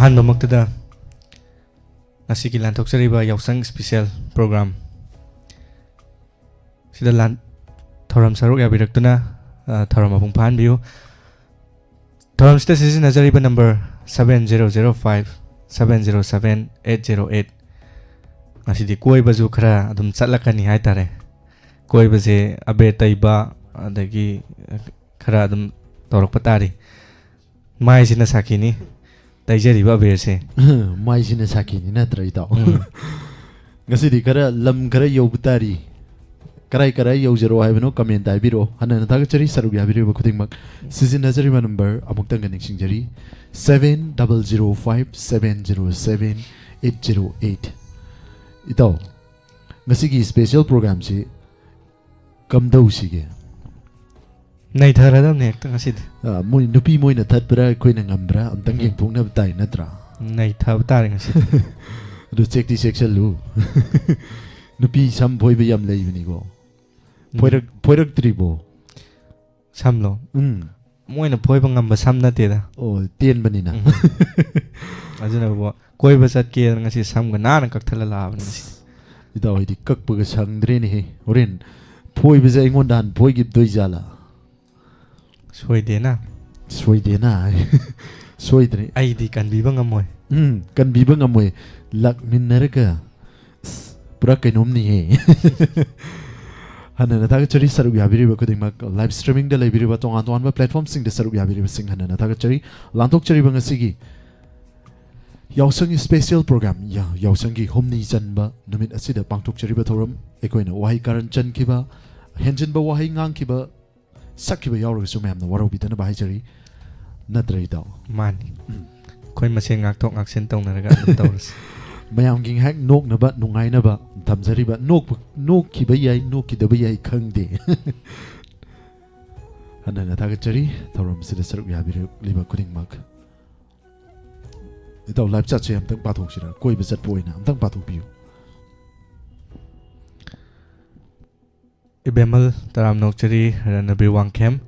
ꯑꯍꯥꯟꯕꯃꯛꯇꯗ ꯉꯁꯤꯒꯤ ꯂꯥꯟꯊꯣꯛꯆꯔꯤꯕ ꯌꯥꯎꯁꯪ special programme ꯁꯤꯗ ꯊꯧꯔꯝ ꯁꯔꯨꯛ ꯌꯥꯕꯤꯔꯛꯇꯨꯅ ꯊꯧꯔꯝ ꯃꯄꯨꯡ ꯐꯥꯍꯟꯕꯤꯌꯨ ꯊꯧꯔꯝꯁꯤꯗ ꯁꯤꯖꯤꯟꯅꯖꯔꯤꯕ ꯅꯝꯕꯔ 7005-707-808 ꯉꯁꯤꯗꯤ ꯀꯣꯏꯕꯁꯨ ꯈꯔ ꯑꯗꯨꯝ ꯆꯠꯂꯛꯀꯅꯤ ꯍꯥꯏꯇꯥꯔꯦ ꯀꯣꯏꯕꯁꯦ ꯑꯕꯦꯔ ꯇꯩꯕ ꯑꯗꯒꯤ ꯈꯔ ꯑꯗꯨꯝ ꯇꯧꯔꯛꯄ ꯇꯥꯔꯤ ꯃꯥꯏꯁꯤꯅ ꯁꯥꯈꯤꯅꯤ ꯇꯩꯖꯔꯤꯕ ꯑꯕꯦꯔꯁꯦ ꯃꯥꯏꯁꯤꯅ ꯁꯥꯈꯤꯅꯤ ꯅꯠꯇ꯭ꯔ ꯏꯇꯥꯎ ngasi kara lam kara yobutari karai karai yojaro haibano comment haibiro hanana thagachari saruk yabiriba khudingmak sizinajariba number amuktang ningsingjari 7005-707-808 itaw ngasi gi special program si kamdau sige nei tharadam ne ekta ngasi moi nupi moi na thatpra koina ngambra amtang yengphokna tai natra nei thab tare ngasi do check di section lu nupi sam boy be yam leibini go poirak tribo samlo moina poiba ngamba sam na te da oh ten bani na ajuna bo koiba chat ke ngasi sam ga nana kakthala labani ngasi ida hoidi kakpa ga sangdre ni he oren poi be jai ngon dan poi gip doi jala soidena soidre ai di kan biba ngamoy kan biba ngamoy lak minnarga pura kainom ni he hanana thaga chari saruk yabiriba kodingma live streaming da lebiriba tongan ba platform sing da saruk yabiriba sing hanana thaga chari lantok chari ba ngasigi yausang special program yausang gi homni janba numit asida pangtok chari ba thoram ekoina wahi karan chan kiba henjin ba wahi ngang kiba sakkiba yaurga su mayamna warobi dana ba hajari natra itaw mani khoi maseng ngak thok ngak sen tongnaga dum tawras mayam ging hak nok na ba nungai na ba thamjari ba nok ki ba yai nok ki da ba yai khangde hanana thaga chari thoram sida saruk yabir liba kuning mak itaw live chat se amtang pathok sira koi ba chat poina amtang pathok biu Ibemal taram nokchari Ranabir Wangkem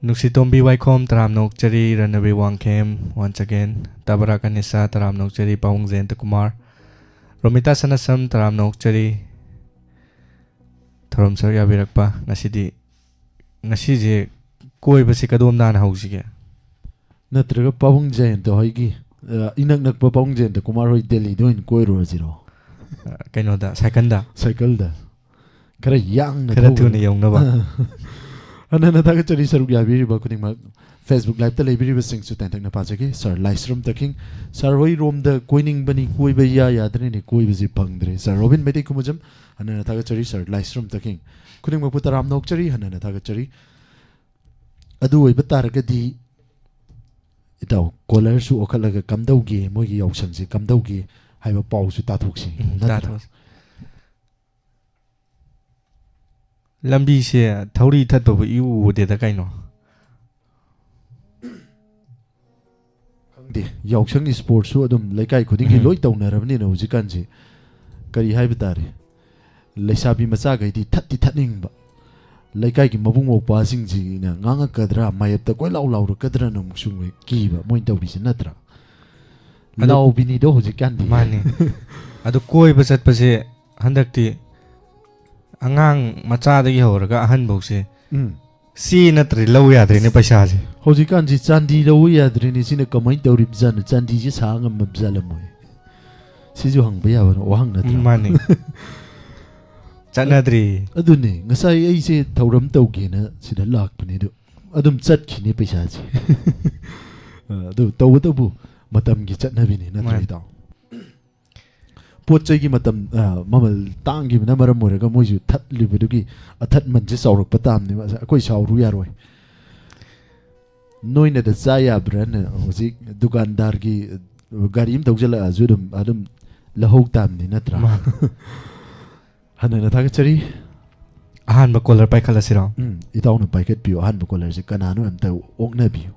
Nuksitombi Waikom taram nokchari Ranabir Wangkem once again Tabara Kanisa taram nokchari Pawung Zenta Kumar Romita Sanasam taram nokchari Tharom Sar Yabirakpa ngasi je koi basi kadom nan hausige natraga Pawung Zenta hoigi inak nak Pawung Zenta Kumar hoi Delhi doin koi ro zero kaino da cycle da kara yang na kara tu ni yong na ba anana thaga chari saruk yabiri ba kuning ma Facebook live ta lebiri ba sing su tan thak na pa jage sir livestream taking sir hoi rom da koining bani koi ba yadre ni koi ba ji pangdre sir Robin meti kumujam anana thaga chari sir livestream taking kuning ma putaram nok chari anana thaga chari adu oi ba targa di itaw caller su okalaga kamdauge mogi yausang ji kamdauge haiba pau su ta thok si lambi se thauri that ba yu de da kaino khangde yausang sport su adum laikai khuding gi loi tawna rabni no jikan ji kari haiba tare leisabi macha gai di thatning ba laikai gi mabung mo pa sing ji na nganga kadra mayap ta koi law kadra na muksung ki ba moin tawri si natra law bini do jikan di mani adu koi ba chat pa se handakti angang macha da gi horaga ahan bok se si natri law yadre ne paisa se hojikan ji chandi law yadre ni sine kamai tawri bjan chandi ji sangam mabjalamoy siju hang ba ya ba wahang natra mani chanadri adune ngasai ai se thauram tawge na sida lak pani do adum chat khini paisa ji adu tawu matam gi chatnabi ni natrai daw pochai gi matam mamal tang gi na maram moraga moju that libugi athat man je sauruk patam ni ma koi sauru yaroi noina da zaya brand hoji dukandar gi garim tawjala azudum adum lahau tam ni natra hanana thaga chari ahan ba caller pai khala sira itaw na pai ket piu ahan ba caller je kanano amta okna biu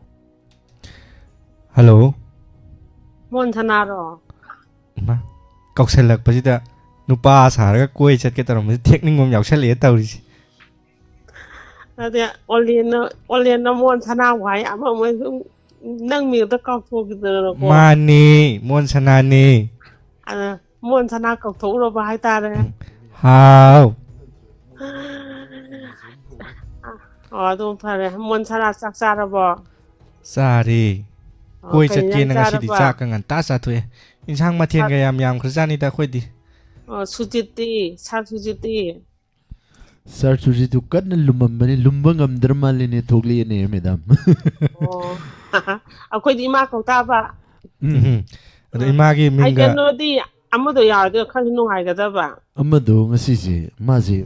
hello Montanaro. Ma kaukselak pasida nupa saraga koi chat ke taram technique ngom yausale tawri Ade olena Montana wai ama mo นั่งมีตะกอกถูกเดินแล้วก็ มานีมวนชนานี มวนชนะกอกถูกเราไปให้ตาเลย ฮาว อ๋อดูพาเลยมวนชนะสักซาระบอก ซารีกุยจัดเกณฑ์งาสิดิจากกันตาสาธุอินช่างมาเทียนกันยามคริสตานิตาคุยดี สุจิตีชาสุจิตี Sir Suji tu kan lumam bani lumbang am dermali ne thogli ne madam อ๋อเอาคุยดีมากของตาปะ ಅದು ಇಮಾಗಿ ไอ้ ಮಿಂಗ กันโนดีอามุตัวอยากเดี๋ยวข้างที่นุ่งหายกันได้ปะ amado ngasi si mazi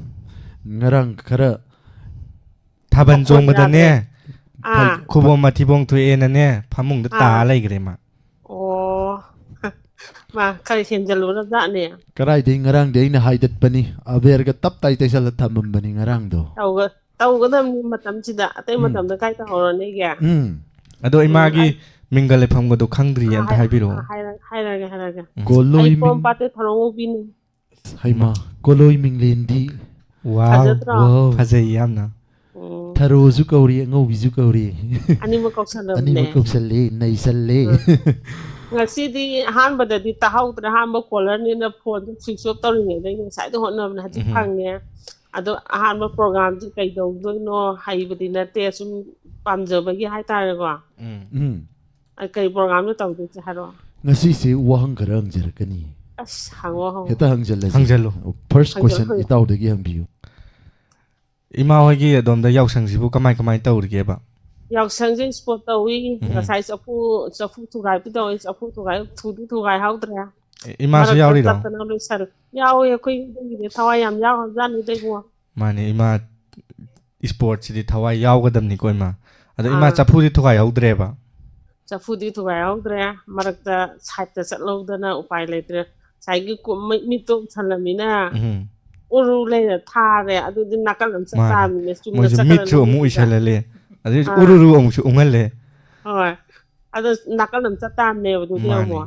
ngarang khara 타반 종 ಬದನೆ อ่า 쿠보 마티봉 투에나네 파몽 다 알아이그레마 โอ้มาใครเห็นจะรู้แล้วจ้ะเนี่ย karai ding ngarang de na haidat pani aber ga tap tai tai sal thamam bani ngarang do เต่าก็เริ่มมาทำจิตอะแต่มาทำตะไคร้ตะหอรนี่แก ಅದು ಇಮಾಗಿ ಮಿಂಗಲೆ ಫಂಗದು ಖಂಗ್ರಿ ಅಂತ ಹಾಯ್ಬಿರು ให้อะไรกันไอ้ goloi ปอม ming ปาเต้ทะลงบิน haima goloi ming lendi wow 가졌더라. wow 파제 얌나 tharo zu kauri ngau bi zu kauri อันนี้มันก็เฉลิม ani เนี่ ma ย kau salle nai salle งั้นสิที่ฮันบัดดีตาเฮาตาฮันบ่กอลนี่นะพอนสิชอบตอนี่ได้ยังสายตัวหนนะที่พังเนี่ยอะตัวอาหารมาโปรแกรมที่ไกดงด้วยเนาะให้บดีนะเตะซุมปั๊มเจอไปยี่ให้ตายกว่า ไอ้ไกโปรแกรมนี่ต้องจะให้รอ ngasi si wahang karang jar kani อัสหางว่า heta hang jalla 항젤로 first question Hang itaw de gi hang biu 이마 호기 어돔다 야우상지부 까마이 떠오르게 봐 อยากเชิงสปอร์ตวีก็ใช้จะพูถูกไรพี่ตัวจะพูถูกไรถูกไรเฮาตระ 이마수 야우리로 ตัดเลยสรุปยาวคุยได้ทวายามยาวด้านนี้ได้กัว 마니 이마 스포츠디 타와 야우거든니 거이마 아도 이마 자푸디 토가 야우드레 봐 จะพูดดีถูกไรเฮาตระมารักจะใช้จะสโลว์ด้านอุปายเลยตระใช้ก็กูไม่มีตัวฉันละมีนะอุรุเลยท่าเลยอะดูดินักการเมืองสตาร์มีจุ่ม 뭐지 สัก 미츠 무 이샬레레 아주 우르르 옹슈 옹알레 เอออะดูนักการเมืองสตาร์เนี่ยดูเดียวมัว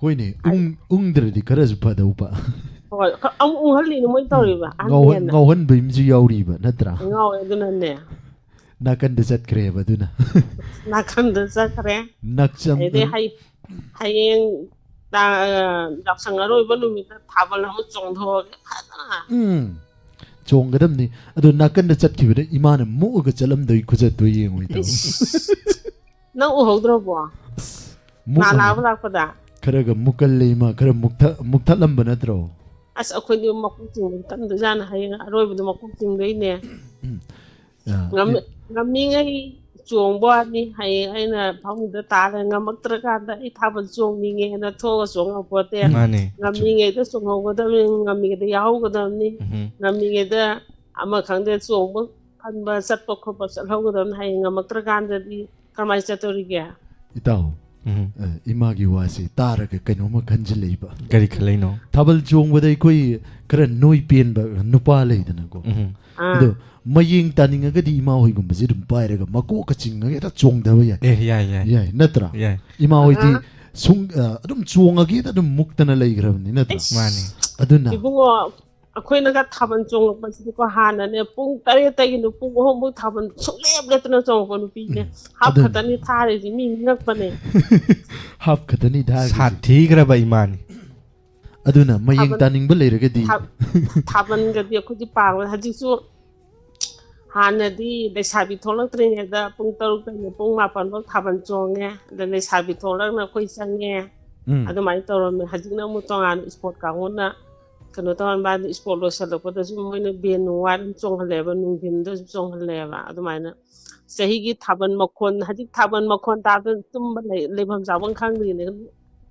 hoi ne ung dre di kara zu pada upa โอ้ยเอาอุ้งหันลีนไม่ต่อเลยป่ะอัน ngau เนี้ยนะ ngau han bim zu yauri ba natra เงาไอ้ดูนั่นเนี่ย nakan de sat kre ba duna นักการเมืองสักแค่ nak cham ไอ้ที่ให้เองตาดับสังอารมณ์บนมีแต่ถามว่าเราไม่จงโทษพัฒนา chong gadam ni adu nakan de sat ki ba iman mu ga chalam doi khuja tu yeng oi ta นั่งอุ้งหัวตัวบัว mu นาลาวลาก็ได้ kara ga mukal le ma kara mukta lam ba natro อาศัยคนเดียวมาคุ้มจริงกันแต่จานให้อารมณ์เป็นมาคุ้มจริงเลยเนี่ยงั้นมีไงจวงบัวนี่ให้ไอ้น่ะพอมีตาเลยงั้นมักตระการได้ทำเป็นจวงมีไงนะโทษจวงเอาปวดเตี้ย 마니 งั้นมีไงแต่จวงเอาก็ได้งั้นมีไงแต่ยาวก็ได้นี่งั้นมีไงแต่อามาครั้งเดียวจวงบัวพันบาทสัตว์ปกครองสัตว์เขาก็ได้ให้งั้นมักตระการได้ดีทำไมจะตัวนี้แก itaw ima gi wasi tara ga kaino ma khanjil le ba 가리 칼레이노 thabal chong ba dai koi kara noi pen ba nupa le dana ko ado maying taning ga di ima hoi gum bajidum pai ra ga mako ka ching ga ta chong da ba ya 에야야 ya natra 야 ima hoi di sung adum chong ga ta dum muktana lai gram ni natra 마니 aduna ที่พวกคุยนักทำมันจงลงไปสิก็หานะเนี่ยปุ่งแต่แต่กินปุ่งห้องมุทำมันสุกเล็บเลยตัวนั้นจงคนปีเนี่ยฮับขัดนี่ท่าเลยสิมีนักปะเนี่ย half khatani da 사티 그라바 이마니 aduna maying taning ba le ra ga di ทำมันก็เดียวคุณที่ปากเลยฮัจิสุหานะดีได้ชาบิทองแล้วตัวเนี่ยแต่ปุ่งตลุกเนี่ยปุ่งมาปันว่าทำมันจงเนี่ยแต่ในชาบิทองแล้วนะคุยสังเนี่ยอันนั้นหมายตัวเราเนี่ยฮัจิเนี่ยมุตองานสปอร์ตกลางวันนะkan utaman ba ni sport lo sa ko da sum mo ne bien wan chong hale ba nung din do chong hale ba adu mai na sahi gi thaban makhon haji thaban makhon ta tum ba le bam sa bang khang ni ne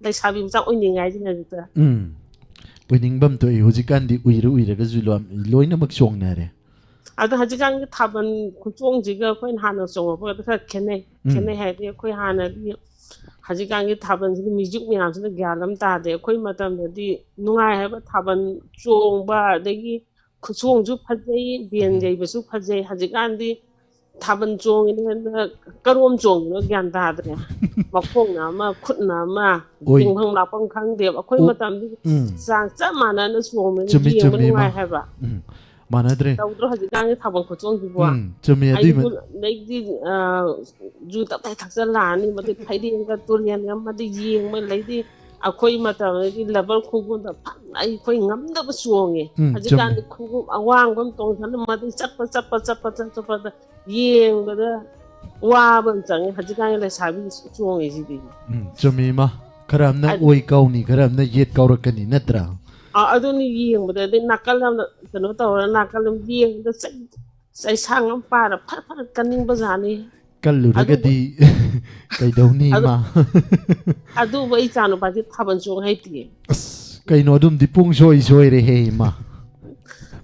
lai sa bim sa oi ni ngai ji na ji ta winning bam to hojikan di uira ga zulom loina mak chong na re adu haji kan gi thaban ku chong ji ga khoi han na chong ba ka khene ha de khoi han na di 하지 간게 타번 지금 미국 미남스는 게알람다데 거의 마담데 누가해 봐 타번 종바 내기 그 종주 파제이 비엔제이 버수 파제이 하지 간디 타번 종이는 까롬 종으로 게안다데 막봉나 마 굿나마 딩펑 나펑 강데 거의 마담데 상 짜만한 종면 이 누가해 봐 ꯃꯥꯟꯅꯗ꯭ꯔꯦ ꯇꯧꯗ꯭ꯔꯣ ꯍꯧꯖꯤꯛꯀꯥꯟꯒꯤ ꯊꯥꯕꯜ ꯈꯨꯆꯣꯡꯁꯤꯕꯣ ꯆꯨꯝꯃꯦ ꯑꯗꯨꯏ ꯑꯩꯗꯤ zoo ꯇꯞꯇꯥꯏ ꯊꯛꯆꯜꯂꯛꯑꯅꯤ ꯃꯗꯨ ꯐꯩꯗꯦꯡꯒ ꯇꯨꯔꯦꯟꯒ ꯃꯗꯨ ꯌꯦꯡꯕ ꯂꯩꯗꯤ ꯑꯩꯈꯣꯏ ꯃꯇꯝꯗꯗꯤ ꯂꯕꯔ ꯈꯣꯡꯒꯨꯝꯗ ꯐꯅ ꯑꯩꯈꯣꯏ ꯉꯝꯗꯕ ꯆꯣꯡꯉꯦ ꯆꯨꯝꯃꯦ ꯍꯧꯖꯤꯛꯀꯥꯟꯗꯤ ꯈꯣꯡꯎꯞ ꯑꯋꯥꯡꯕ ꯑꯃ ꯇꯣꯡꯁꯜꯂ ꯃꯗꯨ ꯆꯠꯄꯗ ꯌꯦꯡꯕꯗ ꯋꯥꯕ ꯑꯃ ꯆꯪꯉꯦ ꯍꯧꯖꯤꯛꯀꯥꯟꯒꯤ ꯂꯩꯁꯥꯕꯤ ꯆꯣꯡꯉꯤꯁꯤꯗꯤ ꯆꯨꯝꯃꯤ ꯏꯃꯥ ꯈꯔ ꯑꯃꯅ ꯑꯣꯏ ꯀꯥꯎꯅꯤ ꯈꯔ ꯑꯃꯅ ꯌꯦꯠ ꯀꯥꯎꯔꯛꯀꯅꯤ ꯅꯠꯇ꯭ꯔꯥ ꯑꯗꯨꯅꯤ ꯌꯦꯡꯕꯗꯗꯤ ꯅꯥꯀꯜ ꯑꯃ ꯀꯩꯅꯣ ꯇꯧꯔ ꯅꯥꯀꯜ ꯑꯃ ꯌꯦꯡꯕꯗ ꯆꯩꯁꯥꯡ ꯑꯃ ꯄꯥꯔ ꯐꯠ ꯀꯟꯅꯤꯡꯕ ꯖꯥꯠꯅꯤ ꯀꯜꯂꯨꯔꯒꯗꯤ ꯀꯩꯗꯧꯅꯤ ꯏꯃꯥ ꯑꯗꯨꯕꯨ ꯑꯩ ꯏꯆꯥ ꯅꯨꯄꯥꯁꯤ ꯊꯥꯕꯜ ꯆꯣꯡ ꯍꯩꯇꯦ ꯑꯁ ꯀꯩꯅꯣ ꯑꯗꯨꯝꯗꯤ ꯄꯨꯡ ꯁꯣꯏꯔꯦꯍꯦ ꯏꯃꯥ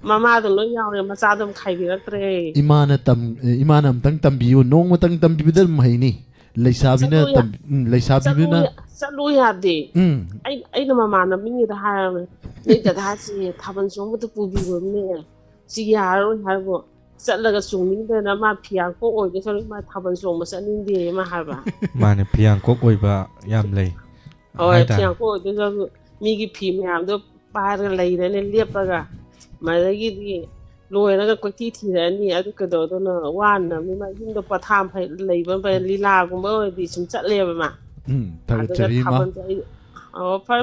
ꯃꯃꯥꯗꯣ ꯂꯣꯏ ꯌꯥꯎꯔꯦ ꯃꯆꯥꯗꯣ ꯈꯥꯏꯕꯤꯔꯛꯇ꯭ꯔꯦ ꯏꯃꯥꯅ ꯑꯝꯇꯪ ꯇꯝꯕꯤꯌꯨ ꯅꯣꯡꯃꯇꯪ ꯇꯝꯕꯤꯕꯗ ꯑꯗꯨꯝ ꯍꯩꯅꯤ ꯂꯩꯁꯥꯕꯤꯕꯤꯅ ꯆꯠꯂꯨ ꯌꯥꯗꯦ ꯑꯩꯅ ꯃꯃꯥꯟꯅꯕꯤꯉꯩꯗ ꯍꯥꯏꯔꯕꯅꯦ ꯅꯣꯏ ꯗꯗꯥꯁꯤ ꯊꯥꯕꯜ ꯆꯣꯡꯕꯗ ꯄꯨꯕꯤꯔꯣꯅꯦ ꯁꯤ ꯌꯥꯔꯔꯣꯏ ꯍꯥꯏꯕꯣ ꯆꯠꯂꯒ ꯆꯣꯡꯅꯤꯡꯗꯅ ꯃꯥ ꯐꯤꯌꯥꯡꯀꯣꯛ ꯑꯣꯏꯗꯣꯏ ꯁꯔꯨꯛ ꯃꯥ ꯊꯥꯕꯜ ꯆꯣꯡꯕ ꯆꯠꯅꯤꯡꯗꯦ ꯃꯥ ꯍꯥꯏꯕ ꯃꯥꯅꯦ ꯐꯤꯌꯥꯡꯀꯣꯛ ꯑꯣꯏꯕ ꯌꯥꯝ ꯂꯩ ꯍꯣꯏ ꯍꯥꯏꯇꯥꯔꯦ ꯐꯤꯌꯥꯡꯀꯣꯛ ꯑꯣꯏꯗꯣꯏ ꯁꯔꯨꯛ ꯃꯤꯒꯤ ꯐꯤ ꯃꯌꯥꯝꯗꯣ ꯄꯥꯏꯔꯒ ꯂꯩꯔꯅꯤ ꯂꯦꯞꯄꯒ ꯃꯗꯒꯤꯗꯤ ꯂꯣꯏꯔꯒ ꯀꯣꯏꯊꯤ ꯊꯤꯔꯛꯑꯅꯤ ꯑꯗꯨ ꯀꯩꯗꯧꯗꯣꯏꯅꯣ ꯋꯥꯅꯕꯅꯤꯅ ꯌꯨꯝꯗ ꯄꯣꯊꯥ ꯂꯩꯕ ꯂꯤꯂꯥꯒꯨꯝꯕ ꯑꯣꯏꯔꯗꯤ ꯁꯨꯝ ꯆꯠꯂꯦꯕ ꯃꯥ ꯑꯗꯨꯒ ꯊꯥꯒꯠꯆꯔꯤ ꯏꯃꯥ ꯊꯥꯕꯜꯁꯦ ꯑꯩ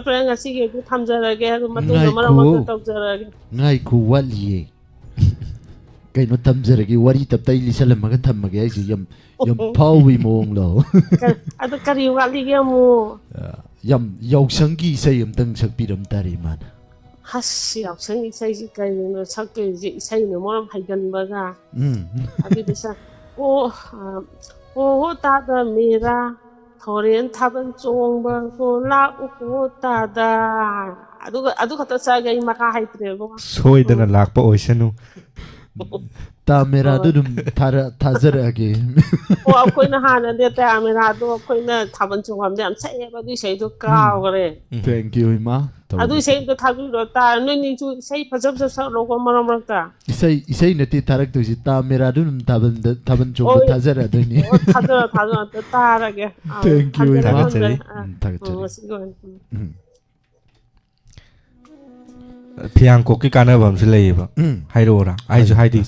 ꯐꯔꯦ ꯉꯁꯤꯒꯤꯗꯤ ꯊꯝꯖꯔꯒꯦ ꯑꯗꯨ ꯃꯇꯨꯡꯗ ꯃꯔꯛ ꯃꯔꯛꯇ ꯇꯧꯖꯔꯒꯦ ꯉꯥꯏꯈꯨ ꯋꯥꯠꯂꯤꯌꯦ ꯀꯩꯅꯣ ꯊꯝꯖꯔꯒꯦ ꯋꯥꯔꯤ ꯇꯞꯇꯥꯏ ꯂꯤꯁꯜꯂꯝꯃꯒ ꯊꯝꯃꯒꯦ ꯑꯩꯁꯦ ꯌꯥꯝ ꯐꯥꯎꯕꯒꯤ ꯃꯑꯣꯡꯂꯣ ꯑꯗꯨ ꯀꯔꯤ ꯋꯥꯠꯂꯤꯒꯦ ꯑꯃꯨꯛ ꯌꯥꯝ ꯌꯥꯎꯁꯪꯒꯤ ꯏꯁꯩ ꯑꯝꯇꯪ ꯁꯛꯄꯤꯔꯝ ꯇꯥꯔꯦ ꯏꯃꯥꯅ ꯍꯁ ꯌꯥꯎꯁꯪ ꯏꯁꯩꯁꯤ ꯀꯩꯅꯣ ꯁꯛꯇꯣꯏꯁꯦ ꯏꯁꯩꯅ ꯃꯔꯝ ꯍꯩꯒꯟꯕꯒ ꯑꯗꯨꯗꯤ ꯑꯣ ꯇꯥꯗ ꯃꯦꯔꯥ ꯊꯧꯔꯦꯟ ꯊꯥꯕꯜ ꯆꯣꯡꯕ ꯂꯥꯛꯎꯀꯣ ꯇꯥꯗ ꯑꯗꯨ ꯈꯛꯇ ꯁꯛꯑꯒ ꯑꯩ ꯃꯈꯥ ꯍꯩꯇ꯭ꯔꯦꯕ ꯁꯣꯏꯗꯅ ꯂꯥꯛꯄ ꯑꯣꯏꯁꯅꯨ ꯇꯥꯃꯦꯔꯥꯗꯨ ꯑꯗꯨꯝ ꯊꯥꯖꯔꯛꯑꯒꯦ ꯑꯩꯈꯣꯏꯅ ꯍꯥꯟꯅꯗꯤ ꯇꯥꯃꯦꯔꯥꯗꯣ ꯑꯩꯈꯣꯏꯅ ꯊꯥꯕꯜ ꯆꯣꯡꯕꯗ ꯌꯥꯝ ꯁꯛꯑꯦꯕ ꯑꯗꯨ ꯏꯁꯩꯗꯣ ꯀꯥꯎꯈ꯭ꯔꯦ ꯊꯦꯡꯛ ꯌꯨ ꯏꯃꯥ ꯑꯗꯨ ꯏꯁꯩꯗꯣ ꯊꯥꯕꯤꯔꯣ ꯅꯣꯏꯅꯤꯁꯨ ꯏꯁꯩ ꯐꯖ ꯁꯛꯂꯣꯀꯣ ꯃꯔꯛ ꯃꯔꯛꯇ ꯏꯁꯩ ꯅꯠꯇꯦ ꯊꯥꯔꯛꯇꯣꯏꯁꯤ ꯇꯥꯃꯦꯔꯥꯗꯨ ꯑꯗꯨꯝ ꯊꯥꯕꯜ ꯆꯣꯡꯕ ꯊꯥꯖꯔꯛꯑꯗꯣꯏꯅꯤ ꯊꯥꯖꯔ ꯇꯥꯔꯒꯦ ꯊꯦꯡꯛ ꯌꯨ ꯏꯃꯥ ꯊꯝꯖꯔꯦ ꯊꯥꯒꯠꯆꯔꯤ ꯉꯁꯤꯒꯤ ꯑꯣꯏꯅ ꯐꯤꯌꯥꯡꯀꯣꯛꯀꯤ ꯀꯥꯟꯅꯕ ꯑꯃꯁꯨ ꯂꯩꯌꯦꯕ ꯍꯥꯏꯔꯛꯑꯣꯔꯥ ꯑꯩꯁꯨ ꯍꯥꯏꯗꯤ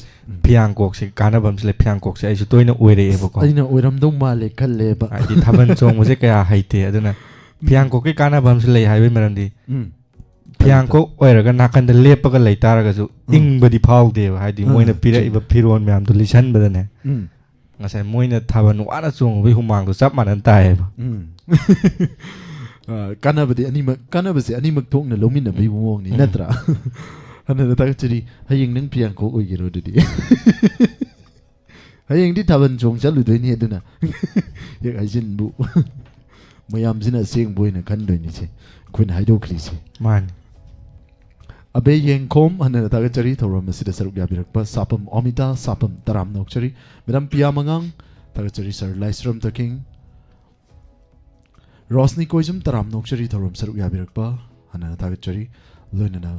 ꯐꯤꯌꯥꯡꯀꯣꯛꯁꯦ ꯀꯥꯟꯅꯕ ꯑꯃꯁꯨ ꯂꯩ ꯐꯤꯌꯥꯡꯀꯣꯛꯁꯦ ꯑꯩꯁꯨ ꯇꯣꯏꯅ ꯑꯣꯏꯔꯛꯑꯦꯕꯀꯣ ꯑꯩꯅ ꯑꯣꯏꯔꯝꯗꯧ ꯃꯥꯜꯂꯦ ꯈꯜꯂꯦꯕ ꯍꯥꯏꯗꯤ ꯊꯥꯕꯜ ꯆꯣꯡꯕꯁꯦ ꯀꯌꯥ ꯍꯩꯇꯦ ꯑꯗꯨꯅ ꯐꯤꯌꯥꯡꯀꯣꯛꯀꯤ ꯀꯥꯟꯅꯕ ꯑꯃꯁꯨ ꯂꯩ ꯍꯥꯏꯕꯒꯤ ꯃꯔꯝꯗꯤ ꯐꯤꯌꯥꯡꯀꯣꯛ ꯑꯣꯏꯔꯒ ꯅꯥꯀꯟꯗ ꯂꯦꯞꯄꯒ ꯂꯩ ꯇꯥꯔꯒꯁꯨ ꯏꯪꯕꯗꯤ ꯐꯥꯎꯗꯦꯕ ꯍꯥꯏꯗꯤ ꯃꯣꯏꯅ ꯄꯤꯔꯛꯏꯕ ꯐꯤꯔꯣꯜ ꯃꯌꯥꯝꯗꯣ ꯂꯤꯠꯁꯟꯕꯗꯅꯦ ꯉꯁꯥꯏ ꯃꯣꯏꯅ ꯊꯥꯕꯜ ꯋꯥꯅ ꯆꯣꯡꯉꯨꯕꯒꯤ ꯍꯨꯃꯥꯡꯗꯣ ꯆꯞ ꯃꯥꯟꯅꯅ ꯇꯥꯏꯌꯦꯕ ꯀꯥꯟꯅꯕꯁꯦ ꯑꯅꯤꯃꯛ ꯊꯣꯛꯅ ꯂꯧꯃꯤꯟꯅꯕꯒꯤ ꯃꯑꯣꯡꯅꯤ ꯅꯠꯇ꯭ꯔꯥ ꯍꯟꯅ ꯊꯥꯒꯠꯆꯔꯤ ꯍꯌꯦꯡ ꯅꯪ ꯐꯤꯌꯥꯡꯀꯣꯛ ꯑꯣꯏꯒꯦꯔꯣ ꯑꯗꯨꯗꯤ ꯍꯌꯦꯡꯗꯤ ꯊꯥꯕꯜ ꯆꯣꯡ ꯆꯠꯂꯨꯗꯣꯏꯅꯤ ꯑꯗꯨꯅ ꯍꯦꯛ ꯍꯩꯖꯤꯟꯕꯨ ꯃꯌꯥꯝꯁꯤꯅ ꯑꯁꯦꯡꯕ ꯑꯣꯏꯅ ꯈꯟꯗꯣꯏꯅꯤꯁꯦ ꯑꯩꯈꯣꯏꯅ ꯍꯥꯏꯗꯣꯛꯈ꯭ꯔꯤꯁꯦ ꯃꯥꯅꯤ ꯑꯕꯦ ꯌꯦꯡꯈꯣꯝ ꯍꯟꯅ ꯊꯥꯒꯠꯆꯔꯤ ꯊꯧꯔꯝ ꯑꯁꯤꯗ ꯁꯔꯨꯛ ꯌꯥꯕꯤꯔꯛꯄ ꯁꯥꯄꯝ ꯑꯣꯃꯤꯇꯥ ꯁꯥꯄꯝ ꯇꯔꯥꯝ ꯅꯣꯛꯆꯔꯤ ꯃꯦꯗꯥꯝ ꯄꯤꯌꯥ ꯃꯉꯥꯡ ꯊꯥꯒꯠꯆꯔꯤ ꯁꯔ ꯂꯥꯏꯁ꯭ꯔꯝ ꯇꯀꯤꯡ ꯔꯣꯁꯅꯤ ꯀꯣꯏꯖꯝ ꯇꯔꯥꯝ ꯅꯣꯛꯆꯔꯤ ꯊꯧꯔꯝ ꯁꯔꯨꯛ ꯌꯥꯕꯤꯔꯛꯄ ꯍꯟꯅ ꯊꯥꯒꯠꯆꯔꯤ ꯂꯣꯏꯅꯅ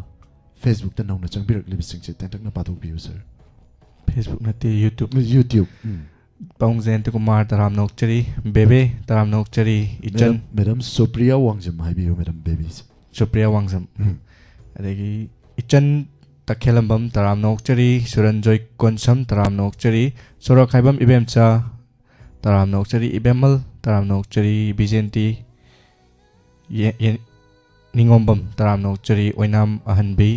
ꯐꯦꯁꯕꯨꯛꯇ ꯅꯧꯅ ꯆꯪꯕꯤꯔꯛꯂꯤꯕꯁꯤꯡꯁꯦ ꯇꯦꯟꯇꯛꯅ ꯄꯥꯊꯣꯛꯄꯤꯌꯨ ꯁꯔ ꯐꯦꯁꯕꯨꯛ ꯅꯠꯇꯦ ꯌꯨꯇ꯭ꯌꯨꯕ ꯄꯥꯎꯡꯖꯦꯟ ꯀꯨꯃꯥꯔ ꯇꯔꯥꯝ ꯅꯣꯛꯆꯔꯤ ꯕꯦꯕꯦ ꯇꯔꯥꯝ ꯅꯣꯛꯆꯔꯤ ꯏꯆꯟ ꯃꯦꯗꯥꯝ ꯁꯨꯄ꯭ꯔꯤꯌꯥ ꯋꯥꯡꯖꯝ ꯍꯥꯏꯕꯤꯌꯨ ꯃꯦꯗꯥꯝ ꯕꯦꯕꯤꯁꯦ ꯁꯨꯄ꯭ꯔꯤꯌꯥ ꯋꯥꯡꯖꯝ ꯑꯗꯒꯤ ꯏꯆꯟ ꯇꯈꯦꯂꯝꯕꯝ ꯇꯔꯥꯝ ꯅꯣꯛꯆꯔꯤ ꯁꯨꯔꯟꯖꯣꯏ ꯀꯣꯟꯁꯝ ꯇꯔꯥꯝ ꯅꯣꯛꯆꯔꯤ ꯁꯣꯔꯣꯛꯈꯥꯏꯕꯝ ꯏꯕꯦꯝꯆꯥ ꯇꯔꯥꯝ ꯅꯣꯛꯆꯔꯤ ꯏꯕꯦꯝꯃꯜ ꯇꯔꯥꯝ ꯅꯣꯛꯆꯔꯤ ꯕꯤꯖꯦꯟꯇꯤ ꯅꯤꯉꯣꯝꯕꯝ ꯇꯔꯥꯝ ꯅꯣꯛꯆꯔꯤ ꯑꯣꯏꯅꯥꯝ ꯑꯍꯟꯕꯤ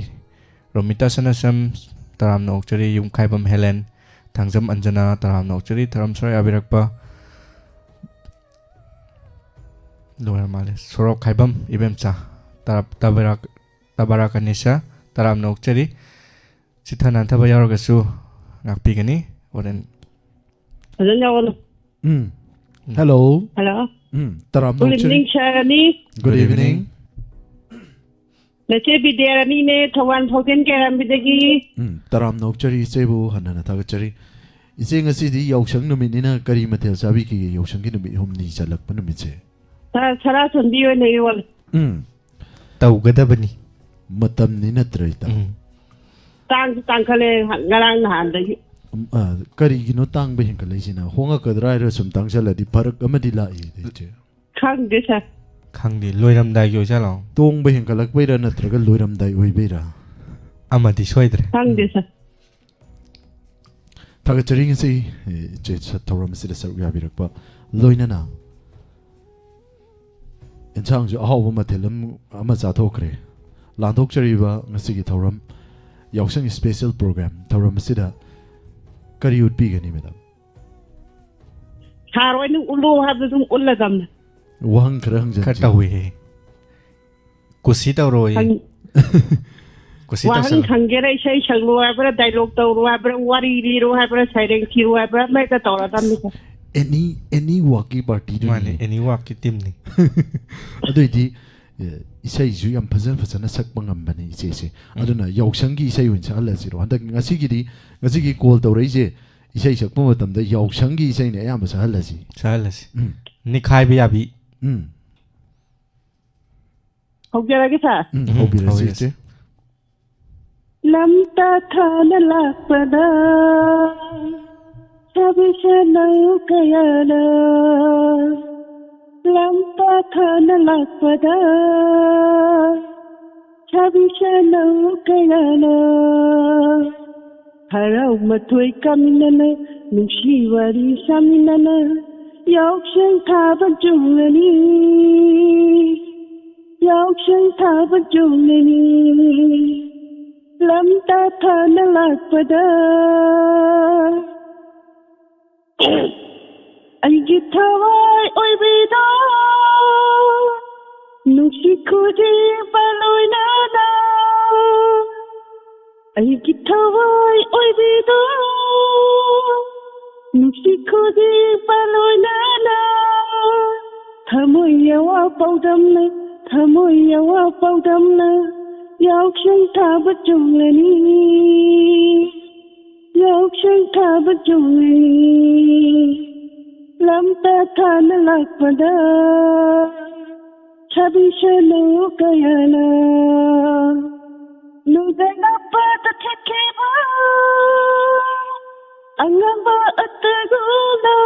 ꯔꯣꯃꯤꯇꯥ ꯁꯅꯁꯝ ꯇꯔꯥꯝ ꯅꯣꯛꯆꯔꯤ ꯌꯨꯝꯈꯥꯏꯕꯝ ꯍꯦꯂꯦꯟ ꯊꯥꯡꯖꯝ ꯑꯟꯖꯅꯥ ꯇꯔꯥꯝ ꯅꯣꯛꯆꯔꯤ ꯊꯔꯝ ꯁꯔ ꯌꯥꯕꯤꯔꯛꯄ ꯂꯣꯏꯔ ꯃꯥꯜꯂꯦ ꯁꯣꯔꯣꯛꯈꯥꯏꯕꯝ ꯏꯕꯦꯝꯆꯥ ꯇꯕꯥꯔꯥꯀꯅꯤꯁꯥ ꯇꯔꯥꯝ ꯅꯣꯛꯆꯔꯤ ꯆꯤꯊ ꯅꯥꯟꯊꯕ ꯌꯥꯎꯔꯒꯁꯨ ꯉꯥꯛꯄꯤꯒꯅꯤ ꯍꯣꯔꯦꯟ ꯐꯖꯅ ꯌꯥꯎꯒꯅꯨ ꯍꯦꯜꯂꯣ ꯍꯜꯂꯣ ꯇꯔꯥꯝ ꯒꯨꯗ ꯅꯣꯛꯆꯔꯤ ꯏꯚꯤꯅꯤꯡ ꯁꯥꯔ ꯑꯅꯤ ꯒꯨꯗ ꯏꯚꯤꯅꯤꯡ ꯅꯆꯦ ꯕꯤꯗ꯭ꯌꯥꯔꯥꯅꯤꯅꯦ ꯊꯧꯕꯥꯜ ꯐꯥꯎꯖꯦꯟ ꯀꯦꯔꯥꯝꯕꯤꯗꯒꯤ ꯇꯔꯥꯝ ꯅꯣꯛꯆꯔꯤ ꯏꯆꯦꯕꯨ ꯍꯟꯅ ꯊꯥꯒꯠꯆꯔꯤ ꯏꯆꯦ ꯉꯁꯤꯗꯤ ꯌꯥꯎꯁꯪ ꯅꯨꯃꯤꯠꯅꯤꯅ ꯀꯔꯤ ꯃꯊꯦꯜ ꯆꯥꯕꯤꯈꯤꯒꯦ ꯌꯥꯎꯁꯪꯒꯤ ꯅꯨꯃꯤꯠ ꯍꯨꯝꯅꯤ ꯆꯠꯂꯛꯄ ꯅꯨꯃꯤꯠꯁꯦ ꯁꯔꯥ ꯊꯣꯟꯕꯤ ꯑꯣꯏꯅ ꯌꯣꯜꯂꯦ ꯇꯧꯒꯗꯕꯅꯤ ꯃꯇꯝꯅꯤ ꯅꯠꯇ꯭ꯔ ꯏꯇꯥ ꯇꯥꯡꯁꯨ ꯇꯥꯡꯈꯠꯂꯦ ꯉꯔꯥꯡ ꯅꯍꯥꯟꯗꯒꯤ ꯀꯔꯤꯒꯤꯅꯣ ꯇꯥꯡꯕ ꯍꯦꯟꯒꯠꯂꯛꯏꯁꯤꯅ ꯍꯣꯡꯉꯛꯀꯗ꯭ꯔꯥ ꯍꯥꯏꯔ ꯁꯨꯝ ꯇꯥꯡꯁꯜꯂꯗꯤ ꯐꯔꯛ ꯑꯃꯗꯤ ꯂꯥꯛꯏ ꯏꯆꯦ ꯈꯪꯗꯦ ꯁꯥꯔ ꯈꯪꯗꯦ ꯂꯣꯏꯔꯝꯗꯥꯏꯒꯤ ꯑꯣꯏꯖꯥꯠꯂꯣ ꯇꯣꯡꯕ ꯍꯦꯟꯒꯠꯂꯛꯄꯩꯔꯥ ꯅꯠꯇ꯭ꯔꯒ ꯂꯣꯏꯔꯝꯗꯥꯏ ꯑꯣꯏꯕꯩꯔꯥ ꯑꯃꯗꯤ ꯁꯣꯏꯗ꯭ꯔꯦ ꯈꯪꯗꯦ ꯁꯥꯔ थागतरी ngasi che thoram sida saruk yabirakpa loinana enchang ju ahaw ma thelam ama cha thokre landok chariba ngasi gi thoram yausang special program thoram sida kari utpi gani madam haroi nu ulu habdum ulladam wang khrang jan katawi kusi tawroi kusi wang taw khangera isai changlo abra dialogue tawro abra wari liro abra siren kiro abra mai ta tawradam ni any waki party du mane any walk ki team ni adoidi isai ju yam phajana sakpa ngambani ise se aduna yausang gi isai wincha ala zero handak ngasi gi call tawrai je isai sakpa matam da yausang gi isai ne ayam sa halasi ni khai bi abi hogera gi sa hobira se lamta thana lakpada sabishana kayana lamta thana lakpada sabishana kayana harau matoi kaminana nungsiwari saminana yaukshang thaba junglani yaukshang thaba junglani lamta thana lakpada aigi thawai oibida nusi khudi baloina na aigi thawai oibida nusi khudi baloina na thamoi yawa paudam na yaukshang thaba junglani yaukshang thaba junglani lamta thana lakpada chabishana kayana nudana pada thekeba angamba atagula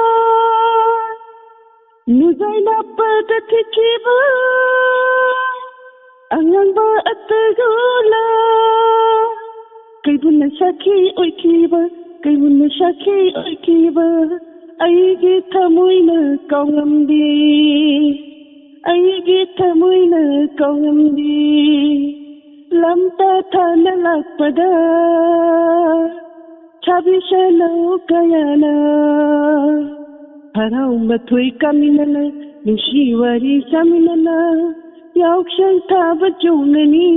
nudana pada thekeba angamba atagula kaibuna sakhi oikiba aigi thamoina kaungamdi lamta thana lakpada chabishana kayana harau mathoi kaminana nungsiwari saminana yaukshang thaba junglani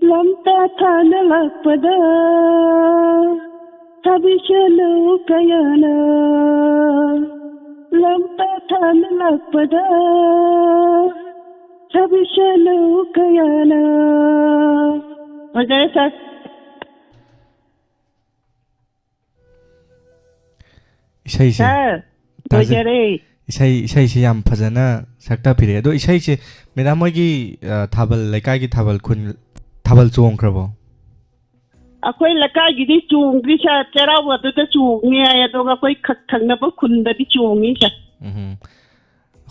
lamta thana lakpada sabishana kayana lamta thana lakpada sabishana kayana okay sir isai se tojare isai se yam phajana sakta phire ado isai se madam moi gi thabal laikai gi thabal khun thabal chong krabo akwai lakagidi chungri sa terawa to chungi ya to akwai khakthangna ba khunda di chungi sa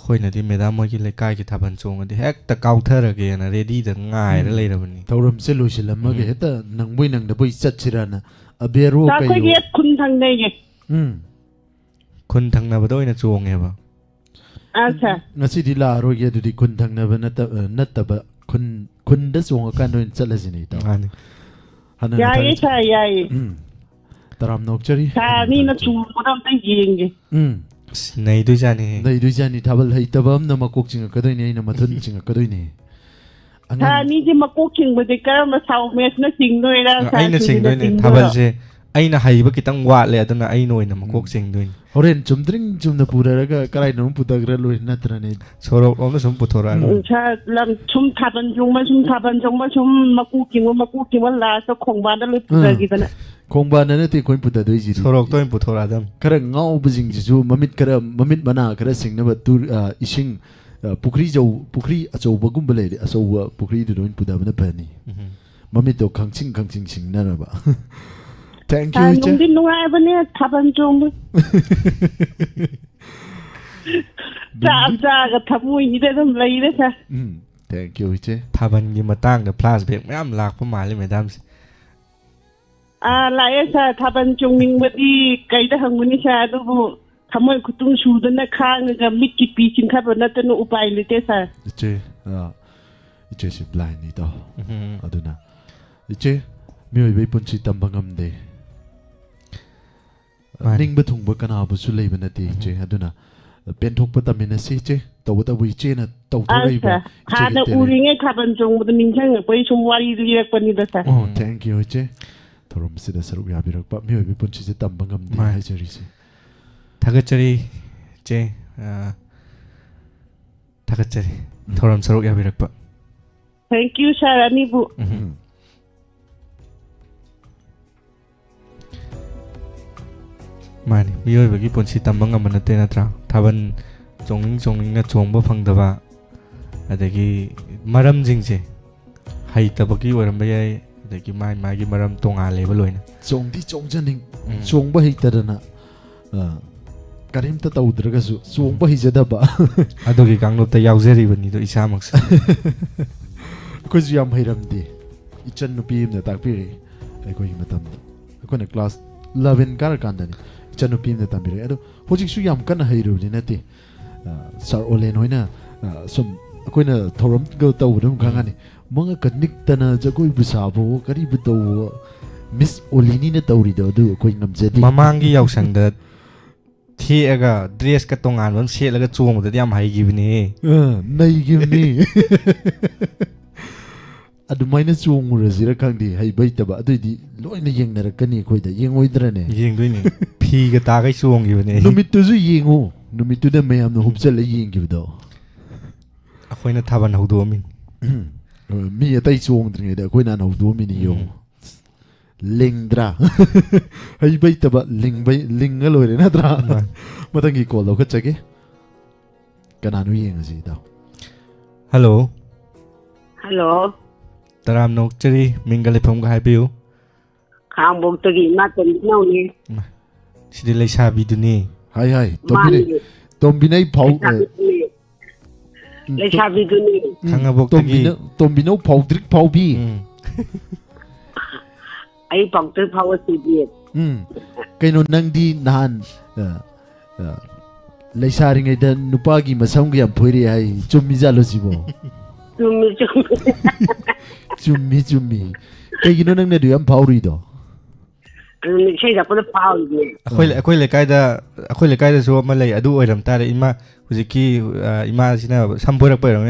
khoina di madam moi gi laikai gi thaban chong adi hek ta kauthar ge na ready da ngai ra leirabani thoram se lusilam ge heta nangboi nang da boi chachirana abero kayo akwai ge khun thangna ge khun thangna ba doina chong he ba acha ngasi di la ro ge du di khun thangna ba nata ba khun da chong kan doin chalajini ta ani yayi sa yayi taram nokchari sa ni na chu kodam ta yenge nei du jani thabal hai tabam na makok chinga kadoi ne na mathun chinga kadoi ne sa ni ji makok ching ba de kar ma saw mes na ching noi ra sa aina ching doi ne thabal je aina haiba kitang wa le aduna ai noi na makok ching doi horen chumna puraraga karai nom putagra loi natra ne sorok om sum puthora sa lam chum thaban jong ma chum makok king la sa khongba da loi putagi dana khongba na ne te koin puta doi ji sorok toin puthora dam kara ngau bujing ji mamit bana kara singna ba tur ising pukri achau bagum bale achau pukri du doin puda bana pani mamit do khangching sing na ba thank you nung din nungai ba ne thaban jong sa ga thamui ni de dam lai de sa thank you iche थाबन की Matang flashback ma'am lakh माले madam से लाए सा थाबन चोंगिंग बदी कईदा हंगुनी सा अदुबु थमोय खुतुंग सुदना खांगा Mickey पीचिन खाबो नतन उपाय लेते सा iche iche si blind ni to aduna iche mioi bai punchi tambangam de ning bathung ba kana bu su lei bana ti iche aduna pen thok pa tamina si iche to ta bu iche na to thoi ba ha na uringe khaban jong bu ning chang pai sum wari liak pani da sa oh thank you iche thorom sida saruk ya birak pa mioi bai punchi se tambangam de hai jari se थागचरी चे थागचरी theorem सरुक याबिरक thank you sir ani bu मानी मियोय बगी पुंसी तंबंग मनते नत्रा थाबन चोंगिंग ना चोंबा फंगदबा अदगी मरम जिंगसे high तबकी वरम याय अदगी मागी मरम तोंगा लेबल होइना chongdi chongjaning chongba hitadana karimta tawdragasu chongba hijadaba अदोगी कांगलोप त यावजेरी बनी तो इसामक्स kuj yam hairamdi ichan nupi imna takpiri aikoi matamda akona class 11 kar kandani ichan nupi imna tambire ado hojik su yam kana hairuli nati sar olen hoina sum akoina thoram go tawdum khangani manga kanik tana jagoi busabo kari buto miss olini na tawri do du koi namjadi ममांगी यावसंग द थेगा dress का तोंगान वन सेलगा चोंग द याम हाइगिबनी nei gimni adumaina chongurasira khangdi haibaitaba aduidi loina yengnarakani khoida yengoidrane yengdoini phi ga ta gai chongibani numittuju yengo numittuda mayamna hubjal yengibdo अखोइना थाबन हौदोमिन mi atai chongdringeda koina haudomini yo lingdra haibaitaba linga loire nadra matangi call lo khachage kananu yengasi da hello hello तराम नोकचरी मिंगल फम ga हाइबियो khambok tagi ma ten no ni सिदि लेसाबी दुनी hai tombinai phau le sabi duni खंगाबोक तगी tombino phawdrik phawbi ai pang te power cd kaino nangdi nahan leisaringai da nupagi masam gi am phoiri hai chummi jalo sibo chummi kaigino nangna du am phawri do ni sei da pa power ni अखोइ लेकाइ दा सो मा लei अदु ओइरम तारे इमा हुजिकी इमा सिना संपोरक पैरंग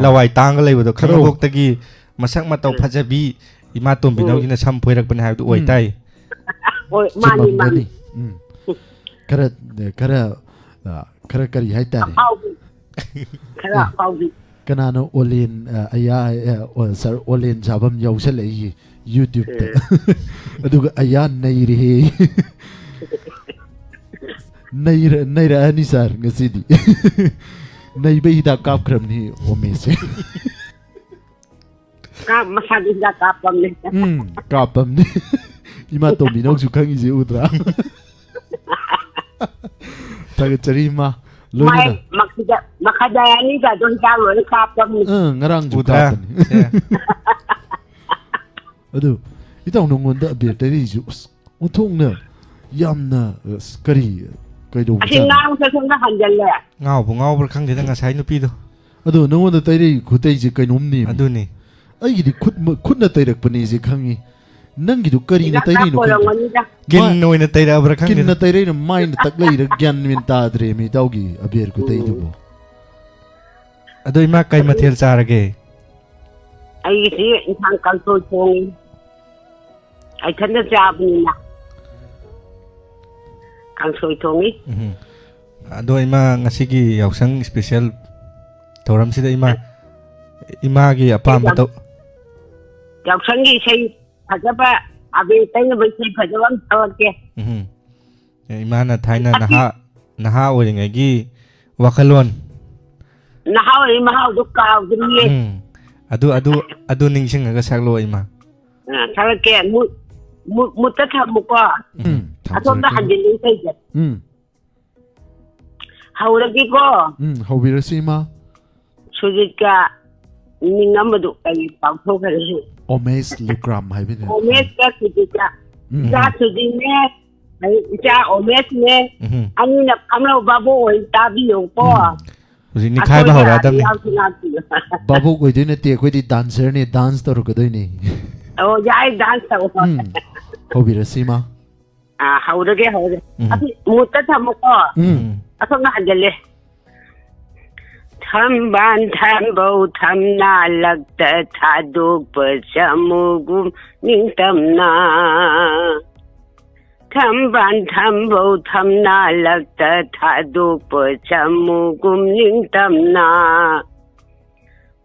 लवाई तांग लेबदो खंगाबोक तगी मसक मा तौ फजबी इमा तोमबिनौ किना संपोरक बने हाइदु ओइ ताइ oi mani kara kari hai tare kara power kanano olen aya sir olen jabam yausale YouTube ta aduga aya nairi he naira ani sar ngasidi nai bai da kap kram ni omese ka masagi da kapam ni kapam ni ima to binok su khangi je udra taga charima mai makada ni da don ta lo kapam ni ngarang ju udra adu itong nongonda battery ju uthongna yamna kari kaido asingang sa sung na hanjal le ngau बर खंगदे nga sai nupi do adu nongonda tairi khutai je kainom ni aduni ai gi khutna tairak pani je khangi nangi du kari na tairi no kin noina taira बर खंगदे kin na tairi na mind taklai ra gyan min ta dre mi taugi aber ku tai du bo ado ima kai mathel charage ai si insang kalso chong ai thanda jab ni na kalso chongi ado ima ngasigi yausang special thoram sida ima gi apam to yausang gi sei phajaba abe tai na bai sei phajawam thawke ima na thaina naha oringai gi wakalon naha oi mahau du kaw dri adu ningsing ga saklo ima thawke mutta thamu ko asom da hanjil sei je hauragi ko hawirasi ma sujika ꯅꯤꯡꯉꯝꯕꯗꯨ ꯑꯩ ꯄꯥꯡꯊꯣꯛꯈ꯭ꯔꯦ Omes Lukram haibine. ꯑꯣꯃꯦꯁꯀ ꯁꯨꯇꯤꯀ ꯏꯆꯥ ꯁꯨꯇꯤꯅꯦ ꯏꯆꯥ ꯑꯣꯃꯦꯁꯅꯦ ꯑꯅꯤꯅ ꯐꯝꯂꯧ ꯕꯥꯕꯨ ꯑꯣꯏ ꯇꯥꯕꯤꯌꯨꯀꯣ ꯍꯧꯖꯤꯛ ꯅꯤꯈꯥꯏꯕ ꯍꯧꯔꯛꯑꯗꯕꯅꯤ Babu koidoi nate akhoi di dancer ne dance tarukodoi ne. ꯑꯣ ꯌꯥꯏ dance ꯇꯧ Hobirasima. ꯍꯧꯔꯒꯦ ꯑꯁꯤ ꯃꯨꯠꯇ ꯊꯝꯃꯨꯀꯣ ꯑꯁꯣꯝꯅ ꯍꯟꯖꯜꯂꯦ ꯊꯝꯕꯥꯟ ꯊꯝꯕꯧ ꯊꯝꯅꯥꯂꯛꯇ ꯊꯥꯗꯣꯛꯄ ꯆꯃꯨꯒꯨꯝ ꯅꯤꯡꯇꯝꯅ ꯊꯝꯕꯥꯟ ꯊꯝꯕꯧ ꯊꯝꯅꯥꯂꯛꯇ ꯊꯥꯗꯣꯛꯄ ꯆꯃꯨꯒꯨꯝ ꯅꯤꯡꯇꯝꯅ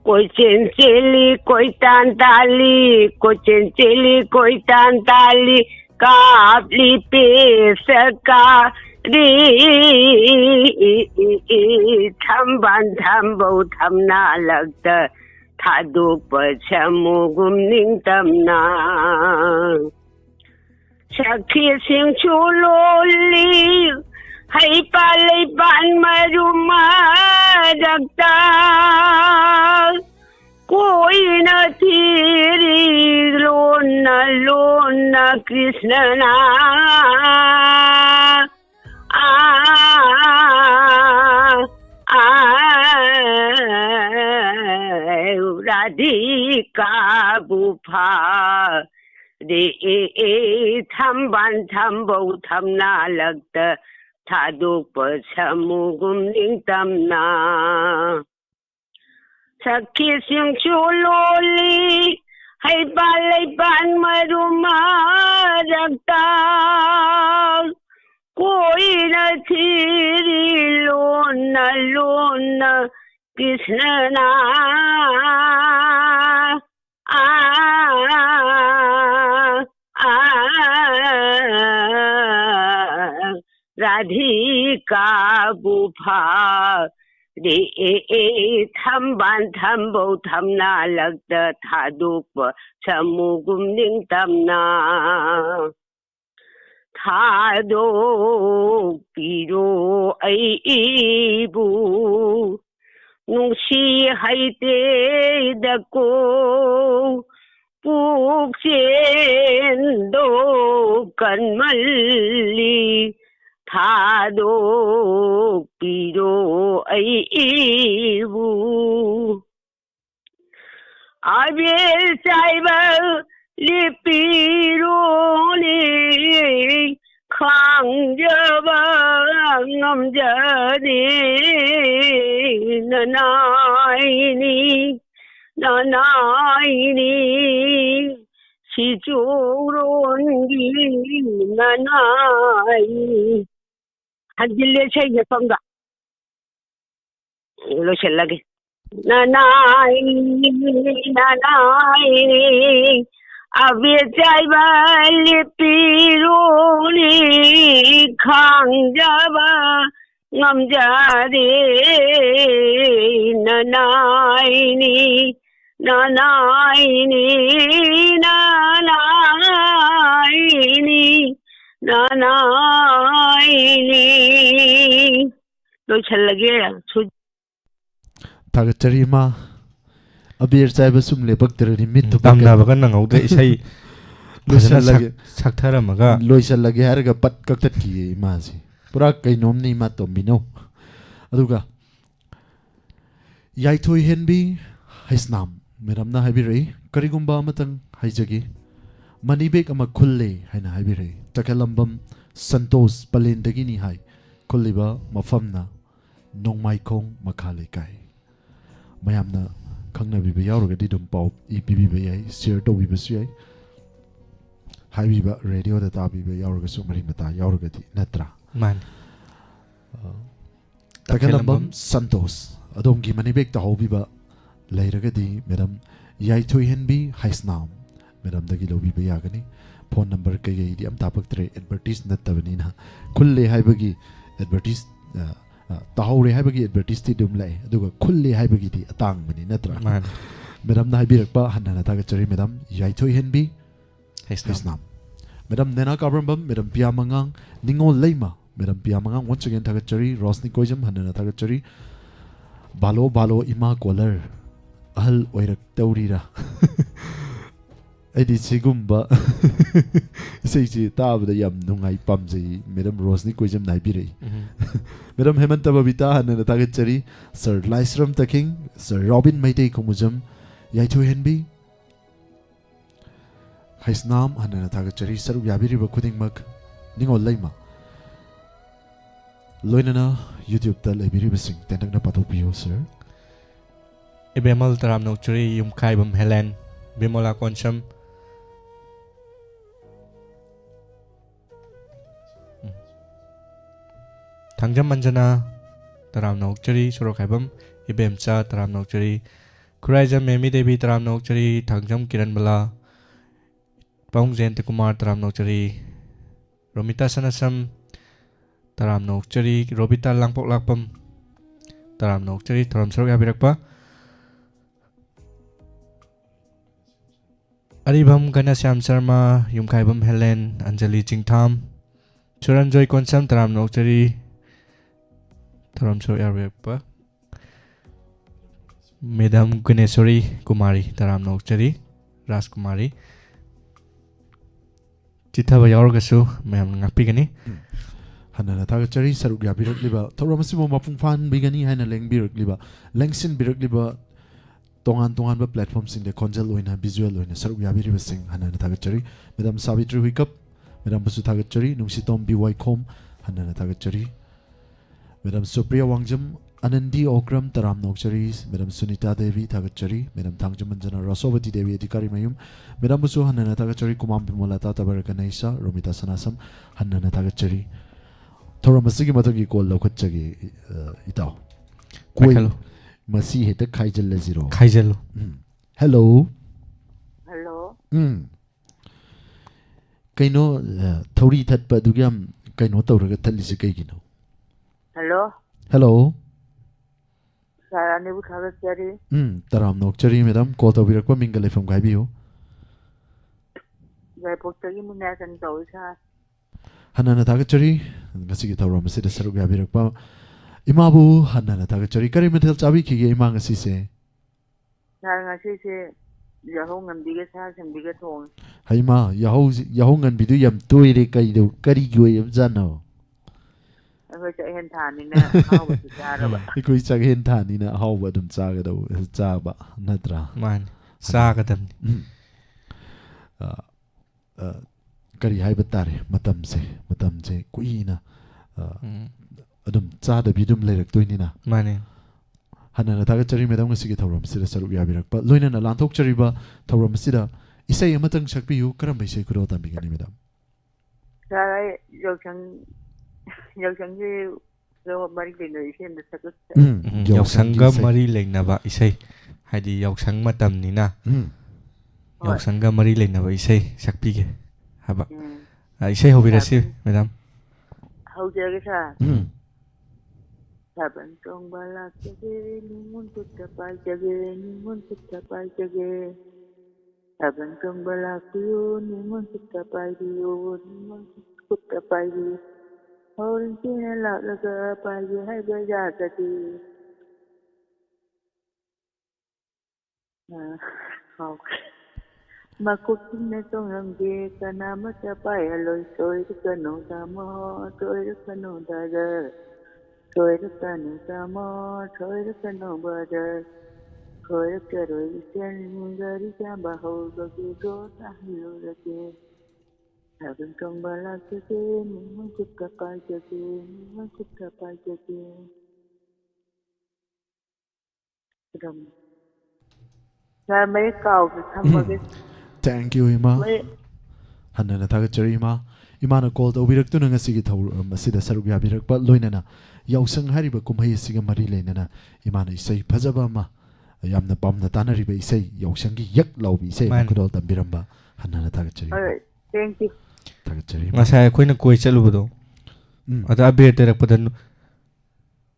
ꯀꯣꯏꯆꯦꯟ ꯆꯦꯜꯂꯤ ꯀꯣꯏꯇꯥꯟ ꯇꯥꯜꯂꯤ ꯀꯣꯏꯆꯦꯟ ꯆꯦꯜꯂꯤ ꯀꯣꯏꯇꯥꯟ ꯇꯥꯜꯂꯤ कापली पेसकारी थम्बान थम्बौ थम्ना लगत थादोप छमुगुम निंतमना सखी सिंह चुलोली है पाले पान मरुमा रखता कोई न थीरी लोन कृष्ण ना राधिका बुफा रे थम्बान थम्बौ थम्ना लगत थादोप छमुगुम निंतमना सखी सिंह चुलोली है पाले पान मरुमा रखता कोई न थीरी लोन कृष्ण ना राधिका बुफा रे थम्बान थम्बौ थम्ना लगत थादोप छमुगुम निंतमना थादोपिरो अईबु नुंसी हैतेदको पुक्सेंदो कन्मल्ली थादोपिरो अईबु अबेर साइबा लिपिरोने खांजबा ngам자네 나나이니 시조론기 나나이 한질레 책에 쏜다 로실라게 나나이 아비자이바 리피로니 강자바 ngам자리 나나이니 로실라게 Tagatarima Abir Saiba Sumle Bakterani Mitu ꯇꯝꯅꯕꯒ ꯅꯪꯍꯧꯗ꯭ꯔꯦ ꯏꯁꯩ ꯐꯖꯅ ꯁꯛꯊꯔꯝꯃꯒ ꯂꯣꯏꯁꯜꯂꯒꯦ ꯍꯥꯏꯔꯒ ꯄꯠ ꯀꯛꯊꯠꯈꯤꯌꯦ ꯏꯃꯥꯁꯤ ꯄꯨꯔꯥ ꯀꯩꯅꯣꯝꯅꯤ ꯏꯃꯥ ꯇꯣꯝꯕꯤꯅꯣ ꯑꯗꯨꯒ ꯌꯥꯏꯊꯣꯏ ꯍꯦꯟꯕꯤ ꯍꯩꯁꯅꯥꯝ ꯃꯦꯗꯥꯝꯅ ꯍꯥꯏꯕꯤꯔꯛꯏ ꯀꯔꯤꯒꯨꯝꯕ ꯑꯃꯇꯪ ꯍꯥꯏꯖꯒꯦ ꯃꯅꯤꯕꯦꯛ ꯑꯃ ꯈꯨꯜꯂꯦ ꯍꯥꯏꯅ ꯍꯥꯏꯕꯤꯔꯛꯏ ꯇꯈꯦꯜꯂꯝꯕꯝ ꯁꯟꯇꯣꯁ ꯄꯂꯦꯟꯗꯒꯤꯅꯤ ꯍꯥꯏ ꯈꯨꯜꯂꯤꯕ ꯃꯐꯝꯅ ꯅꯣꯡꯃꯥꯏꯈꯣꯡ ꯃꯈꯥ ꯂꯩꯀꯥꯏ ꯃꯌꯥꯝꯅ ꯈꯪꯅꯕꯤꯕ ꯌꯥꯎꯔꯒꯗꯤ ꯑꯗꯨꯝ ꯄꯥꯎ ꯄꯤꯕꯤꯕ ꯌꯥꯏ ꯁꯤꯌꯔ ꯇꯧꯕꯤꯕꯁꯨ ꯌꯥꯏ ꯍꯥꯏꯕꯤꯕ ꯔꯦꯗꯤꯑꯣꯗ ꯇꯥꯕꯤꯕ ꯌꯥꯎꯔꯒꯁꯨ ꯃꯔꯤ ꯃꯇꯥ ꯌꯥꯎꯔꯒꯗꯤ ꯅꯠꯇ꯭ꯔꯥ ꯃꯥꯅꯤ ꯇꯈꯦꯜꯂꯝꯕꯝ ꯁꯟꯇꯣꯁ ꯑꯗꯣꯝꯒꯤ ꯃꯅꯤꯕꯦꯛ ꯇꯥꯍꯧꯕꯤꯕ ꯂꯩꯔꯒꯗꯤ ꯃꯦꯗꯥꯝ ꯌꯥꯏꯊꯣꯏꯍꯦꯟꯕꯤ ꯍꯩꯁꯅꯥꯝ ꯃꯦꯗꯥꯝꯗꯒꯤ ꯂꯧꯕꯤꯕ ꯌꯥꯒꯅꯤ ꯐꯣꯟ ꯅꯝꯕꯔ ꯀꯩꯀꯩꯗꯤ ꯑꯝ ꯇꯥꯄꯛꯇ꯭ꯔꯦ ꯑꯦꯗꯚꯔꯇꯤꯁ ꯅꯠꯇꯕꯅꯤꯅ ꯈꯨꯜꯂꯦ ꯍꯥꯏꯕꯒꯤ ꯑꯦꯗꯚꯔꯇꯤꯁ ꯇꯥꯍꯧꯔꯦ ꯍꯥꯏꯕꯒꯤ ꯑꯦꯗꯚꯔꯇꯤꯁꯇꯤ ꯑꯗꯨꯝ ꯂꯥꯛꯑꯦ ꯑꯗꯨꯒ ꯈꯨꯜꯂꯦ ꯍꯥꯏꯕꯒꯤꯗꯤ ꯑꯇꯥꯡꯕꯅꯤ ꯅꯠꯇ꯭ꯔꯥ ꯃꯦꯗꯥꯝꯅ ꯍꯥꯏꯕꯤꯔꯛꯄ ꯍꯟꯅ ꯊꯥꯒꯠꯆꯔꯤ ꯃꯦꯗꯥꯝ ꯌꯥꯏꯊꯣꯏꯍꯦꯟꯕꯤ ꯍꯩꯁꯅꯥꯝ ꯃꯦꯗꯥꯝ ꯅꯦꯅꯥ ꯀꯥꯕ꯭ꯔꯝꯕꯝ ꯃꯦꯗꯥꯝ ꯄꯤꯌꯥ ꯃꯉꯥꯡ ꯅꯤꯡꯉꯣꯜ ꯂꯩꯃ ꯃꯦꯗꯥꯝ ꯄꯤꯌꯥ ꯃꯉꯥꯡ once again ꯊꯥꯒꯠꯆꯔꯤ ꯔꯣꯁꯅꯤ ꯀꯣꯏꯖꯝ ꯍꯟꯅ ꯊꯥꯒꯠꯆꯔꯤ ꯕꯥꯂꯣ ꯏꯃꯥ ꯀꯣꯂꯔ ahal oiraktaurira ꯑꯩꯗꯤ ꯁꯤꯒꯨꯝꯕ ꯏꯁꯩꯁꯤ ꯇꯥꯕꯗ ꯌꯥꯝ ꯅꯨꯡꯉꯥꯏ ꯄꯥꯝꯖꯩ ꯃꯦꯗꯝ ꯔꯣꯁꯅꯤ ꯀꯣꯏꯖꯝ ꯅꯥꯏꯕꯤꯔꯛꯏ ꯃꯦꯗꯝ ꯍꯦꯃꯟꯇ ꯕꯕꯤꯇꯥ ꯍꯟꯅ ꯊꯥꯒꯠꯆꯔꯤ ꯁꯔ ꯂꯥꯏꯁ꯭ꯔꯝ ꯇꯈꯤꯡ ꯁꯔ ꯔꯣꯕꯤꯟ ꯃꯩꯇꯩ ꯈꯣꯡꯃꯨꯖꯝ ꯌꯥꯏꯊꯣꯏꯍꯦꯟꯕꯤ ꯍꯩꯁꯅꯥꯝ ꯍꯟꯅ ꯊꯥꯒꯠꯆꯔꯤ ꯁꯔꯨꯛ ꯌꯥꯕꯤꯔꯤꯕ ꯈꯨꯗꯤꯡꯃꯛ ꯅꯤꯡꯉꯣꯜ ꯂꯩꯃ ꯂꯣꯏꯅꯅ ꯌꯨꯇ꯭ꯌꯨꯕꯇ ꯂꯩꯕꯤꯔꯤꯕꯁꯤꯡ ꯇꯦꯟꯇꯛꯅ ꯄꯥꯊꯣꯛꯄꯤꯌꯨ sir Ibemal Taram Nokchuri Yumkaibam Helen Bimola Koncham Tangjam Manjana Taram Nokchuri Sorokaibam Ibemcha Taram Nokchuri Kuraijam Memi Devi Taram Nokchuri Tangjam Kiran Bala Paung Jayant Kumar Taram Nokchuri Romita Sanasam Taram Nokchuri Robita Langpok Lakpam Taram Nokchuri Taram Sorok Yabirakpa Aribam Ganashyam Sharma Yumkaibam Helen Anjali Chingtham Suranjoy Konsam Taram Nokchuri Taram Sorok Yabirakpa Madam Guneswari Kumari Taram Nokchuri Rajkumari Chithaba Yauragasu Mayam Ngakpigani Hanana Tagachari Saruk Yabirakliba Toramasibo Mapungfan Bigani Hana Leng Birakliba Lengsin Birakliba Tongan Tongan platforms in the Konjal Oina Visual Oina Saruk Yabiri Sing Hanana Tagachari Madam Savitri Wickup Madam Basu Tagachari Nungsitom BY Com Hanana Tagachari Madam Supriya Wangjam Anandi Okram Taram Nokchari Madam Sunita Devi Tagachari Madam Tangjamanjana Rasovati Devi Adhikari Mayum Madam Basu Hanana Tagachari Kumam Bimolata Tabarakanaisa Romita Sanasam Hanana Tagachari Thoramasigi Matagi Kol Lokachagi Itao Hello Masi heta Kaijal Zero Kaijal Hello Hello Kaino Thori Thatpa Dugyam Kaino Tauraga Talisi Kaigino Hello Hello Sarani Bukhavachari Taram Nokchari Madam Kota Virakwa Mingale from Gaibio Jaipurtagi Munasan Tausa Hanana Tagachari Nasiki Tauram Sida Saru Gabirakwa Imabu Hanana Tagachari Kari Metal Chabi Kigi Imanga Sise Sarangasi Yahong and biggest house and biggest home. Haima Yahong and Bidu Yam Toire Kaido Kari Gui of Zano I wish I had time in how was it Araba? Ikui Chagin Tanina Howard and Sagado Zaba Natra Man Sagadam Kari Haibatare Matamse Queen Adam Zada Bidum Lerek Tuinina Mane Hanana Tagachari Madam Sigi Tauram Sida Saru Yabirak but Luina Lantok Chariba Tauram Sida Isay Amatang Shakpi Karam Base Kurota Bigani Madam Sarai Yokangi Mari in the second Yausanga Mari Lenava Isay Hadi Yausang Matam Nina Yausanga Mari Lenava Isay Shakpige Haba Isay Hobirasi Madam How dare it? Saban tong balak jage nimun putta pai jage nimun putta pai jage saban tong balak diyo nimun putta pai diyo nimun putta pai diyo horin sina laga pai je hai baja tati makutin na tong langge kana mata pai aloy soy kano damo soy kano daga Toy the Kanu Tamo, Toy the Kanu Butter, Toy the Kero, Gary Jamba, hold the Gigo, Tahilu the Kid. Haven't come by like again, one could capite again, one could capite again. I make out somebody. Thank you, Ima. Hanana Tagachari Ima. Imana called Obirak to Nangasigi Masida Sarugia Birak, but Loinana, Yausang Hariba Kumhay Siga Marilena, Imana say Pazabama, Yamna Bam Natanari Bay say Yaushangi Yak Lobi say Makudol and Biramba, Hanana Tagachari. All right, thank you. Tagachari. Masaya Queen of Koichaludo. At a beer Terapadan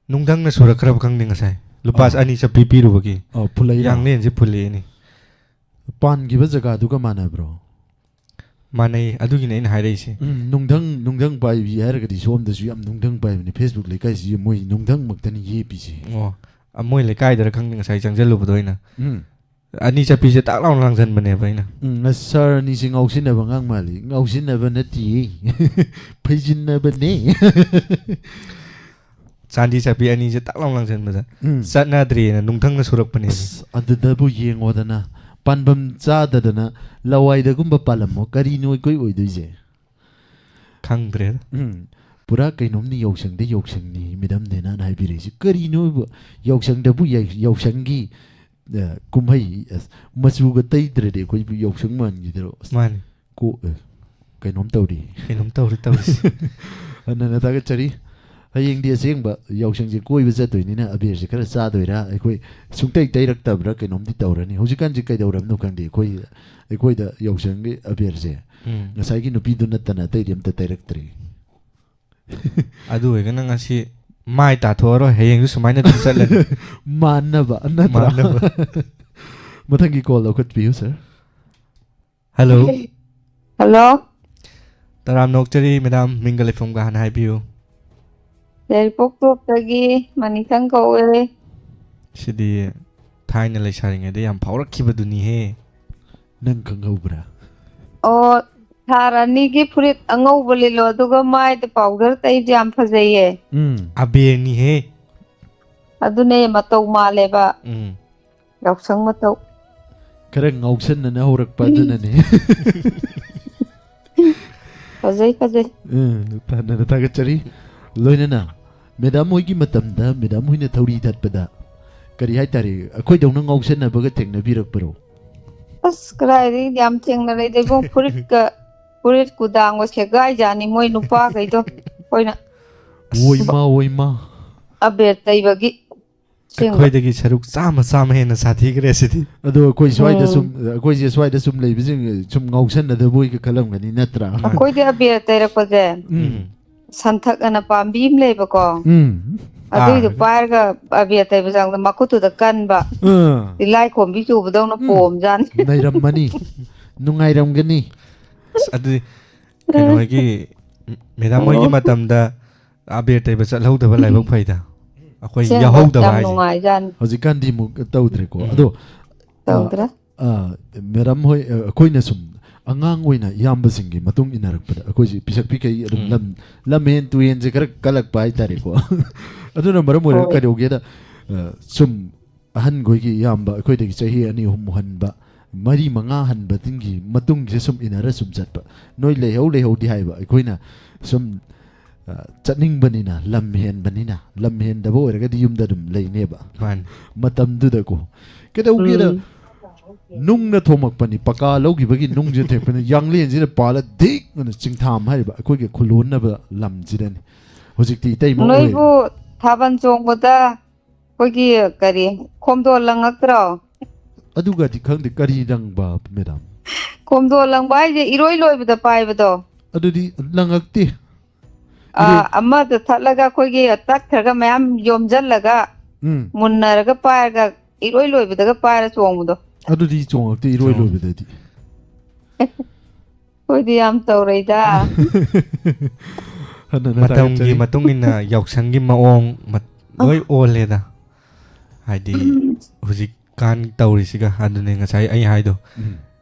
Nungdang Sura Krabkang Sai. Lupas Anisha Pipi Rugi. Oh, Pulay Young Nancy Pulini. Pan give us a Gadugamana, bro. Manay Adugin in Hiraisi. Nungdang by Yaragati Shom the Yam Nungdang by Facebook like I see Mui Nungdang Mactani Yepisi. Oh, ꯃꯣꯏ ꯂꯩꯀꯥꯏꯗꯔ ꯈꯪꯗꯦ ꯉꯁꯥꯏ ꯆꯪꯁꯤꯜꯂꯨꯕꯗꯣ ꯑꯩꯅ ꯎꯝ ꯑꯅꯤ ꯆꯠꯄꯤꯁꯦ ꯇꯥꯛ ꯂꯥꯎꯅ ꯂꯪꯁꯤꯟꯕꯅꯦꯕ ꯑꯩꯅ ꯁꯥꯔ ꯑꯅꯤꯁꯤ ꯉꯥꯎꯁꯤꯟꯅꯕ ꯉꯥꯡ ꯃꯥꯜꯂꯤ ꯉꯥꯎꯁꯤꯟꯅꯕ ꯅꯠꯇꯤꯌꯦ ꯐꯩꯖꯤꯟꯅꯕꯅꯦ ꯆꯥꯟꯗꯤ ꯆꯠꯄꯤ ꯑꯅꯤꯁꯦ ꯇꯥꯛ ꯂꯥꯎꯅ ꯂꯪꯁꯤꯟꯕꯗ ꯆꯠꯅꯗ꯭ꯔꯦꯅ ꯅꯨꯡꯊꯪꯅ ꯁꯨꯔꯛꯄꯅꯦꯕ ꯑꯗꯨꯗꯕꯨ ꯌꯦꯡꯉꯣꯗꯅ ꯄꯥꯟꯐꯝ ꯆꯥꯗꯗꯅ ꯂꯋꯥꯏꯗꯒꯨꯝꯕ ꯄꯥꯜꯂꯝꯃꯣ ꯀꯔꯤꯅꯣ ꯑꯩꯈꯣꯏ ꯑꯣꯏꯗꯣꯏꯁꯦ ꯈꯪꯗ꯭ꯔꯦꯗ ꯄꯨꯔꯥ ꯀꯩꯅꯣꯝꯅꯤ ꯌꯥꯎꯁꯪꯗ ꯌꯥꯎꯁꯪꯅꯤ ꯃꯦꯗꯥꯝꯅꯦꯅ ꯍꯥꯏꯕꯤꯔꯛꯏꯁꯤ ꯀꯔꯤꯅꯣ ꯌꯥꯎꯁꯪꯗꯕꯨ ꯌꯥꯎꯁꯪꯒꯤ ꯀꯨꯝꯍꯩ ꯃꯆꯨꯒ ꯇꯩꯗ꯭ꯔꯗꯤ ꯑꯩꯈꯣꯏꯕꯨ ꯌꯥꯎꯁꯪ ꯃꯥꯟꯈꯤꯗꯔꯣ ꯃꯥꯅꯤ ꯀꯩꯅꯣꯝ ꯇꯧꯔꯤ ꯇꯧꯔꯤꯁꯤ ꯑꯗꯨꯅ ꯊꯥꯒꯠꯆꯔꯤ ꯍꯌꯦꯡꯗꯤ ꯑꯁꯦꯡꯕ ꯌꯥꯎꯁꯪꯁꯦ ꯀꯣꯏꯕ ꯆꯠꯇꯣꯏꯅꯤꯅ ꯑꯕꯦꯔꯁꯦ ꯈꯔ ꯆꯥꯗꯣꯏꯔꯥ ꯑꯩꯈꯣꯏ ꯁꯨꯡꯇꯩ ꯇꯩꯔꯛꯇꯕ꯭ꯔꯥ ꯀꯩꯅꯣꯝꯗꯤ ꯇꯧꯔꯅꯤ ꯍꯧꯖꯤꯛꯀꯥꯟꯁꯦ ꯀꯩꯗꯧꯔꯕꯅꯣ ꯈꯪꯗꯦ ꯑꯩꯈꯣꯏꯗ ꯌꯥꯎꯁꯪꯒꯤ ꯑꯕꯦꯔꯁꯦ ꯉꯁꯥꯏꯒꯤ ꯅꯨꯄꯤꯗꯨ ꯅꯠꯇꯅ ꯑꯇꯩꯗꯤ ꯑꯝꯇ ꯇꯩꯔꯛꯇ꯭ꯔꯤ ꯑꯗꯨ ꯑꯣꯏꯔꯒꯅ ꯉꯁꯤ ꯃꯥꯏ ꯇꯥꯊꯣꯛꯑꯔꯣꯏ ꯍꯌꯦꯡꯁꯨ ꯁꯨꯃꯥꯏꯅ ꯑꯗꯨꯝ ꯆꯠꯂꯅꯤ ꯃꯥꯟꯅꯕ ꯅꯠꯇ꯭ꯔꯥ ꯃꯊꯪꯒꯤ ꯀꯣꯜ ꯂꯧꯈꯠꯄꯤꯌꯨ ꯁꯥꯔ ꯍꯜꯂꯣ ꯍꯜꯂꯣ ꯇꯔꯥꯝꯅ ꯑꯣꯛꯆꯔꯤ ꯃꯦꯗꯥꯝ ꯃꯤꯡꯒ ꯂꯩꯐꯝꯒ ꯍꯥꯟꯅ ꯍꯥꯏꯕꯤꯌꯨ ꯌꯥꯏꯔꯤꯄꯣꯛꯇꯣꯞꯇꯒꯤ ꯃꯅꯤꯊꯪ ꯀꯧꯋꯦ ꯁꯤꯗꯤ ꯊꯥꯏꯅ ꯂꯩꯁꯥꯔꯤꯉꯩꯗ ꯌꯥꯝ ꯐꯥꯎꯔꯛꯈꯤꯕꯗꯨꯅꯤꯍꯦ ꯅꯪ ꯈꯪꯍꯧꯕ꯭ꯔꯥ ꯑꯣ ꯊꯥꯔ ꯑꯅꯤꯒꯤ ꯐꯨꯔꯤꯠ ꯑꯉꯧꯕ ꯂꯤꯠꯂꯣ ꯑꯗꯨꯒ ꯃꯥꯏꯗ ꯄꯥꯎꯗꯔ ꯇꯩꯕꯁꯦ ꯌꯥꯝ ꯐꯖꯩꯌꯦ ꯑꯕꯦꯔꯅꯤꯍꯦ ꯑꯗꯨꯅꯦ ꯃꯇꯧ ꯃꯥꯜꯂꯦꯕ ꯌꯥꯎꯁꯪ ꯃꯇꯧ ꯈꯔ ꯉꯥꯎꯁꯟꯅꯅ ꯍꯧꯔꯛꯄ ꯑꯗꯨꯅꯅꯦ ꯐꯖꯩ ꯇꯥꯟꯅꯅ ꯊꯥꯒꯠꯆꯔꯤ ꯂꯣꯏꯅꯅ ꯃꯦꯗꯥꯝ ꯍꯣꯏꯒꯤ ꯃꯇꯝꯗ ꯃꯦꯗꯥꯝ ꯍꯣꯏꯅ ꯊꯧꯔꯤ ꯊꯠꯄꯗ ꯀꯔꯤ ꯍꯥꯏꯇꯥꯔꯦ ꯑꯩꯈꯣꯏꯗꯧꯅ ꯉꯥꯎꯁꯟꯅꯕꯒ ꯊꯦꯡꯅꯕꯤꯔꯛꯄꯔꯣ ꯑꯁ ꯀꯗꯥꯏꯗꯒꯤ ꯌꯥꯝ ꯊꯦꯡꯅꯔꯛꯏꯗ ꯏꯕꯨꯡ ꯐꯨꯔꯤꯠ ꯀꯨꯗꯥꯡꯒ ꯁꯦꯒꯥꯏꯖꯥꯅꯤ ꯃꯣꯏ ꯅꯨꯄꯥꯈꯩꯗꯣ ꯑꯩꯈꯣꯏꯅ ꯑꯣꯏꯃ ꯑꯕꯦꯔ ꯇꯩꯕꯒꯤ ꯑꯩꯈꯣꯏꯗꯒꯤ ꯁꯔꯨꯛ ꯆꯥꯝꯃ ꯍꯦꯟꯅ ꯁꯥꯊꯤꯈ꯭ꯔꯦ ꯁꯤꯗꯤ ꯑꯗꯣ ꯑꯩꯈꯣꯏ ꯁ꯭ꯋꯥꯏꯗ ꯑꯩꯈꯣꯏꯁꯦ ꯁ꯭ꯋꯥꯏꯗ ꯁꯨꯝ ꯂꯩꯕꯁꯤꯡ ꯁꯨꯝ ꯉꯥꯎꯁꯟꯅꯗꯕꯣꯏꯒ ꯈꯜꯂꯝꯒꯅꯤ ꯅꯠꯇ꯭ꯔꯥ ꯑꯩꯈꯣꯏꯗꯤ ꯑꯕꯦꯔ ꯇꯩꯔꯛꯄꯁꯦ ꯁꯟꯊꯛ ꯑꯅ ꯄꯥꯝꯕꯤ ꯑꯃ ꯂꯩꯕꯀꯣ ꯑꯗꯨꯏꯗꯣ ꯄꯥꯏꯔꯒ ꯑꯕꯦꯔ ꯇꯩꯕ ꯆꯪꯕꯗ ꯃꯈꯨꯠꯇꯨꯗ ꯀꯟꯕ ꯇꯤꯜꯂꯥꯏ ꯈꯣꯝꯕꯤ ꯆꯨꯕꯗꯧꯅ ꯄꯣꯝꯖꯥꯅꯤ ꯅꯩꯔꯝꯃꯅꯤ ꯅꯨꯡꯉꯥꯏꯔꯝꯒꯅꯤ ꯑꯗꯨꯗꯤ ꯀꯩꯅꯣ ꯍꯣꯏꯒꯤ ꯃꯦꯗꯥꯝ ꯍꯣꯏꯒꯤ ꯃꯇꯝꯗ ꯑꯕꯦꯔ ꯇꯩꯕ ꯆꯠꯍꯧꯗꯕ ꯂꯥꯏꯕꯛ ꯐꯩꯗ ꯑꯩꯈꯣꯏ ꯌꯥꯎꯍꯧꯗꯕ ꯍꯥꯏꯁꯦ ꯍꯧꯖꯤꯛꯀꯥꯟꯗꯤ ꯑꯃꯨꯛ ꯇꯧꯗ꯭ꯔꯦꯀꯣ ꯑꯗꯣ ꯇꯧꯗ꯭ꯔꯦ ꯃꯦꯗꯥꯝ ꯍꯣꯏ ꯑꯩꯈꯣꯏꯅ ꯁꯨꯝ ꯑꯉꯥꯡ ꯑꯣꯏꯅ ꯏꯌꯥꯝꯕꯁꯤꯡꯒꯤ ꯃꯇꯨꯡ ꯏꯟꯅꯔꯛꯄꯗ ꯑꯩꯈꯣꯏꯁꯤ ꯄꯤꯁꯛ ꯄꯤꯈꯩ ꯑꯗꯨꯝ ꯂꯝꯍꯦꯟ ꯇꯨꯍꯦꯟꯁꯦ ꯈꯔ ꯀꯜꯂꯛꯄ ꯍꯥꯏꯇꯥꯔꯦꯀꯣ ꯑꯗꯨꯅ ꯃꯔꯝ ꯑꯣꯏꯔꯒ ꯀꯩꯗꯧꯒꯦꯗ ꯁꯨꯝ ꯑꯍꯟꯈꯣꯏꯒꯤ ꯏꯌꯥꯝꯕ ꯑꯩꯈꯣꯏꯗꯒꯤ ꯆꯍꯤ 2-3 ಹꯟꯕ 4-5 ಹꯟꯕꯁꯤꯡꯒꯤ ꯃꯇꯨꯡꯁꯦ ꯁꯨꯝ ꯏꯟꯅꯔ ꯁꯨꯝ ꯆꯠꯄ ꯅꯣꯏ ꯂꯩꯍꯧꯗꯤ ꯍꯥꯏꯕ ꯑꯩꯈꯣꯏꯅ ꯁꯨꯝ ꯆꯠꯅꯤꯡꯕꯅꯤꯅ ꯂꯝ ꯍꯦꯟꯕꯅꯤꯅ ꯂꯝ ꯍꯦꯟꯗꯕ ꯑꯣꯏꯔꯒꯗꯤ ꯌꯨꯝꯗ ꯑꯗꯨꯝ ꯂꯩꯅꯦꯕ ꯃꯇꯝꯗꯨꯗꯀꯣ ꯀꯩꯗꯧꯒꯦꯗ ꯅꯨꯡꯅ ꯊꯣꯝꯃꯛꯄꯅꯤ ꯄꯀꯥ ꯂꯧꯈꯤꯕꯒꯤ ꯅꯨꯡꯁꯦ ꯊꯦꯛꯄꯅꯤ ꯌꯥꯡꯂꯦꯟꯁꯤꯗ ꯄꯥꯜꯂ ꯙꯤꯛꯅ ꯆꯤꯡꯊꯥꯝ ꯍꯥꯏꯔꯤꯕ ꯑꯩꯈꯣꯏꯒꯤ ꯈꯨꯂꯣꯟꯅꯕ ꯂꯝꯁꯤꯗꯅꯤ ꯍꯧꯖꯤꯛꯇꯤ ꯏꯇꯩꯃ ꯑꯣꯏ ꯅꯣꯏꯕꯨ ꯊꯥꯕꯜ ꯆꯣꯡꯕꯗ ꯑꯩꯈꯣꯏꯒꯤ ꯀꯔꯤ ꯈꯣꯝꯗꯣꯜ ꯂꯪꯉꯛꯇ꯭ꯔꯣ ꯑꯗꯨꯒꯗꯤ ꯈꯪꯗꯦ ꯀꯔꯤ ꯂꯪꯕ ꯃꯦꯗꯥꯝ ꯈꯣꯝꯗꯣꯜ ꯂꯪꯕ ꯍꯥꯏꯁꯦ ꯏꯔꯣꯏ ꯂꯣꯏꯕꯗ ꯄꯥꯏꯕꯗꯣ ꯑꯗꯨꯗꯤ ꯂꯪꯉꯛꯇꯦ ꯑꯃꯗ ꯊꯠꯂꯒ ꯑꯩꯈꯣꯏꯒꯤ ꯇꯠꯈ꯭ꯔꯒ ꯃꯌꯥꯝ ꯌꯣꯝꯖꯜꯂꯒ ꯃꯨꯟꯅꯔꯒ ꯄꯥꯏꯔꯒ ꯏꯔꯣꯏ ꯂꯣꯏꯕꯗꯒ ꯄꯥꯏꯔ ꯆꯣꯡꯕꯗꯣ ꯑꯗꯨꯗꯤ ꯆꯣꯡꯉꯛꯇꯦ ꯏꯔꯣꯏ ꯂꯣꯏꯕꯗꯗꯤ ꯑꯩꯈꯣꯏꯗꯤ ꯌꯥꯝ ꯇꯧꯔꯛꯏꯗ ꯃꯇꯝꯒꯤ ꯃꯇꯨꯡ ꯏꯟꯅ ꯌꯥꯎꯁꯪꯒꯤ ꯃꯑꯣꯡ ꯂꯣꯏ ꯑꯣꯜꯂꯦꯗ ꯍꯥꯏꯗꯤ ꯍꯧꯖꯤꯛꯀꯥꯟ ꯇꯧꯔꯤꯁꯤꯒ ꯑꯗꯨꯅꯦ ꯉꯁꯥꯏ ꯑꯩ ꯍꯥꯏꯗꯣ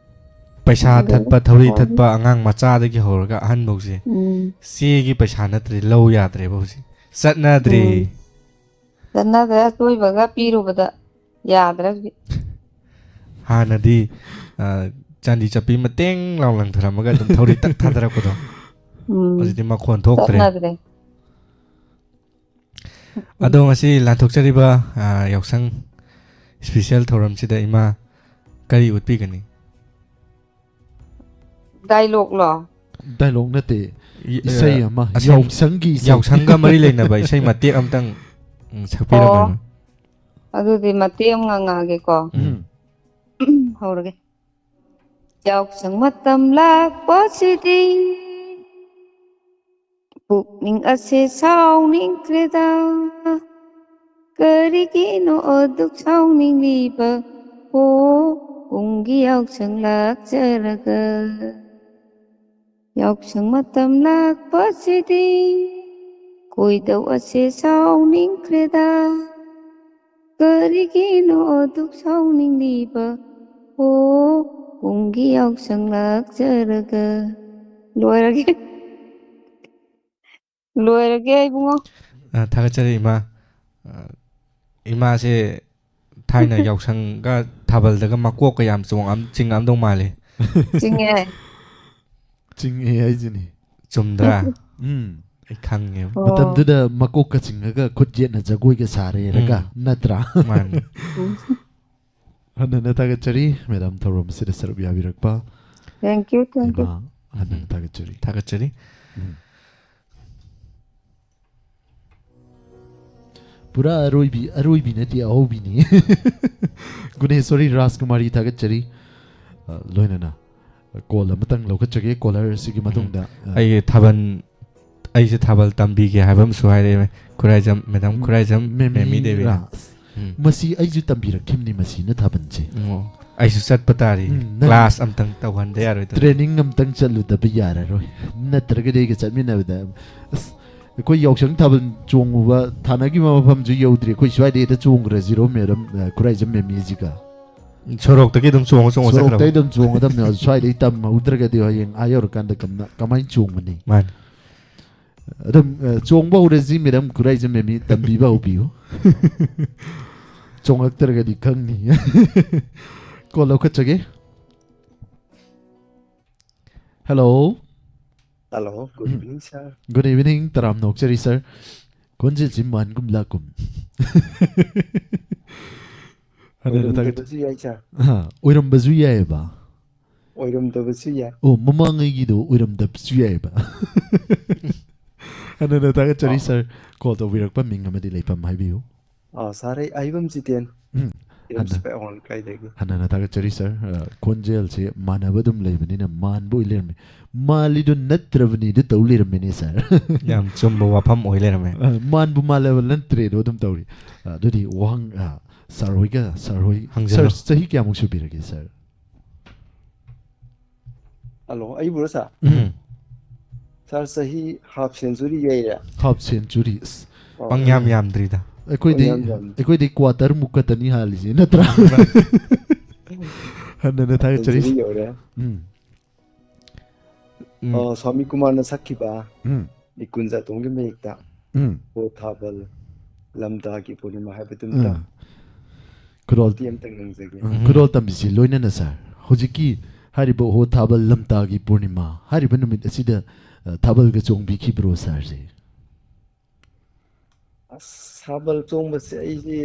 ꯄꯩꯁꯥ ꯊꯠꯄ ꯊꯧꯔꯤ ꯊꯠꯄ ꯑꯉꯥꯡ ꯃꯆꯥꯗꯒꯤ ꯍꯧꯔꯒ ꯑꯍꯟꯐꯧꯁꯦ ꯆꯦꯒꯤ ꯄꯩꯁꯥ ꯅꯠꯇ꯭ꯔꯗꯤ ꯂꯧ ꯌꯥꯗ꯭ꯔꯦꯕ ꯍꯧꯖꯤꯛ ꯆꯠꯅꯗ꯭ꯔꯦ ꯑꯆꯣꯏꯕꯒ ꯄꯤꯔꯨꯕꯗ ꯌꯥꯗ꯭ꯔꯦ ꯍꯧꯖꯤꯛ ꯍꯥꯟꯅꯗꯤ ꯆꯥꯟꯗꯤ ꯆꯞꯄꯤ ꯃꯇꯦꯡ ꯂꯥꯎ ꯂꯪꯊꯔꯝꯃꯒ ꯑꯗꯨꯝ ꯊꯧꯔꯤ ꯇꯛ ꯊꯥꯗꯔꯛꯄꯗꯣ ꯍꯧꯖꯤꯛꯇꯤ ꯃꯈꯣꯟ ꯊꯣꯛꯇ꯭ꯔꯦ ꯑꯗꯣ ꯉꯁꯤ ꯂꯥꯟꯊꯣꯛꯆꯔꯤꯕ ꯌꯥꯎꯁꯪ ꯁ꯭ꯄꯤꯁꯦꯜ ꯊꯧꯔꯝꯁꯤꯗ ꯏꯃꯥ ꯀꯔꯤ ꯎꯠꯄꯤꯒꯅꯤ ꯗꯥꯏꯂꯣꯒꯂꯣ ꯗꯥꯏꯂꯣग ꯅꯠꯇꯦ ꯏꯁꯩ ꯑꯃ ꯌꯥꯎꯁꯪꯒꯤ ꯏꯁꯩ ꯌꯥꯎꯁꯪꯒ ꯃꯔꯤ ꯂꯩꯅꯕ ꯏꯁꯩ ꯃꯇꯦꯛ ꯑꯃꯇꯪ ꯁꯛꯄꯤꯔꯝꯃꯣ ꯑꯗꯨꯗꯤ ꯃꯇꯦꯛ ꯑꯃ ꯉꯥꯡꯉꯛꯑꯒꯦꯀꯣ ꯍꯧꯔꯒꯦ ꯌꯥꯎꯁꯪ ꯃꯇꯝ ꯂꯥꯛꯄꯁꯤꯗꯤ ꯄꯨꯛꯅꯤꯡ ꯑꯁꯦ ꯁꯥꯎꯅꯤꯡꯈ꯭ꯔꯦꯗ ꯀꯔꯤꯒꯤꯅꯣ ꯑꯗꯨꯛ ꯁꯥꯎꯅꯤꯡꯂꯤꯕ ꯍꯣ ꯀꯨꯝꯒꯤ ꯌꯥꯎꯁꯪ ꯂꯥꯛꯆꯔꯒ ꯌꯥꯎꯁꯪ ꯃꯇꯝ ꯂꯥꯛꯄꯁꯤꯗꯤ ꯀꯣꯏꯗꯧ ꯑꯁꯦ ꯁꯥꯎꯅꯤꯡꯈ꯭ꯔꯦꯗ ꯀꯔꯤꯒꯤꯅꯣ ꯑꯗꯨꯛ ꯁꯥꯎꯅꯤꯡꯂꯤꯕ ꯍꯣ ꯄꯨꯡꯒꯤ ꯌꯥꯎꯁꯪ ꯂꯥꯛꯆꯔꯒ ꯂꯣꯏꯔꯒꯦ ꯂꯣꯏꯔꯒꯦ ꯏꯕꯨꯡꯉꯣ ꯊꯥꯒꯠꯆꯔꯤ ꯏꯃꯥ ꯏꯃꯥꯁꯦ ꯊꯥꯏꯅ ꯌꯥꯎꯁꯪꯒ ꯊꯥꯕꯜꯗꯒ ꯃꯀꯣꯛꯀ ꯌꯥꯝ ꯆꯤꯡꯉꯝꯗꯧ ꯃꯥꯜꯂꯦ ꯆꯤꯡꯉꯦ ꯆꯤꯡꯉꯦ ꯍꯥꯏꯁꯤꯅꯤ ꯆꯨꯝꯗ꯭ꯔꯥ ꯑꯩ ꯈꯪꯉꯦꯕ ꯃꯇꯝꯗꯨꯗ ꯃꯀꯣꯛꯀ ꯆꯤꯡꯉꯒ ꯈꯨꯠ ꯌꯦꯠꯅ ꯖꯒꯣꯏꯒ ꯁꯥꯔꯦꯔꯒ ꯅꯠꯇ꯭ꯔꯥ ꯃꯥꯅꯤ ꯍꯟꯅ ꯊꯥꯒꯠꯆꯔꯤ ꯃꯦꯗꯥꯝ ꯊꯧꯔꯝ ꯑꯁꯤꯗ ꯁꯔꯨꯛ ꯌꯥꯕꯤꯔꯛꯄ ꯊꯦꯡꯛ ꯌꯨ ꯏꯃꯥ ꯍꯟꯅ ꯊꯥꯒꯠꯆꯔꯤ ꯊꯥꯒꯠꯆꯔꯤ ꯄꯨꯔꯥ ꯑꯔꯣꯏꯕꯤ ꯅꯠꯇꯦ ꯑꯍꯧꯕꯤꯅꯤ ꯒꯨꯅꯦꯁꯣꯔꯤ ꯔꯥꯖꯀꯨꯃꯥꯔꯤ ꯊꯥꯒꯠꯆꯔꯤ ꯂꯣꯏꯅꯅ ꯀꯣꯜ ꯑꯃꯇꯪ ꯂꯧꯈꯠꯆꯒꯦ ꯀꯣꯂꯔ ꯑꯁꯤꯒꯤ ꯃꯇꯨꯡꯗ ꯑꯩꯁꯦ ꯊꯥꯕꯜ ꯇꯝꯕꯤꯒꯦ ꯍꯥꯏꯕ ꯑꯃꯁꯨ ꯍꯥꯏꯔꯛꯑꯦ ꯈꯨꯔꯥꯏꯖꯝ ꯃꯦꯗꯥꯝ ꯈꯨꯔꯥꯏꯖꯝ ꯃꯦꯃꯤ ꯗꯦꯕꯤꯅ ꯃꯁꯤ ꯑꯩꯁꯨ ꯇꯝꯕꯤꯔꯛꯈꯤꯕꯅꯤ ꯃꯁꯤꯅ ꯊꯥꯕꯜꯁꯦ ꯑꯩꯁꯨ ꯆꯠꯄ ꯇꯥꯔꯤ ꯀ꯭ꯂꯥꯁ ꯑꯝꯇꯪ ꯇꯧꯍꯟꯗ ꯌꯥꯔꯣꯏꯗ꯭ꯔꯥ ꯇ꯭ꯔꯦꯅꯤꯡ ꯑꯝꯇꯪ ꯆꯠꯂꯨꯗꯕ ꯌꯥꯔꯔꯣꯏ ꯅꯠꯇ꯭ꯔꯒꯗꯤ ꯑꯩꯒ ꯆꯠꯃꯤꯟꯅꯕꯗ ꯑꯁ ꯑꯩꯈꯣꯏ ꯌꯥꯎꯁꯪ ꯊꯥꯕꯜ ꯆꯣꯡꯉꯨꯕ ꯊꯥꯅꯈꯤꯕ ꯃꯐꯝꯁꯨ ꯌꯧꯗ꯭ꯔꯤ ꯑꯩꯈꯣꯏ ꯁ꯭ꯋꯥꯏꯗ ꯍꯦꯛꯇ ꯆꯣꯡꯈ꯭ꯔꯁꯤꯔꯣ ꯃꯦꯗꯥꯝ ꯈꯨꯔꯥꯏꯖꯝ ꯃꯦꯃꯤꯁꯤꯒ ꯁꯣꯔꯣꯛꯇꯒꯤ ꯑꯗꯨꯝ ꯆꯣꯡꯉ ꯁꯣꯔꯣꯛꯇꯒꯤ ꯑꯗꯨꯝ ꯆꯣꯡꯒꯗꯕꯅꯦ ꯁ꯭ꯋꯥꯏꯗꯩ ꯇꯝꯍꯧꯗ꯭ꯔꯒꯗꯤ ꯍꯌꯦꯡ ꯌꯧꯔꯀꯥꯟꯗ ꯀꯃꯥꯏꯅ ꯆꯣꯡꯒꯅꯤ ꯃꯥꯅꯤ ꯑꯗꯨꯝ ꯆꯣꯡꯕ ꯍꯧꯔꯁꯤ ꯃꯦꯗꯥꯝ ꯈꯨꯔꯥꯏꯖꯝ ꯃꯦꯃꯤ ꯇꯝꯕꯤꯕ ꯍꯧꯕꯤꯌꯨ ꯆꯣꯡꯉꯛꯇ꯭ꯔꯒꯗꯤ ꯈꯪꯅꯤ ꯀꯣꯜ ꯂꯧꯈꯠꯆꯒꯦ hello Hello, good evening, sir. Good evening ꯇꯔꯥꯝ ꯅꯣꯛꯆꯔꯤ ꯁꯥꯔ ꯈꯣꯟꯖꯦꯜꯁꯤ ꯃꯥꯟꯒꯨꯝ ꯂꯥꯛꯀꯨꯝ ꯑꯣꯏꯔꯝꯗꯕꯁꯨ ꯌꯥꯏ ꯁꯥꯔ ꯑꯣꯏꯔꯝꯕꯁꯨ ꯌꯥꯏꯑꯕ ꯑꯣꯏꯔꯝꯗꯕꯁꯨ ꯌꯥꯏ ꯑꯣ ꯃꯃꯥꯡꯉꯩꯒꯤꯗꯣ ꯑꯣꯏꯔꯝꯗꯕꯁꯨ ꯌꯥꯏꯑꯕ ꯍꯟꯅ ꯊꯥꯒꯠꯆꯔꯤ ꯁꯥꯔ ꯀꯣꯜ ꯇꯧꯕꯤꯔꯛꯄ ꯃꯤꯡ ꯑꯃꯗꯤ ꯂꯩꯐꯝ ꯍꯥꯏꯕꯤꯌꯨ ꯁꯥꯔ ꯑꯩ ꯑꯏꯕꯝ ꯖꯤꯇꯦꯟ ꯏꯔꯝꯁꯤꯄꯦꯛ ꯀꯥꯏꯗꯒꯤ ꯍꯟꯅ ꯊꯥꯒꯠꯆꯔꯤ ꯁꯥꯔ ꯈꯣꯟꯖꯦꯜꯁꯦ ꯃꯥꯟꯅꯕ ꯑꯗꯨꯝ ꯂꯩꯕꯅꯤꯅ ꯃꯥꯟꯕ ꯑꯣꯏ ꯂꯩꯔꯝꯃꯦ ꯃꯥꯜꯂꯤꯗꯣ ꯅꯠꯇ꯭ꯔꯕꯅꯤꯗꯣ ꯇꯧ ꯂꯩꯔꯝꯃꯦꯅꯦ ꯁꯥꯔ ꯌꯥꯝ ꯆꯨꯝꯕ ꯋꯥꯐꯝ ꯑꯣꯏ ꯂꯩꯔꯝꯃꯦ ꯃꯥꯟꯕꯨ ꯃꯥꯜꯂꯕ ꯅꯠꯇ꯭ꯔꯦꯗꯣ ꯑꯗꯨꯝ ꯇꯧꯔꯤ ꯑꯗꯨꯗꯤ ꯋꯥꯍꯪ ꯁꯥꯔ ꯍꯣꯏꯒ ꯁꯥꯔ ꯍꯣꯏ ꯁꯥꯔ ꯆꯍꯤ ꯀꯌꯥꯃꯨꯛ ꯁꯨꯕꯤꯔꯒꯦ ꯁꯥꯔ ꯍꯜꯂꯣ ꯑꯩꯕꯨꯔꯣ ꯁꯥꯔ ꯁꯥꯔ ꯆꯍꯤ ꯍꯥꯐ ꯁꯦꯟꯆꯨꯔꯤ ꯌꯩꯔꯦ ꯍꯥꯐ ꯁꯦꯟꯆꯨꯔꯤ ꯄꯪꯌꯥꯝ ꯌꯥꯝꯗ꯭ꯔꯤꯗ ꯑꯩꯈꯣꯏꯗꯤ ꯀ꯭ꯋꯥꯇꯔꯃꯨꯛ ꯈꯛꯇꯅꯤ ꯍꯥꯜꯂꯤꯁꯦ ꯅꯠꯇ꯭ꯔꯥ ꯍꯟꯅ ꯊꯥꯒꯠꯆꯔꯤ ꯌꯧꯔꯦ ꯁ꯭ꯋꯥꯃꯤ ꯀꯨꯃꯥꯔꯅ ꯁꯛꯈꯤꯕ ꯏꯀꯨꯟꯖꯥꯇꯣꯡꯒꯤ ꯃꯌꯦꯛꯇ ꯍꯣ ꯊꯥꯕꯜ ꯂꯝꯇꯥꯒꯤ ꯄꯨꯔꯅꯤꯃꯥ ꯍꯥꯏꯕꯗꯨꯝꯇ ꯑꯝꯇꯪ ꯅꯪꯖꯒꯦ ꯈꯨꯗꯣꯜ ꯇꯝꯕꯤꯁꯤ ꯂꯣꯏꯅꯅ ꯁꯥꯔ ꯍꯧꯖꯤꯛꯀꯤ ꯍꯥꯏꯔꯤꯕ ꯍꯣ ꯊꯥꯕꯜ ꯂꯝꯇꯥꯒꯤ ꯄꯨꯔꯅꯤꯃꯥ ꯍꯥꯏꯔꯤꯕ ꯅꯨꯃꯤꯠ ꯑꯁꯤꯗ ꯊꯥꯕꯜꯒ ꯆꯣꯡꯕꯤꯈꯤꯕ꯭ꯔꯣ ꯁꯥꯔꯁꯦ ꯊꯥꯕꯜ ꯆꯣꯡꯕꯁꯦ ꯑꯩꯁꯦ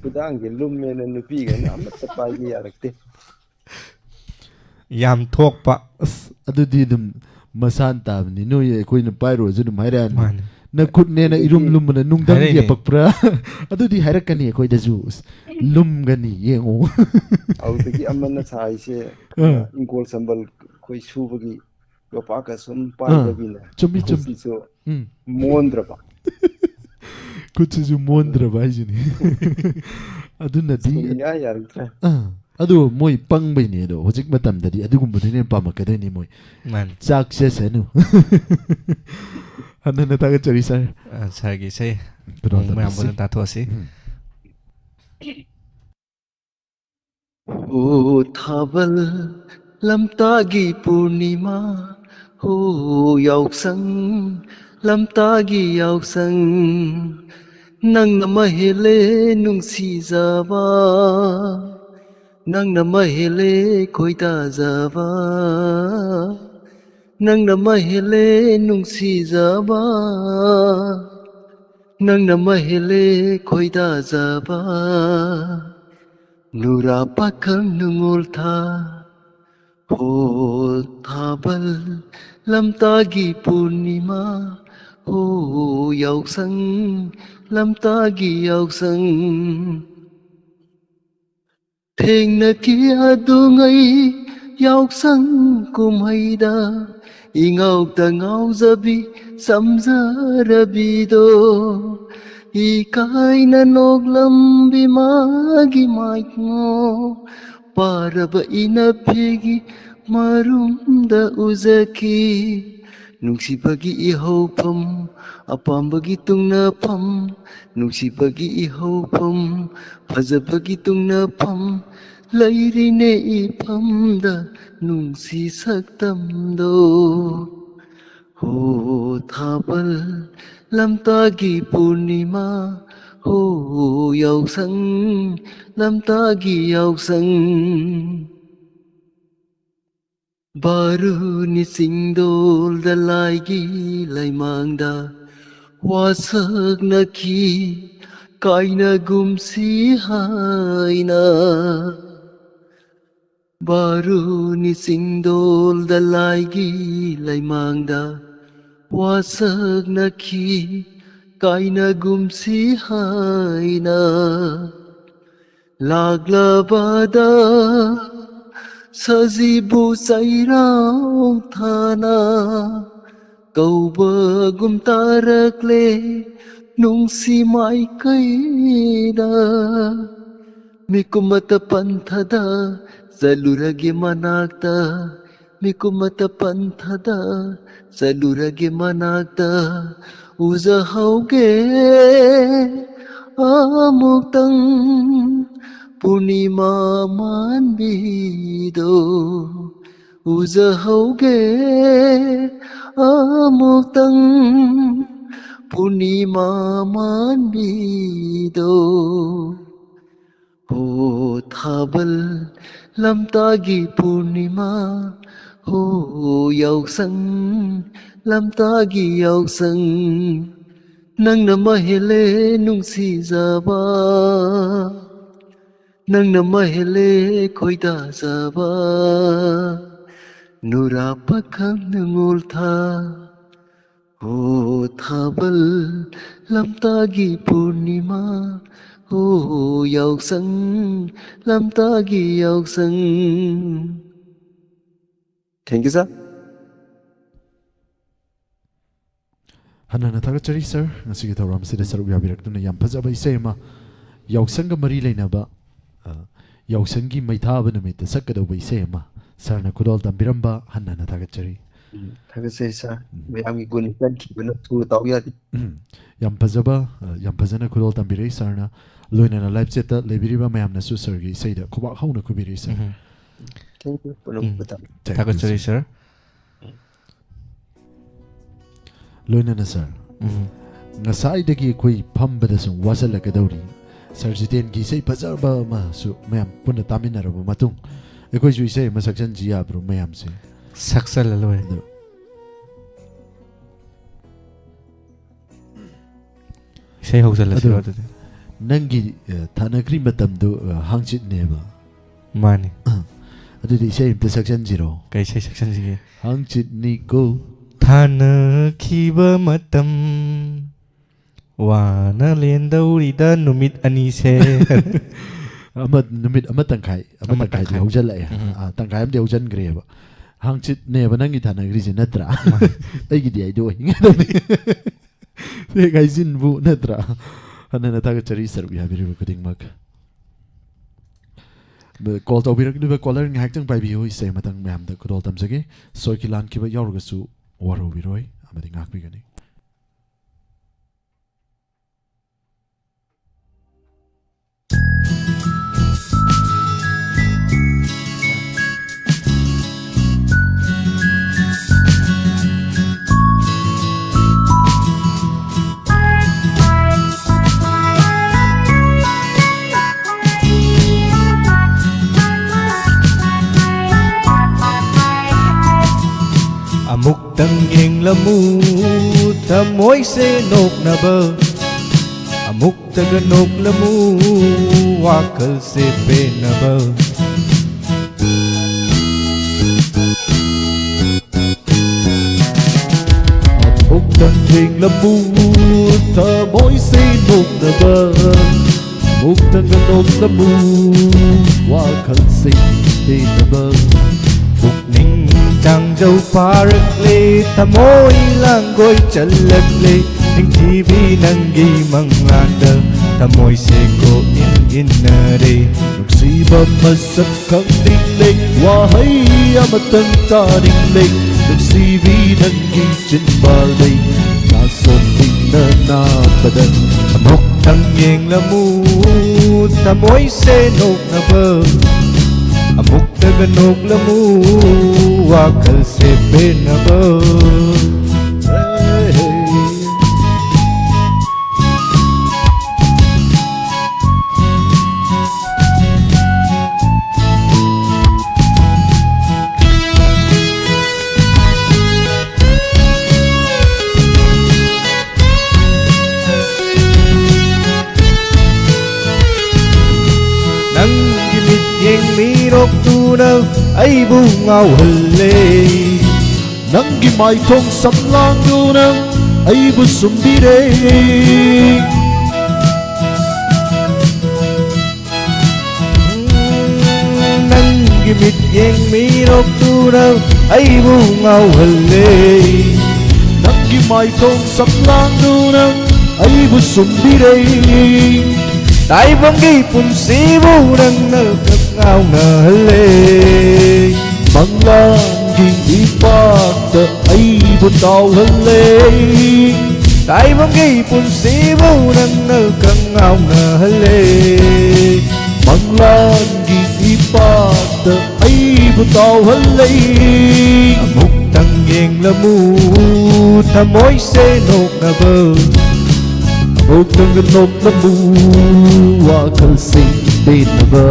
ꯈꯨꯗꯥꯡꯁꯦ ꯂꯨꯝꯃꯦꯅ ꯅꯨꯄꯤꯈꯩꯅ ꯑꯃꯠꯇ ꯄꯥꯏꯕ ꯌꯥꯔꯛꯇꯦ ꯌꯥꯝ ꯊꯣꯛꯄ ꯑꯗꯨꯗꯤ ꯑꯗꯨꯝ ꯃꯁꯥꯟ ꯇꯥꯕꯅꯤ ꯅꯣꯏ ꯑꯩꯈꯣꯏꯅ ꯄꯥꯏꯔꯨꯔꯁꯨ ꯑꯗꯨꯝ ꯍꯥꯏꯔꯛꯑꯅꯤ ꯅꯈꯨꯠꯅꯦꯅ ꯏꯔꯨꯝ ꯂꯨꯝꯕꯅ ꯅꯨꯡꯗꯪ ꯌꯦꯞꯄꯛꯄ꯭ꯔꯥ ꯑꯗꯨꯗꯤ ꯍꯥꯏꯔꯛꯀꯅꯤ ꯑꯩꯈꯣꯏꯗꯁꯨ ꯂꯨꯝꯒꯅꯤ ꯌꯦꯡꯉꯨ ꯑꯗꯨꯗꯒꯤ ꯑꯃꯅ ꯁꯥꯏꯁꯦ ꯏꯪꯈꯣꯜ ꯁꯝꯕꯜ ꯑꯩꯈꯣꯏ ꯁꯨꯕꯒꯤ ꯌꯣꯄꯥꯛꯀ ꯁꯨꯝ ꯄꯥꯏꯗꯕꯤꯅꯦ ꯈꯨꯠꯁꯤꯁꯨ ꯃꯣꯟꯗ꯭ꯔꯕ ꯈꯨꯠꯁꯤꯁꯨ ꯃꯣꯟꯗ꯭ꯔꯕ ꯍꯥꯏꯁꯤꯅꯤ ꯑꯗꯨꯅꯗꯤ ꯌꯥꯔꯛꯇ꯭ꯔꯦ ꯑꯗꯨ ꯃꯣꯏ ꯄꯪꯕꯩꯅꯦ ꯑꯗꯣ ꯍꯧꯖꯤꯛ ꯃꯇꯝꯗꯗꯤ ꯑꯗꯨꯒꯨꯝꯕꯗꯨꯅ ꯄꯥꯝꯃꯛꯀꯗꯣꯏꯅꯤ ꯃꯣꯏ ꯆꯥꯛ ꯆꯦꯁꯅꯨ ꯍꯟꯅ ꯊꯥꯒꯠꯆꯔꯤ ꯁꯥꯔ ꯁꯥꯔꯒꯤ ꯏꯁꯩ ꯃꯌꯥꯝ ꯄꯨꯟꯅ ꯇꯥꯊꯣꯛꯑꯁꯤ ꯍꯣ ꯊꯥꯕꯜ ꯂꯝꯇꯥꯒꯤ ꯄꯨꯔꯅꯤꯃꯥ ꯍꯣ ꯌꯥꯎꯁꯪ ꯂꯝꯇꯥꯒꯤ ꯌꯥꯎꯁꯪ ꯅꯪꯅ ꯃꯍꯦꯜꯂꯦ ꯅꯨꯡꯁꯤꯖꯕ ꯅꯪꯅ ꯃꯍꯦꯜꯂꯦ ꯈꯣꯏꯗꯥꯖꯕ ꯅꯪꯅ ꯃꯍꯦꯜꯂꯦ ꯅꯨꯡꯁꯤꯖꯕ ꯅꯪꯅ ꯃꯍꯦꯜꯂꯦ ꯈꯣꯏꯗꯥꯖꯕ ꯅꯨꯔꯥ ꯄꯥꯈꯪ ꯅꯨꯡꯉꯣꯜ ꯊꯥ ꯍꯣ ꯊꯥꯕꯜ ꯂꯝꯇꯥꯒꯤ ꯄꯨꯔꯅꯤꯃꯥ ꯍꯣ ꯌꯥꯎꯁꯪ ꯂꯝꯇꯥꯒꯤ ꯌꯥꯎꯁꯪ ꯊꯦꯡꯅꯈꯤ ꯑꯗꯨꯉꯩ ꯌꯥꯎꯁꯪ ꯀꯨꯝꯍꯩꯗ ꯏꯉꯥꯎꯇ ꯉꯥꯎꯖꯕꯤ ꯁꯝꯖꯔꯕꯤꯗꯣ ꯏꯀꯥꯏꯅ ꯅꯣꯛꯂꯝꯕꯤ ꯃꯥꯒꯤ ꯃꯥꯏꯉꯣ ꯄꯥꯔꯕ ꯏꯅꯐꯤꯒꯤ ꯃꯔꯨꯝꯗ ꯎꯖꯈꯤ ꯅꯨꯡꯁꯤꯕꯒꯤ ꯏꯍꯧꯐꯝ ꯑꯄꯥꯝꯕꯒꯤ ꯇꯨꯡꯅꯐꯝ ꯅꯨꯡꯁꯤꯕꯒꯤ ꯏꯍꯧꯐꯝ ꯐꯖꯕꯒꯤ ꯇꯨꯡꯅꯐꯝ ꯂꯩꯔꯤꯅꯦ ꯏꯐꯝꯗ ꯅꯨꯡꯁꯤ ꯁꯛꯇꯝꯗꯣ ꯍꯣ ꯊꯥꯕꯜ ꯂꯝꯇꯥꯒꯤ ꯄꯨꯔꯅꯤꯃꯥ ꯍꯣ ꯌꯥꯎꯁꯪ ꯂꯝꯇꯥꯒꯤ ꯌꯥꯎꯁꯪ ꯕꯥꯔꯨꯅꯤ ꯆꯤꯡꯗꯣꯜꯗ ꯂꯥꯏꯒꯤ ꯂꯩꯃꯥꯡꯗ ꯋꯥꯁꯛꯅꯈꯤ ꯀꯥꯏꯅꯒꯨꯝꯁꯤ ꯍꯥꯏꯅ ꯕꯥꯔꯨꯅꯤ ꯆꯤꯡꯗꯣꯜꯗ ꯂꯥꯏꯒꯤ ꯂꯩꯃꯥꯡꯗ ꯋꯥꯁꯛꯅꯈꯤ ꯀꯥꯏꯅꯒꯨꯝꯁꯤ ꯍꯥꯏꯅ ꯂꯥꯛꯂꯕꯗ ꯁꯖꯤꯕꯨ ꯆꯩꯔꯥꯎ ꯊꯥꯅ ꯀꯧꯕꯒꯨꯝ ꯇꯥꯔꯛꯂꯦ ꯅꯨꯡꯁꯤ ꯃꯥꯏꯀꯩꯗ ꯃꯤꯀꯨꯝꯃꯇ ꯄꯟꯊꯗ ꯆꯠꯂꯨꯔꯒꯦ ꯃꯅꯥꯛꯇ ꯃꯤꯀꯨꯝꯃꯇ ꯄꯟꯊꯗ ꯆꯠꯂꯨꯔꯒꯦ ꯃꯅꯥꯛꯇ ꯎꯖꯍꯧꯒꯦ ꯑꯃꯨꯛꯇꯪ ꯄꯨꯔꯅꯤꯃꯥ ꯃꯥꯟꯕꯤꯗꯣ ꯎꯖꯍꯧꯒꯦ ꯑꯃꯨꯛꯇꯪ ꯄꯨꯔꯅꯤꯃꯥ ꯃꯥꯟꯕꯤꯗꯣ ꯍꯣ ꯊꯥꯕꯜ ꯂꯝꯇꯥꯒꯤ ꯄꯨꯔꯅꯤꯃꯥ ꯍꯣ ꯌꯥꯎꯁꯪ ꯂꯝꯇꯥꯒꯤ ꯌꯥꯎꯁꯪ ꯅꯪꯅ ꯃꯍꯦꯜꯂꯦ ꯅꯨꯡꯁꯤꯖꯕ ꯅꯪꯅ ꯃꯍꯦꯜꯂꯦ ꯈꯣꯏꯗꯥꯖꯕ ꯅꯨꯔꯥ ꯄꯥꯈꯪ ꯅꯤꯉꯣꯜ ꯊꯥ ꯍꯣ ꯊꯥꯕꯜ ꯂꯝꯇꯥꯒꯤ ꯄꯨꯔꯅꯤꯃꯥ ꯍꯣ ꯌꯥꯎꯁꯪ ꯂꯝꯇꯥꯒꯤ ꯌꯥꯎꯁꯪ Thank you, sir. ꯍꯟꯅ ꯊꯥꯒꯠꯆꯔꯤ ꯁꯔ ꯉꯁꯤꯒꯤ ꯊꯧꯔꯝꯁꯤꯗ ꯁꯔꯨꯛ ꯌꯥꯕꯤꯔꯛꯇꯨꯅ ꯌꯥꯝ ꯐꯖꯕ ꯏꯁꯩ ꯑꯃ ꯌꯥꯎꯁꯪꯒ ꯃꯔꯤ ꯂꯩꯅꯕ ꯌꯥꯎꯁꯪꯒꯤ ꯃꯩꯊꯥꯕ ꯅꯨꯃꯤꯠꯇ ꯁꯛꯀꯗꯧꯕ ꯏꯁꯩ ꯑꯃ ꯁꯔꯅ ꯈꯨꯗꯣꯜ ꯇꯝꯕꯤꯔꯝꯕ ꯍꯟꯅ ꯊꯥꯒꯠꯆꯔꯤ ꯊꯥꯒꯠꯆꯔꯤ ꯁꯥꯔ ꯃꯌꯥꯝꯒꯤ ꯒꯨꯟ ꯀꯟꯈꯤꯕꯅ ꯊꯨꯅ ꯇꯧ ꯌꯥꯗꯦ ꯌꯥꯝ ꯐꯖꯕ ꯌꯥꯝ ꯐꯖꯅ ꯈꯨꯗꯣꯜ ꯇꯝꯕꯤꯔꯛꯏ ꯁꯔꯅ ꯂꯣꯏꯅꯅ ꯂꯥꯏꯞ ꯆꯦꯠꯇ ꯂꯩꯕꯤꯔꯤꯕ ꯃꯌꯥꯝꯅꯁꯨ ꯁꯔꯒꯤ ꯏꯁꯩꯗ ꯈꯨꯕꯥꯛ ꯍꯧꯅ ꯈꯨꯕꯤꯔꯛꯏ ꯁꯔ Thank you. ꯊꯥꯒꯠꯆꯔꯤ ꯁꯔ ꯂꯣꯏꯅꯅ ꯁꯔ ꯉꯁꯥꯏꯗꯒꯤ ꯑꯩꯈꯣꯏ ꯐꯝꯕꯗ ꯁꯨꯝ ꯋꯥꯁꯜꯂꯛꯀꯗꯧꯔꯤ ꯁꯔ ꯖꯤꯇꯦꯟꯒꯤ ꯏꯁꯩ ꯐꯖꯕ ꯑꯃꯁꯨ ꯃꯌꯥꯝ ꯄꯨꯟꯅ ꯇꯥꯃꯤꯟꯅꯔꯕ ꯃꯇꯨꯡ ꯑꯩꯈꯣꯏꯁꯨ ꯏꯁꯩ ꯑꯃ ꯁꯛꯆꯟꯁꯤ ꯌꯥꯕ꯭ꯔꯣ ꯃꯌꯥꯝꯁꯦ ꯁꯛꯆꯜꯂ ꯂꯣꯏꯔꯦ ꯏꯁꯩ ꯍꯧꯖꯜꯂꯁꯤꯔꯣ ꯑꯗꯨꯗꯤ ꯅꯪꯒꯤ ꯊꯥꯅꯈ꯭ꯔꯤ ꯃꯇꯝꯗꯨ ꯍꯥꯡꯆꯤꯠꯅꯦꯕ ꯃꯥꯅꯤ ꯑꯗꯨꯗꯤ ꯏꯁꯩ ꯑꯝꯇ ꯁꯛꯆꯟꯁꯤꯔꯣ ꯀꯩ ꯏꯁꯩ ꯁꯛꯆꯟꯁꯤꯒꯦ ꯍꯥꯡꯆꯤꯠꯅꯤꯀꯣ ꯊꯥꯅꯈꯤꯕ ꯃꯇꯝ ꯋꯥꯅ ꯂꯦꯟꯗꯧꯔꯤꯗ ꯅꯨꯃꯤꯠ ꯑꯅꯤꯁꯦ ꯅꯨꯃꯤꯠ ꯑꯃ ꯇꯪꯈꯥꯏꯗꯤ ꯍꯧꯖꯜꯂꯛꯑꯦ ꯇꯪꯈꯥꯏ ꯑꯃꯗꯤ ꯍꯧꯖꯟꯈ꯭ꯔꯦꯕ ꯍꯥꯡꯆꯤꯠꯅꯦꯕ ꯅꯪꯒꯤ ꯊꯥꯅꯈ꯭ꯔꯤꯁꯦ ꯅꯠꯇ꯭ꯔꯥ ꯑꯩꯒꯤꯗꯤ ꯑꯩꯗꯣ ꯑꯣꯏꯒꯗꯕꯅꯤ ꯍꯦꯛ ꯍꯥꯏꯖꯤꯟꯕꯨ ꯅꯠꯇ꯭ꯔꯥ ꯍꯟꯅ ꯊꯥꯒꯠꯆꯔꯤ ꯁꯔꯨꯛ ꯌꯥꯕꯤꯔꯤꯕ ꯈꯨꯗꯤꯡꯃꯛ ꯀꯣꯜ ꯇꯧꯕꯤꯔꯛꯂꯤꯕ ꯀꯣꯂꯔ ꯉꯥꯏꯍꯥꯛꯇꯪ ꯄꯥꯏꯕꯤꯌꯨ ꯏꯁꯩ ꯃꯇꯪ ꯃꯌꯥꯝꯗ ꯈꯨꯗꯣꯜ ꯇꯝꯖꯒꯦ ꯁꯣꯏꯈꯤ ꯂꯥꯟꯈꯤꯕ ꯌꯥꯎꯔꯒꯁꯨ ꯋꯥꯔꯧꯕꯤꯔꯣꯏ ꯑꯃꯗꯤ ꯉꯥꯛꯄꯤꯒꯅꯤ ꯑꯃꯨꯛꯇꯪ ꯌꯦꯡꯂꯝꯃꯨ ꯊꯃꯣꯏꯁꯦ ꯅꯣꯛꯅꯕ ꯑꯃꯨꯛꯇꯒ ꯅꯣꯛꯂꯝꯃꯨ ꯋꯥꯈꯜꯁꯦ ꯄꯦꯟꯅꯕ ꯑꯃꯨꯛꯇꯪ ꯌꯦꯡꯂꯝꯃꯨ ꯊꯃꯣꯏꯁꯦ ꯅꯣꯛꯅꯕ ꯑꯃꯨꯛꯇꯒ ꯅꯣꯛꯂꯝꯃꯨ ꯋꯥꯈꯜꯁꯦ ꯄꯦꯟꯅꯕ ꯄꯨꯛꯅꯤꯡ ꯆꯥꯡꯖꯧ ꯐꯥꯔꯛꯂꯦ ꯊꯃꯣꯏ ꯂꯥꯡꯒꯣꯏ ꯆꯜꯂꯛꯂꯦ ꯅꯤꯡꯊꯤꯕꯤ ꯅꯪꯒꯤ ꯃꯪꯂꯥꯟꯗ ꯊꯃꯣꯏꯁꯦ ꯀꯣꯛꯏꯟ ꯏꯟꯅꯔꯦ ꯅꯨꯡꯁꯤꯕ ꯃꯁꯛ ꯈꯪꯅꯤꯡꯂꯦ ꯋꯥꯍꯩ ꯑꯃꯇꯪ ꯇꯥꯅꯤꯡꯂꯦ ꯅꯨꯡꯁꯤꯕꯤ ꯅꯪꯒꯤ ꯆꯤꯟꯕꯥꯜꯗꯩ ꯅꯥꯁꯣꯟ ꯇꯤꯡꯅ ꯅꯥꯕꯗ ꯑꯃꯨꯛꯇꯪ ꯌꯦꯡꯂꯝꯃꯨ ꯊꯃꯣꯏꯁꯦ ꯅꯣꯛꯅꯕ ꯑꯃꯨꯛꯇꯒ ꯅꯣꯛꯂꯝꯃꯨ ꯋꯥꯈꯜꯁꯦ ꯄꯦꯟꯅꯕ ꯅꯪꯒꯤ ꯃꯤꯠꯌꯦꯡ ꯃꯤꯔꯣꯛꯇꯨꯅ ꯑꯩꯕꯨ ꯉꯥꯎꯍꯜꯂꯦ ꯅꯪꯒꯤ ꯃꯥꯏꯊꯣꯡ ꯁꯝꯂꯥꯡꯗꯨꯅ ꯑꯩꯕꯨ ꯁꯨꯝꯕꯤꯔꯦ ꯅꯪꯒꯤ ꯃꯤꯠꯌꯦꯡ ꯃꯤꯔꯣꯛꯇꯨꯅ ꯑꯩꯕꯨ ꯉꯥꯎꯍꯜꯂꯦ ꯅꯪꯒꯤ ꯃꯥꯏꯊꯣꯡ ꯁꯝꯂꯥꯡꯗꯨꯅ ꯑꯩꯕꯨ ꯁꯨꯝꯕꯤꯔꯦ ꯇꯥꯏꯕꯪꯒꯤ ꯄꯨꯟꯁꯤꯕꯨ ꯅꯪꯅ ꯉꯥꯎꯅꯍꯜꯂꯦ ꯃꯪꯂꯥꯟꯒꯤ ꯏꯄꯥꯛꯇ ꯑꯩꯕꯨ ꯇꯥꯎꯍꯜꯂꯦ ꯇꯥꯏꯕꯪꯒꯤ ꯄꯨꯟꯁꯤꯕꯨ ꯅꯪꯅ ꯉꯥꯎꯅꯍꯜꯂꯦ ꯃꯪꯂꯥꯟꯒꯤ ꯏꯄꯥꯛꯇ ꯑꯩꯕꯨ ꯇꯥꯎꯍꯜꯂꯦ ꯑꯃꯨꯛꯇꯪ ꯌꯦꯡꯂꯝꯃꯨ ꯊꯃꯣꯏꯁꯦ ꯅꯣꯛꯅꯕ ꯑꯃꯨꯛꯇꯪꯒ ꯅꯣꯛꯂꯝꯃꯨ ꯋꯥꯈꯜꯁꯦ ꯄꯦꯟꯅꯕ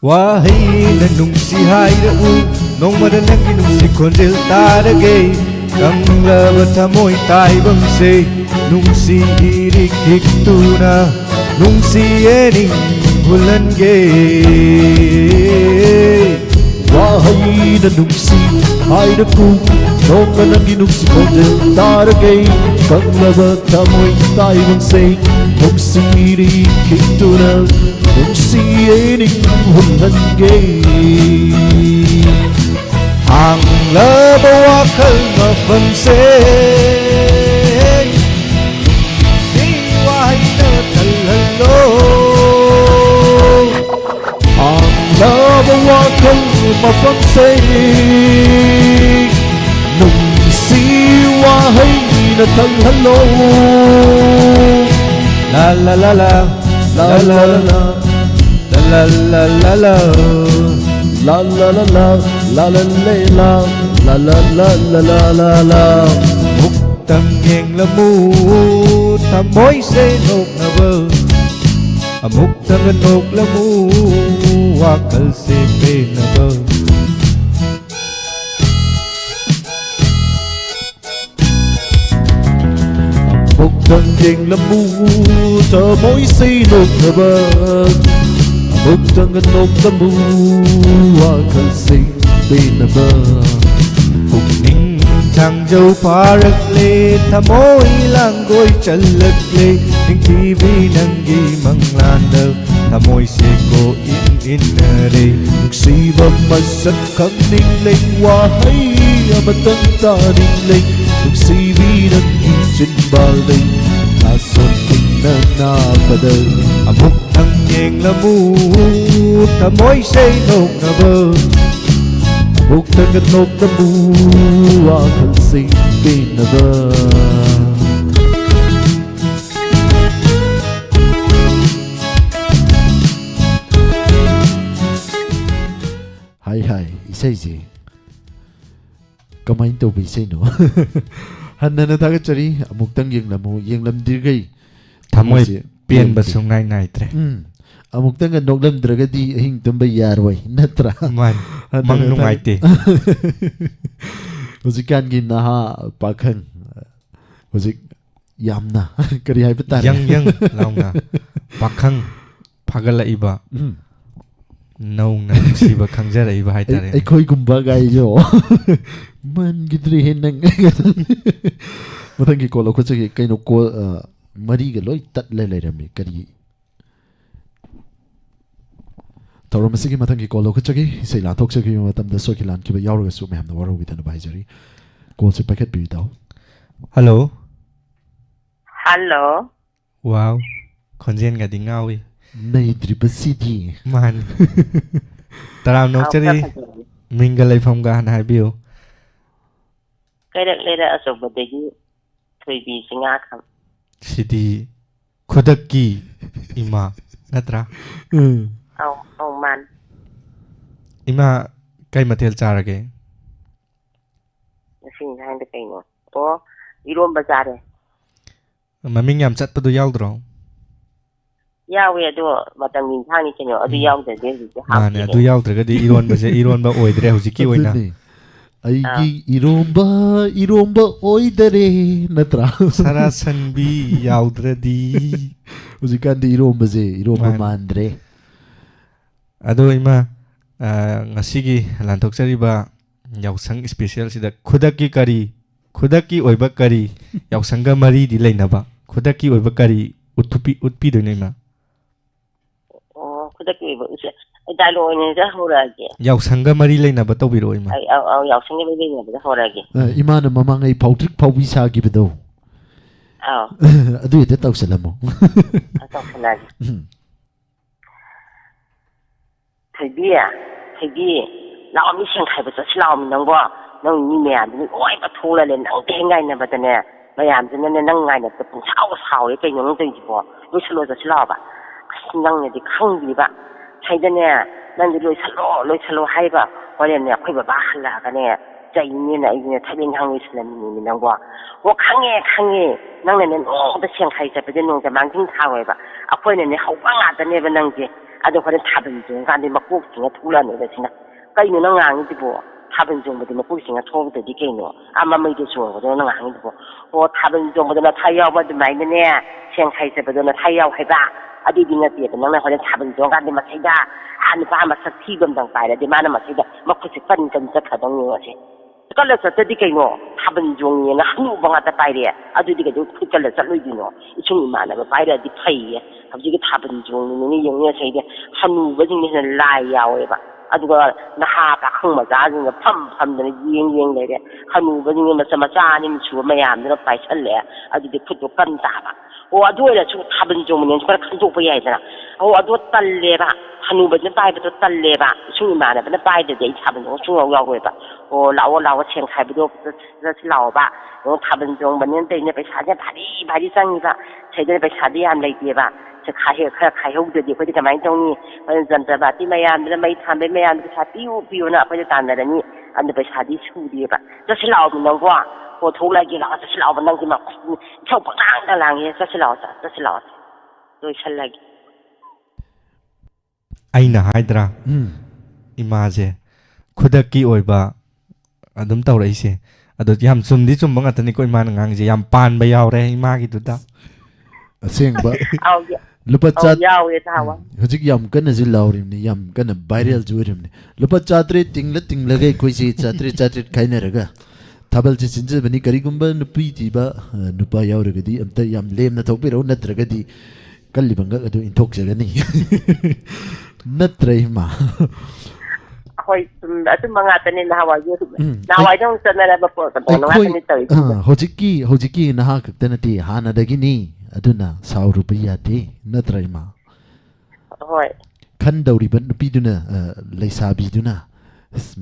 ꯋꯥꯍꯩꯅ ꯅꯨꯡꯁꯤ ꯍꯥꯏꯔꯛꯎ ꯅꯣꯡꯃꯗ ꯅꯪꯒꯤ ꯅꯨꯡꯁꯤ ꯈꯣꯟꯖꯦꯜ ꯇꯥꯔꯒꯦ ꯀꯪꯂꯕ ꯊꯃꯣꯏ ꯇꯥꯏꯕꯪꯁꯦ ꯅꯨꯡꯁꯤ ꯏꯔꯤꯛ ꯍꯤꯛꯇꯨꯅ ꯅꯨꯡꯁꯤ ꯌꯦꯅꯤꯡ ꯍꯨꯜꯍꯟꯒꯦ ꯋꯥꯍꯩꯅ ꯅꯨꯡꯁꯤ ꯍꯥꯏꯔꯛꯎ ꯅꯣꯡꯃ ꯅꯪꯒꯤ ꯅꯨꯡꯁꯤ ꯈꯣꯟꯖꯦꯜ ꯇꯥꯔꯒꯦ ꯀꯪꯂꯕ ꯊꯃꯣꯏ ꯇꯥꯏꯕꯪꯁꯦ ꯅꯨꯡꯁꯤ 이리 깃두나 동시에 닝훈한게 Anglabawa kalmapamse Siway na talalo Anglabawa kalmapamse Nung siwahay na talalo La la la la La la la la La la la la La la la la La la la la La la la la la la la Muktang yang lamu Tamoy senok na ba Muktang anok lamu Wakal sepe na ba Muktang yang lamu Tamoy senok na ba Muktang anok lamu Wakal sepe na ba Ning thang dâu pha rực lê Thà môi lang gối chân lực lê Ning TV nâng ghi mang lan đơ Thà môi xe cô in nơ đê Nagsiba masat kang ningling Wahai amatang ta ningling Nagsibi ng kitchen balday Nason na napadal Amok thang nheng la mu Thà môi xe nộp na bơ Muktang anok na mu Wakal sipin na ba Hay isaysi Kamain to ba isay no Handa na tagachari Muktang yung lamu Yung lamdirgay Thà môi piên bật sung nai nai tre Muktang anok lamdragadi Hing tumbay yarway Natra Man Mang nungai te Huzikan ginaha Pakhang Huzik Yamna Kari hai betar Yang Laung na Pakhang Phagala iba Nông na siba khangjara iba hai tare Ay khoi gumba gai jo Man gidri henang Matang ki kola ko chagi kaino ko mari ga loi tat le le rami kari ꯊꯧꯔꯝ ꯑꯁꯤꯒꯤ ꯃꯊꯪꯒꯤ call ꯂꯧꯈꯠꯆꯒꯦ ꯏꯁꯩ ꯂꯥꯟꯊꯣꯛꯆꯈꯤꯕ ꯃꯇꯝꯗ ꯁꯣꯏꯈꯤ ꯂꯥꯟꯈꯤꯕ ꯌꯥꯎꯔꯒꯁꯨ ꯃꯌꯥꯝꯅ ꯋꯥꯔꯧꯕꯤꯗꯅꯕ ꯍꯥꯏꯖꯔꯤ ꯀꯣꯜꯁꯦ ꯄꯥꯏꯈꯠꯄꯤꯌꯨ ꯏꯇꯥꯎ ꯍꯜꯂꯣ ꯍꯜꯂꯣ ꯋꯥꯎ ꯈꯣꯟꯖꯦꯜꯒꯗꯤ ꯉꯥꯎꯏ ꯅꯩꯗ꯭ꯔꯤꯕꯁꯤꯗꯤ ꯃꯥꯅꯤ ꯇꯔꯥꯝ ꯅꯣꯛꯆꯔꯤ ꯃꯤꯡꯒ ꯂꯩꯐꯝꯒ ꯍꯥꯟꯅ ꯍꯥꯏꯕꯤꯌꯨ ꯀꯩꯔꯛ ꯂꯩꯔꯛ ꯑꯆꯧꯕꯗꯒꯤ ꯊꯣꯏꯕꯤ ꯆꯤꯡꯉꯥꯈꯝ ꯁꯤꯗꯤ ꯈꯨꯗꯛꯀꯤ ꯏꯃꯥ ꯅꯠꯇ꯭ꯔꯥ ꯑꯧ ꯃꯥꯅꯤ ꯏꯃꯥ ꯀꯩ ꯃꯊꯦꯜ ꯆꯥꯔꯒꯦ ꯉꯁꯤ ꯏꯟꯁꯥꯡꯗꯤ ꯀꯩꯅꯣ ꯑꯣ ꯏꯔꯣꯝꯕ ꯆꯥꯔꯦ ꯃꯃꯤꯡ ꯌꯥꯝ ꯆꯠꯄꯗꯣ ꯌꯥꯎꯗ꯭ꯔꯣ ꯌꯥꯎꯋꯦ ꯑꯗꯣ ꯃꯇꯝꯒꯤ ꯏꯟꯁꯥꯡꯅꯤ ꯀꯩꯅꯣ ꯑꯗꯨ ꯌꯥꯎꯗ꯭ꯔꯗꯤ ꯍꯧꯖꯤꯛꯇꯤ ꯃꯥꯅꯦ ꯑꯗꯨ ꯌꯥꯎꯗ꯭ꯔꯒꯗꯤ ꯏꯔꯣꯟꯕꯁꯦ ꯏꯔꯣꯟꯕ ꯑꯣꯏꯗ꯭ꯔꯦ ꯍꯧꯖꯤꯛꯀꯤ ꯑꯣꯏꯅ ꯑꯩꯒꯤ ꯏꯔꯣꯝꯕ ꯑꯣꯏꯗꯔꯦ ꯅꯠꯇ꯭ꯔꯥ ꯁꯔꯥꯁꯟꯕꯤ ꯌꯥꯎꯗ꯭ꯔꯗꯤ ꯍꯧꯖꯤꯛꯀꯥꯟꯗꯤ ꯏꯔꯣꯝꯕꯁꯦ ꯏꯔꯣꯝꯕ ꯃꯥꯟꯗ꯭ꯔꯦ ꯑꯗꯣ ꯏꯃꯥ ꯉꯁꯤꯒꯤ ꯂꯥꯟꯊꯣꯛꯆꯔꯤꯕ ꯌꯥꯎꯁꯪ ꯏꯁꯄꯦꯁꯤꯌꯦꯜꯁꯤꯗ ꯈꯨꯗꯛꯀꯤ ꯑꯣꯏꯕ ꯀꯔꯤ ꯌꯥꯎꯁꯪꯒ ꯃꯔꯤꯗꯤ ꯂꯩꯅꯕ ꯈꯨꯗꯛꯀꯤ ꯑꯣꯏꯕ ꯀꯔꯤ ꯎꯠꯄꯤꯗꯣꯏꯅꯣ ꯏꯃꯥ ꯑꯣ ꯈꯨꯗꯛꯀꯤ ꯑꯣꯏꯕ ꯗꯥꯏꯂꯣꯛ ꯑꯣꯏꯅ ꯍꯧꯔꯛꯑꯒꯦ ꯌꯥꯎꯁꯪꯒ ꯃꯔꯤ ꯂꯩꯅꯕ ꯇꯧꯕꯤꯔꯛꯑꯣ ꯏꯃꯥ ꯌꯥꯎꯁꯪꯒ ꯃꯔꯤ ꯂꯩꯅꯕꯗ ꯍꯧꯔꯛꯑꯒꯦ ꯏꯃꯥꯅ ꯃꯃꯥꯡꯉꯩ ꯐꯥꯎꯇ꯭ꯔꯤꯛ ꯐꯥꯎꯕꯤ ꯁꯥꯈꯤꯕꯗꯣ ꯑꯗꯨ ꯍꯦꯛꯇ ꯇꯧꯁꯜꯂꯝꯃꯣ ꯇꯧꯁꯜꯂꯛꯑꯒꯦ ꯊꯣꯏꯕꯤ ꯂꯥꯛꯑꯣ ꯃꯤ ꯁꯦꯡꯈꯥꯏꯕ ꯆꯠꯁꯤ ꯂꯥꯛꯑꯣ ꯅꯪꯕꯣ ꯅꯪ ꯃꯤ ꯃꯌꯥꯝꯗꯨꯅ ꯂꯣꯏꯅ ꯊꯣꯛꯂꯛꯂꯦ ꯅꯪꯗ ꯍꯦꯛ ꯉꯥꯏꯅꯕꯗꯅꯦ ꯃꯌꯥꯝꯗꯨꯅꯅꯦ ꯅꯪ ꯉꯥꯏꯅꯕꯗ ꯄꯨꯡꯁꯥꯎꯒ ꯁꯥꯎꯔꯦ ꯀꯩꯅꯣ ꯅꯪ ꯇꯧꯔꯤꯁꯤꯕꯣ ꯂꯣꯏꯁꯜꯂꯣ ꯆꯠꯁꯤ ꯂꯥꯛꯑꯣꯕ ꯑꯁ ꯅꯪꯅꯗꯤ ꯈꯪꯗ꯭ꯔꯤꯕ ꯁꯩꯗꯅꯦ ꯅꯪꯗꯤ ꯂꯣꯏꯁꯜꯂꯣ ꯍꯥꯏꯕ ꯍꯣꯔꯦꯟꯅꯦ ꯑꯩꯈꯣꯏ ꯕꯕꯥ ꯍꯜꯂꯛꯑꯒꯅꯦ ꯆꯩꯅꯦꯅ ꯑꯩꯁꯤꯅꯦ ꯊꯕꯛ ꯏꯟꯈꯥꯡ ꯂꯣꯏꯁꯤꯜꯂꯝꯃꯤꯅꯦ ꯅꯪꯕꯣ ꯑꯣ ꯈꯪꯉꯦ ꯅꯪꯅꯅꯦ ꯅꯣꯡꯃꯗ ꯁꯦꯡꯈꯥꯏ ꯆꯠꯄꯗ ꯅꯣꯡꯃꯗ ꯃꯥꯡꯖꯤꯟ ꯊꯥꯔꯣꯏꯕ ꯑꯩꯈꯣꯏꯅꯅꯦ ꯍꯧꯕ ꯉꯥꯛꯇꯅꯦꯕ ꯅꯪꯁꯦ ꯑꯗꯣ ꯍꯣꯔꯦꯟ ꯊꯥꯕꯜ ꯆꯣꯡꯀꯥꯟꯗꯤ ꯃꯀꯣꯛꯁꯤꯡꯅ ꯊꯣꯛꯂꯛꯑꯅꯦꯕ ꯁꯤꯅ ꯀꯩꯅꯣ ꯅꯪ ꯉꯥꯡꯉꯤꯗꯨꯕꯣ ꯊꯥꯕꯜ ꯆꯣꯡꯕꯗꯤ ꯃꯀꯣꯛꯁꯤꯡꯅ ꯊꯣꯛꯂꯛꯇꯗꯤ ꯀꯩꯅꯣ ꯃꯃꯩꯗ ꯆꯣꯡꯕꯗꯣ ꯅꯪ ꯉꯥꯡꯉꯤꯗꯨꯕꯣ ꯑꯣ ꯊꯥꯕꯜ ꯆꯣꯡꯕꯗ ꯅꯊꯥ ꯌꯥꯎꯕ ꯑꯗꯨꯃꯥꯏꯅꯅꯦ ꯁꯦꯡꯈꯥꯏ ꯆꯠꯄꯗꯣ ꯅꯊꯥ ꯌꯥꯎ ꯍꯥꯏꯕ ꯑꯗꯨꯗꯤ ꯅꯠꯇꯦꯕ ꯅꯪꯅ ꯍꯣꯔꯦꯟ ꯊꯥꯕꯜ ꯆꯣꯡꯀꯥꯟꯗꯤ ꯃꯁꯩꯗ ꯅꯨꯄꯥ ꯃꯁꯛ ꯊꯤꯕ ꯑꯃꯇꯪ ꯄꯥꯏꯔꯗꯤ ꯃꯥꯅ ꯃꯁꯩꯗ ꯃꯈꯨꯠꯁꯦ ꯀꯟ ꯆꯠꯈ꯭ꯔꯗꯧꯅꯤ ꯉꯁꯤ ꯀꯜꯂ ꯆꯠꯇꯗꯤ ꯀꯩꯅꯣ ꯊꯥꯕꯜ ꯆꯣꯡꯉꯦꯅ ꯍꯅꯨꯕ ꯉꯥꯛꯇ ꯄꯥꯏꯔꯦ ꯑꯗꯨꯗꯤ ꯀꯩꯗꯧ ꯈꯨꯠ ꯀꯜꯂ ꯆꯠꯂꯣꯏꯗꯣꯏꯅꯣ ꯏꯁꯨꯡ ꯏꯃꯥꯟꯅꯕ ꯄꯥꯏꯔꯛꯑꯗꯤ ꯐꯩꯌꯦ ꯍꯧꯖꯤꯛꯀꯤ ꯊꯥꯕꯜ ꯆꯣꯡꯉꯤꯅꯤꯅ ꯌꯦꯡꯉꯁꯩꯗꯤ ꯍꯅꯨꯕꯁꯤꯡꯁꯤꯅ ꯂꯥꯏ ꯌꯥꯎꯋꯦꯕ ꯑꯗꯨꯒ ꯅꯍꯥ ꯄꯥꯈꯪ ꯃꯆꯥꯁꯤꯡꯅ ꯐꯝꯗꯅ ꯌꯦꯡ ꯂꯩꯔꯦ ꯍꯅꯨꯕꯁꯤꯡꯅ ꯃꯆꯥ ꯑꯅꯤ ꯁꯨꯕ ꯃꯌꯥꯝꯗꯨꯅ ꯄꯥꯏꯁꯜꯂꯦ ꯑꯗꯨꯗꯤ ꯈꯨꯠꯇꯣ ꯀꯟ ꯇꯥꯕ ꯑꯣ ꯑꯗꯨ ꯑꯣꯏꯔꯁꯨ ꯊꯥꯕꯜ ꯆꯣꯡꯕꯅꯦꯅ ꯈꯔ ꯈꯟꯗꯣꯛꯄ ꯌꯥꯏꯗꯅ ꯑꯣ ꯑꯗꯣ ꯇꯜꯂꯦꯕ ꯍꯅꯨꯕꯁꯤꯅ ꯄꯥꯏꯕꯗꯣ ꯇꯜꯂꯦꯕ ꯏꯁꯨꯡ ꯏꯃꯥꯟꯅꯕꯅ ꯄꯥꯏꯗ꯭ꯔꯗꯤ ꯑꯩ ꯊꯥꯕꯜ ꯆꯣꯡꯕ ꯁꯨꯡꯌꯥꯎ ꯌꯥꯎꯔꯣꯏꯕ ꯑꯣ ꯂꯥꯛꯑꯣ ꯁꯦꯡꯈꯥꯏꯕꯗꯣ ꯆꯠꯁꯤ ꯂꯥꯛꯑꯣꯕ ꯑꯣ ꯊꯥꯕꯜ ꯆꯣꯡꯕꯅꯦꯅ ꯇꯧꯔꯤꯅꯦ ꯄꯩꯁꯥꯁꯦ ꯚꯥꯔꯤ ꯆꯪꯉꯤꯕ ꯁꯤꯗꯅ ꯄꯩꯁꯥꯗꯤ ꯌꯥꯝ ꯂꯩꯇꯦꯕ ꯈꯔ ꯈꯥꯏꯍꯧꯗ꯭ꯔꯗꯤ ꯑꯩꯈꯣꯏꯗꯤ ꯀꯃꯥꯏꯅ ꯇꯧꯅꯤ ꯖꯟꯇ꯭ꯔ ꯕꯥꯇꯤ ꯃꯌꯥꯝꯗꯨꯅ ꯃꯩ ꯊꯥꯟꯕꯩ ꯃꯌꯥꯝꯗꯨ ꯄꯩꯁꯥ ꯄꯤꯌꯨꯅ ꯑꯩꯈꯣꯏꯗ ꯇꯥꯟꯅꯔꯅꯤ ꯑꯗꯨꯅ ꯄꯩꯁꯥꯗꯤ ꯁꯨꯗꯦꯕ ꯆꯠꯁꯤ ꯂꯥꯛꯑꯣ ꯅꯪꯀꯣ ꯑꯣ ꯊꯣꯛꯂꯛꯑꯒꯦ ꯂꯥꯛꯑꯣ ꯆꯠꯁꯤ ꯂꯥꯛꯑꯣꯕ ꯅꯪꯗꯤ ꯏꯁꯧ ꯄꯪꯂꯥꯡꯗ ꯂꯥꯡꯉꯦ ꯆꯠꯁꯤ ꯂꯥꯛꯑꯣ ꯂꯣꯏꯁꯜꯂꯒꯦ ꯑꯩꯅ ꯍꯥꯏꯗ꯭ꯔꯥ ꯏꯃꯥꯁꯦ ꯈꯨꯗꯛꯀꯤ ꯑꯣꯏꯕ ꯑꯗꯨꯝ ꯇꯧꯔꯛꯏꯁꯦ ꯑꯗꯣ ꯌꯥꯝ ꯆꯨꯝꯕ ꯉꯥꯛꯇꯅꯤꯀꯣ ꯏꯃꯥꯅ ꯉꯥꯡꯉꯤꯁꯦ ꯌꯥꯝ ꯄꯥꯟꯕ ꯌꯥꯎꯔꯦ ꯏꯃꯥꯒꯤꯗꯨꯗ ꯑꯁꯦꯡꯕ ꯂꯨꯄꯥ ꯌꯥꯎꯋꯦ ꯊꯥꯋꯥ ꯍꯧꯖꯤꯛ ꯌꯥꯝ ꯀꯟꯅꯁꯨ ꯂꯥꯎꯔꯤꯕꯅꯤ ꯌꯥꯝ ꯀꯟꯅ ꯚꯥꯏꯔꯦꯜꯁꯨ ꯑꯣꯏꯔꯤꯕꯅꯤ ꯂꯨꯄꯥ 900 ꯇꯤꯡꯂꯒ ꯑꯩꯈꯣꯏꯁꯦ 900 ꯈꯥꯏꯅꯔꯒ ꯊꯥꯕꯜꯁꯦ ꯁꯤꯟꯖꯕꯅꯤ ꯀꯔꯤꯒꯨꯝꯕ ꯅꯨꯄꯤ ꯊꯤꯕ ꯅꯨꯄꯥ ꯌꯥꯎꯔꯒꯗꯤ ꯑꯝꯇ ꯌꯥꯝ ꯂꯦꯝꯅ ꯊꯣꯛꯄꯤꯔꯛꯎ ꯅꯠꯇ꯭ꯔꯒꯗꯤ ꯀꯜꯂꯤꯕ ꯉꯛ ꯑꯗꯨ ꯏꯟꯊꯣꯛꯆꯒꯅꯤ ꯅꯠꯇ꯭ꯔ ꯏꯃꯥ ꯍꯣꯏ ꯑꯆꯨꯝꯕ ꯉꯥꯛꯇꯅꯦ ꯅꯍꯥꯟꯋꯥꯏꯗꯧ ꯆꯠꯅꯔꯕ ꯉꯥꯛꯇꯅꯤ ꯇꯧꯔꯤꯁꯦ ꯍꯧꯖꯤꯛꯀꯤ ꯅꯍꯥ ꯈꯛꯇ ꯅꯠꯇꯦ ꯍꯥꯟꯅꯗꯒꯤꯅꯤ ꯑꯗꯨꯅ ꯁꯥꯎꯔꯨꯕ ꯌꯥꯗꯦ ꯅꯠꯇ꯭ꯔ ꯏꯃꯥ ꯍꯣꯏ ꯈꯟꯗꯧꯔꯤꯕ ꯅꯨꯄꯤꯗꯨꯅ ꯂꯩꯁꯥꯕꯤꯗꯨꯅ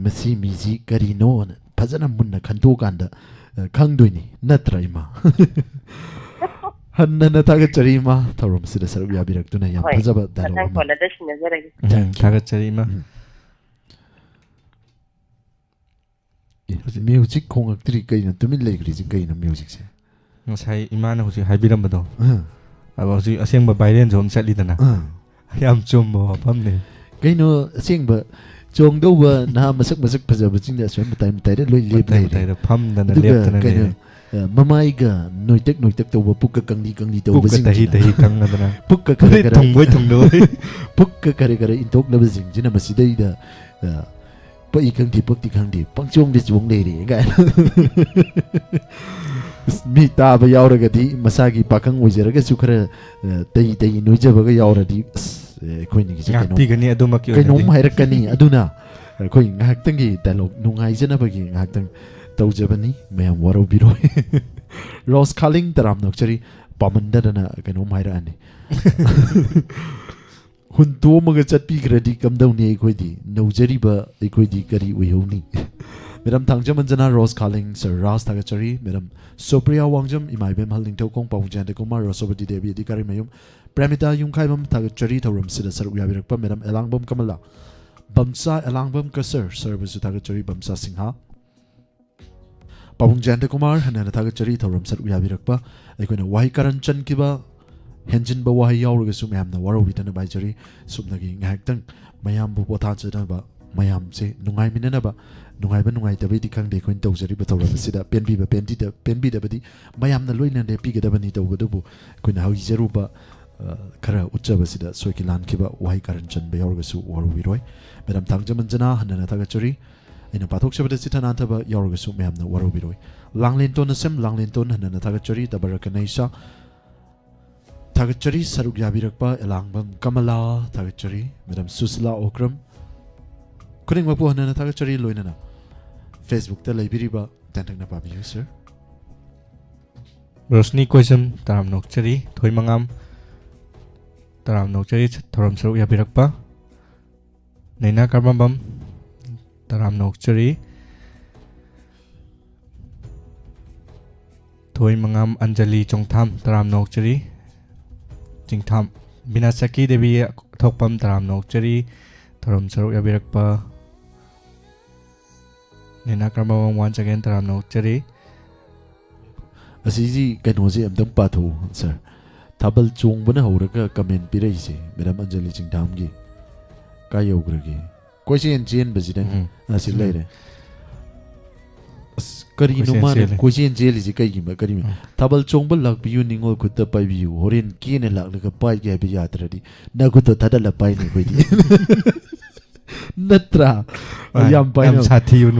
ꯃꯁꯤ ꯃꯤꯁꯤ ꯀꯔꯤꯅꯣꯅ ꯐꯖꯅ ꯃꯨꯟꯅ ꯈꯟꯇꯣꯛꯀꯥꯟꯗ ꯈꯪꯗꯣꯏꯅꯤ ꯅꯠꯇ꯭ꯔ ꯏꯃꯥ ꯍꯟꯅ ꯊꯥꯒꯠꯆꯔꯤ ꯏꯃꯥ ꯊꯧꯔꯝꯁꯤꯗ ꯁꯔꯨꯛ ꯌꯥꯕꯤꯔꯛꯇꯨꯅ ꯌꯥꯝ ꯐꯖꯕ ꯗꯥꯏꯂꯣꯛ ꯑꯃ ꯊꯥꯒꯠꯆꯔꯤ ꯏꯃꯥ ꯃ꯭ꯌꯨꯖꯤꯛ ꯈꯣꯡꯉꯛꯇ꯭ꯔꯤ ꯀꯩꯅꯣ ꯇꯨꯃꯤꯟ ꯂꯩꯈ꯭ꯔꯤꯁꯤ ꯀꯩꯅꯣ ꯃ꯭ꯌꯨꯖꯤꯛꯁꯦ ꯉꯁꯥꯏ ꯏꯃꯥꯅ ꯍꯧꯖꯤꯛ ꯍꯥꯏꯕꯤꯔꯝꯕꯗꯣ ꯍꯧꯖꯤꯛ ꯑꯁꯦꯡꯕ ꯚꯥꯏꯔꯦꯜꯁꯨ ꯑꯃ ꯆꯠꯂꯤꯗꯅ ꯌꯥꯝ ꯆꯨꯝꯕ ꯋꯥꯐꯝꯅꯦ ꯀꯩꯅꯣ ꯑꯁꯦꯡꯕ ꯆꯣꯡꯗꯧꯕ ꯅꯍꯥ ꯃꯁꯛ ꯐꯖꯕꯁꯤꯡꯗ ꯑꯁꯣꯝ ꯃꯇꯥꯏꯗ ꯂꯣꯏ ꯂꯦꯞ ꯂꯩꯔꯦ ꯐꯝꯗꯅ ꯂꯦꯞꯇꯅ ꯂꯩꯔꯦ ꯃꯃꯥꯏꯒ ꯅꯣꯏꯇꯛ ꯇꯧꯕ ꯄꯨꯛꯀ ꯀꯪꯂꯤ ꯇꯧꯕꯁꯤꯡꯁꯤꯅ ꯇꯍꯤ ꯀꯪꯉꯗꯅ ꯄꯨꯛꯀ ꯈꯔ ꯊꯨꯡꯕꯣꯏ ꯄꯨꯛꯀ ꯈꯔ ꯏꯟꯊꯣꯛꯅꯕꯁꯤꯡꯁꯤꯅ ꯃꯁꯤꯗꯩꯗ ꯄꯛꯏ ꯈꯪꯗꯦ ꯄꯛꯇꯤ ꯈꯪꯗꯦ ꯄꯪꯆꯣꯡꯗ ꯆꯣꯡ ꯂꯩꯔꯦ ꯀꯥꯏꯅ ꯃꯤ ꯇꯥꯕ ꯌꯥꯎꯔꯒꯗꯤ ꯃꯁꯥꯒꯤ ꯄꯥꯈꯪ ꯑꯣꯏꯖꯔꯒꯁꯨ ꯈꯔ ꯇꯩ ꯅꯣꯏꯖꯕꯒ ꯌꯥꯎꯔꯗꯤ ꯑꯩꯈꯣꯏꯅꯤꯒꯤꯁꯦ ꯉꯥꯛꯄꯤꯒꯅꯤ ꯑꯗꯨꯃꯛꯀꯤ ꯀꯩꯅꯣꯝ ꯑꯣꯏꯅꯗꯤ ꯍꯥꯏꯔꯛꯀꯅꯤ ꯑꯗꯨꯅ ꯑꯩꯈꯣꯏ ꯉꯥꯏꯍꯥꯛꯇꯪꯒꯤ ꯗꯥꯏꯂꯣꯛ ꯅꯨꯡꯉꯥꯏꯖꯅꯕꯒꯤ ꯉꯥꯏꯍꯥꯛꯇꯪ ꯇꯧꯖꯕꯅꯤ ꯃꯌꯥꯝ ꯋꯥꯔꯧꯕꯤꯔꯣꯏ ꯔꯣꯁ ꯈꯥꯂꯤꯡ ꯇꯔꯥꯝ ꯅꯣꯛꯆꯔꯤ ꯄꯥꯃꯟꯗꯗꯅ ꯀꯩꯅꯣꯝ ꯍꯥꯏꯔꯛꯑꯅꯤ ꯍꯨꯟꯇꯣꯛꯑꯃꯒ ꯆꯠꯄꯤꯈ꯭ꯔꯗꯤ ꯀꯝꯗꯧꯅꯤ ꯑꯩꯈꯣꯏꯗꯤ ꯅꯧꯖꯔꯤꯕ ꯑꯩꯈꯣꯏꯗꯤ ꯀꯔꯤ ꯑꯣꯏꯍꯧꯅꯤ ꯃꯦꯗꯥꯝ ꯊꯥꯡꯖꯃꯟꯖꯅꯥ ꯔꯣꯁ ꯈꯥꯂꯤꯡ ꯁꯔ ꯔꯥꯖ ꯊꯥꯒꯠꯆꯔꯤ ꯃꯦꯗꯥꯝ ꯁꯣꯄ꯭रिꯌꯥ ꯋꯥꯡꯖꯝ ꯏꯃꯥ ꯏꯕꯦꯝꯍꯜ ꯅꯤꯡꯊꯧꯈꯣꯡ ꯄꯥꯕꯨꯡ ꯖꯌꯟꯇꯀꯨꯃꯥꯔ ꯔꯣꯁꯣꯕꯇꯤ ꯗꯦꯕꯤ ꯑꯙꯤꯀꯥꯔꯤꯃꯌꯨꯝ ꯄ꯭ꯔꯦꯃꯤꯇꯥ ꯌꯨꯝꯈꯥꯏꯕꯝ ꯊꯥꯒꯠꯆꯔꯤ ꯊꯧꯔꯝꯁꯤꯗ ꯁꯔꯨꯛ ꯌꯥꯕꯤꯔꯛꯄ ꯃꯦꯗꯥꯝ ꯑꯦꯂꯥꯡꯕꯝ ꯀꯃꯂꯥ ꯕꯝꯁꯥ ꯑꯦꯂꯥꯡꯕꯝ ꯀꯁꯔ ꯁꯔꯕꯨꯁꯨ ꯊꯥꯒꯠꯆꯔꯤ ꯕꯝꯁꯥ ꯁꯤꯡꯍꯥ ꯄꯥꯕꯨꯡ ꯖꯌꯟꯇꯀꯨꯃꯥꯔ ꯍꯟꯅ ꯊꯥꯒꯠꯆꯔꯤ ꯊꯧꯔꯝ ꯁꯔꯨꯛ ꯌꯥꯕꯤꯔꯛꯄ ꯑꯩꯈꯣꯏꯅ ꯋꯥꯍꯩ ꯀꯔꯟ ꯆꯟꯈꯤꯕ ꯍꯦꯟꯖꯤꯟꯕ ꯋꯥꯍꯩ ꯌꯥꯎꯔꯒꯁꯨ ꯃꯌꯥꯝꯅ ꯋꯥꯔꯧꯕꯤꯗꯅꯕ ꯍꯥꯏꯖꯔꯤ ꯁꯨꯞꯅꯒꯤ ꯉꯥꯏꯍꯥꯛꯇꯪ ꯃꯌꯥꯝꯕꯨ ꯄꯣꯊꯥꯖꯅꯕ ꯃꯌꯥꯝꯁꯦ ꯅꯨꯡꯉꯥꯏꯃꯤꯟꯅꯅꯕ ꯅꯨꯡꯉꯥꯏꯕ ꯅꯨꯡꯉꯥꯏꯇꯕꯩꯗꯤ ꯈꯪꯗꯦ ꯑꯩꯈꯣꯏꯅ ꯇꯧꯖꯔꯤꯕ ꯊꯧꯔꯝ ꯑꯁꯤꯗ ꯄꯦꯟꯕꯤꯗꯕꯗꯤ ꯃꯌꯥꯝꯅ ꯂꯣꯏꯅ ꯂꯦꯞꯄꯤꯒꯗꯕꯅꯤ ꯇꯧꯕꯗꯨꯕꯨ ꯑꯩꯈꯣꯏꯅ ꯍꯩꯖꯔꯨꯕ ꯈꯔ ꯎꯠꯆꯕꯁꯤꯗ ꯁꯣꯏꯈꯤ ꯂꯥꯟꯈꯤꯕ ꯋꯥꯍꯩ ꯀꯔꯟ ꯆꯟꯕ ꯌꯥꯎꯔꯒꯁꯨ ꯋꯥꯔꯧꯕꯤꯔꯣꯏ ꯃꯦꯗꯥꯝ ꯊꯥꯡꯖꯃꯟꯖꯅꯥ ꯍꯟꯅ ꯊꯥꯒꯠꯆꯔꯤ ꯑꯩꯅ ꯄꯥꯊꯣꯛꯆꯕꯗ ꯆꯤꯊ-ꯅꯥꯟꯊꯕ ꯌꯥꯎꯔꯒꯁꯨ ꯃꯌꯥꯝꯅ ꯋꯥꯔꯧꯕꯤꯔꯣꯏ ꯂꯥꯡꯂꯦꯟꯇꯣꯟ ꯑꯁꯦꯝ ꯂꯥꯡꯂꯦꯟꯇꯣꯟ ꯍꯟꯅ ꯊꯥꯒꯠꯆꯔꯤ ꯗꯕꯔꯀꯅꯩꯁꯥ ꯊꯥꯒꯠꯆꯔꯤ ꯁꯔꯨꯛ ꯌꯥꯕꯤꯔꯛꯄ ꯑꯦꯂꯥꯡꯕꯝ ꯀꯃꯂꯥ ꯊꯥꯒꯠꯆꯔꯤ ꯃꯦꯗꯥꯝ ꯁꯨꯁꯤꯂꯥ ꯑꯣꯀ꯭ꯔꯝ ꯈꯨꯗꯤꯡꯃꯛꯄꯨ ꯍꯟꯅ ꯊꯥꯒꯠꯆꯔꯤ ꯂꯣꯏꯅꯅ ꯐꯦꯁꯕꯨꯛꯇ ꯂꯩꯕꯤꯔꯤꯕ ꯇꯦꯟꯇꯛꯅ ꯄꯥꯕꯤꯌꯨ ꯁꯔ ꯔꯣꯁꯅꯤ ꯀꯣꯏꯖꯝ ꯇꯔꯥꯝ ꯅꯣꯛꯆꯔꯤ ꯊꯣꯏꯃꯉꯥꯝ ꯇꯔꯥꯝ ꯅꯣꯛꯆꯔꯤ ꯊꯧꯔꯝ ꯁꯔꯨꯛ ꯌꯥꯕꯤꯔꯛꯄ ꯅꯩꯅꯥ ꯀꯔꯃꯕꯝ ꯇꯔꯥꯝ ꯅꯣꯛꯆꯔꯤ ꯊꯣꯏꯃꯉꯥꯝ ꯑꯟꯖꯂꯤ ꯆꯣꯡꯊꯥꯝ ꯇꯔꯥꯝ ꯅꯣꯛꯆꯔꯤ ꯆꯤꯡꯊꯥꯝ ꯕꯤꯅꯥꯁꯀꯤ ꯗꯦꯕꯤ ꯊꯣꯛꯄꯝ ꯇꯔꯥꯝ ꯅꯣꯛꯆꯔꯤ ꯊꯧꯔꯝ ꯁꯔꯨꯛ ꯌꯥꯕꯤꯔꯛꯄ ꯅꯩꯅꯥ ꯀꯔꯃꯕꯝ ꯋꯥꯟꯁ ꯑꯒꯦꯟ ꯇꯔꯥꯝ ꯅꯣꯛꯆꯔꯤ ꯑꯁꯤꯁꯤ ꯀꯩꯅꯣꯁꯦ ꯑꯝꯇꯪ ꯄꯥꯊꯣꯛꯎ ꯁꯔ ꯊꯥꯕꯜ ꯆꯣꯡꯕꯅ ꯍꯧꯔꯒ ꯀꯃꯦꯟ ꯄꯤꯔꯛꯏꯁꯦ ꯃꯦꯗꯥꯝ ꯑꯟꯖꯂꯤ ꯆꯤꯡꯊꯥꯝꯒꯤ ꯀꯥꯏ ꯌꯧꯈ꯭ꯔꯒꯦ ꯀꯣꯏꯆꯦꯟ ꯆꯦꯟꯕꯁꯤꯗ ꯑꯁꯤ ꯂꯩꯔꯦ ꯑꯁ ꯀꯔꯤꯅꯣ ꯃꯥꯅ ꯀꯣꯏꯆꯦꯟ ꯆꯦꯜꯂꯤꯁꯤ ꯀꯔꯤꯅꯣ ꯊꯥꯕꯜ ꯆꯣꯡꯕ ꯂꯥꯛꯄꯤꯌꯨ ꯅꯤꯡꯉꯣꯜ ꯈꯨꯠꯇ ꯄꯥꯏꯕꯤꯌꯨ ꯍꯣꯔꯦꯟ ꯀꯦꯅ ꯂꯥꯛꯂꯒ ꯄꯥꯏꯒꯦ ꯍꯥꯏꯕ ꯌꯥꯗ꯭ꯔꯗꯤ ꯅꯈꯨꯠꯇꯣ ꯊꯥꯗꯠꯂ ꯄꯥꯏꯅꯤ ꯑꯩꯈꯣꯏꯗꯤ ꯅꯠꯇ꯭ꯔꯥ ꯌꯥꯝ ꯄꯥꯏꯅ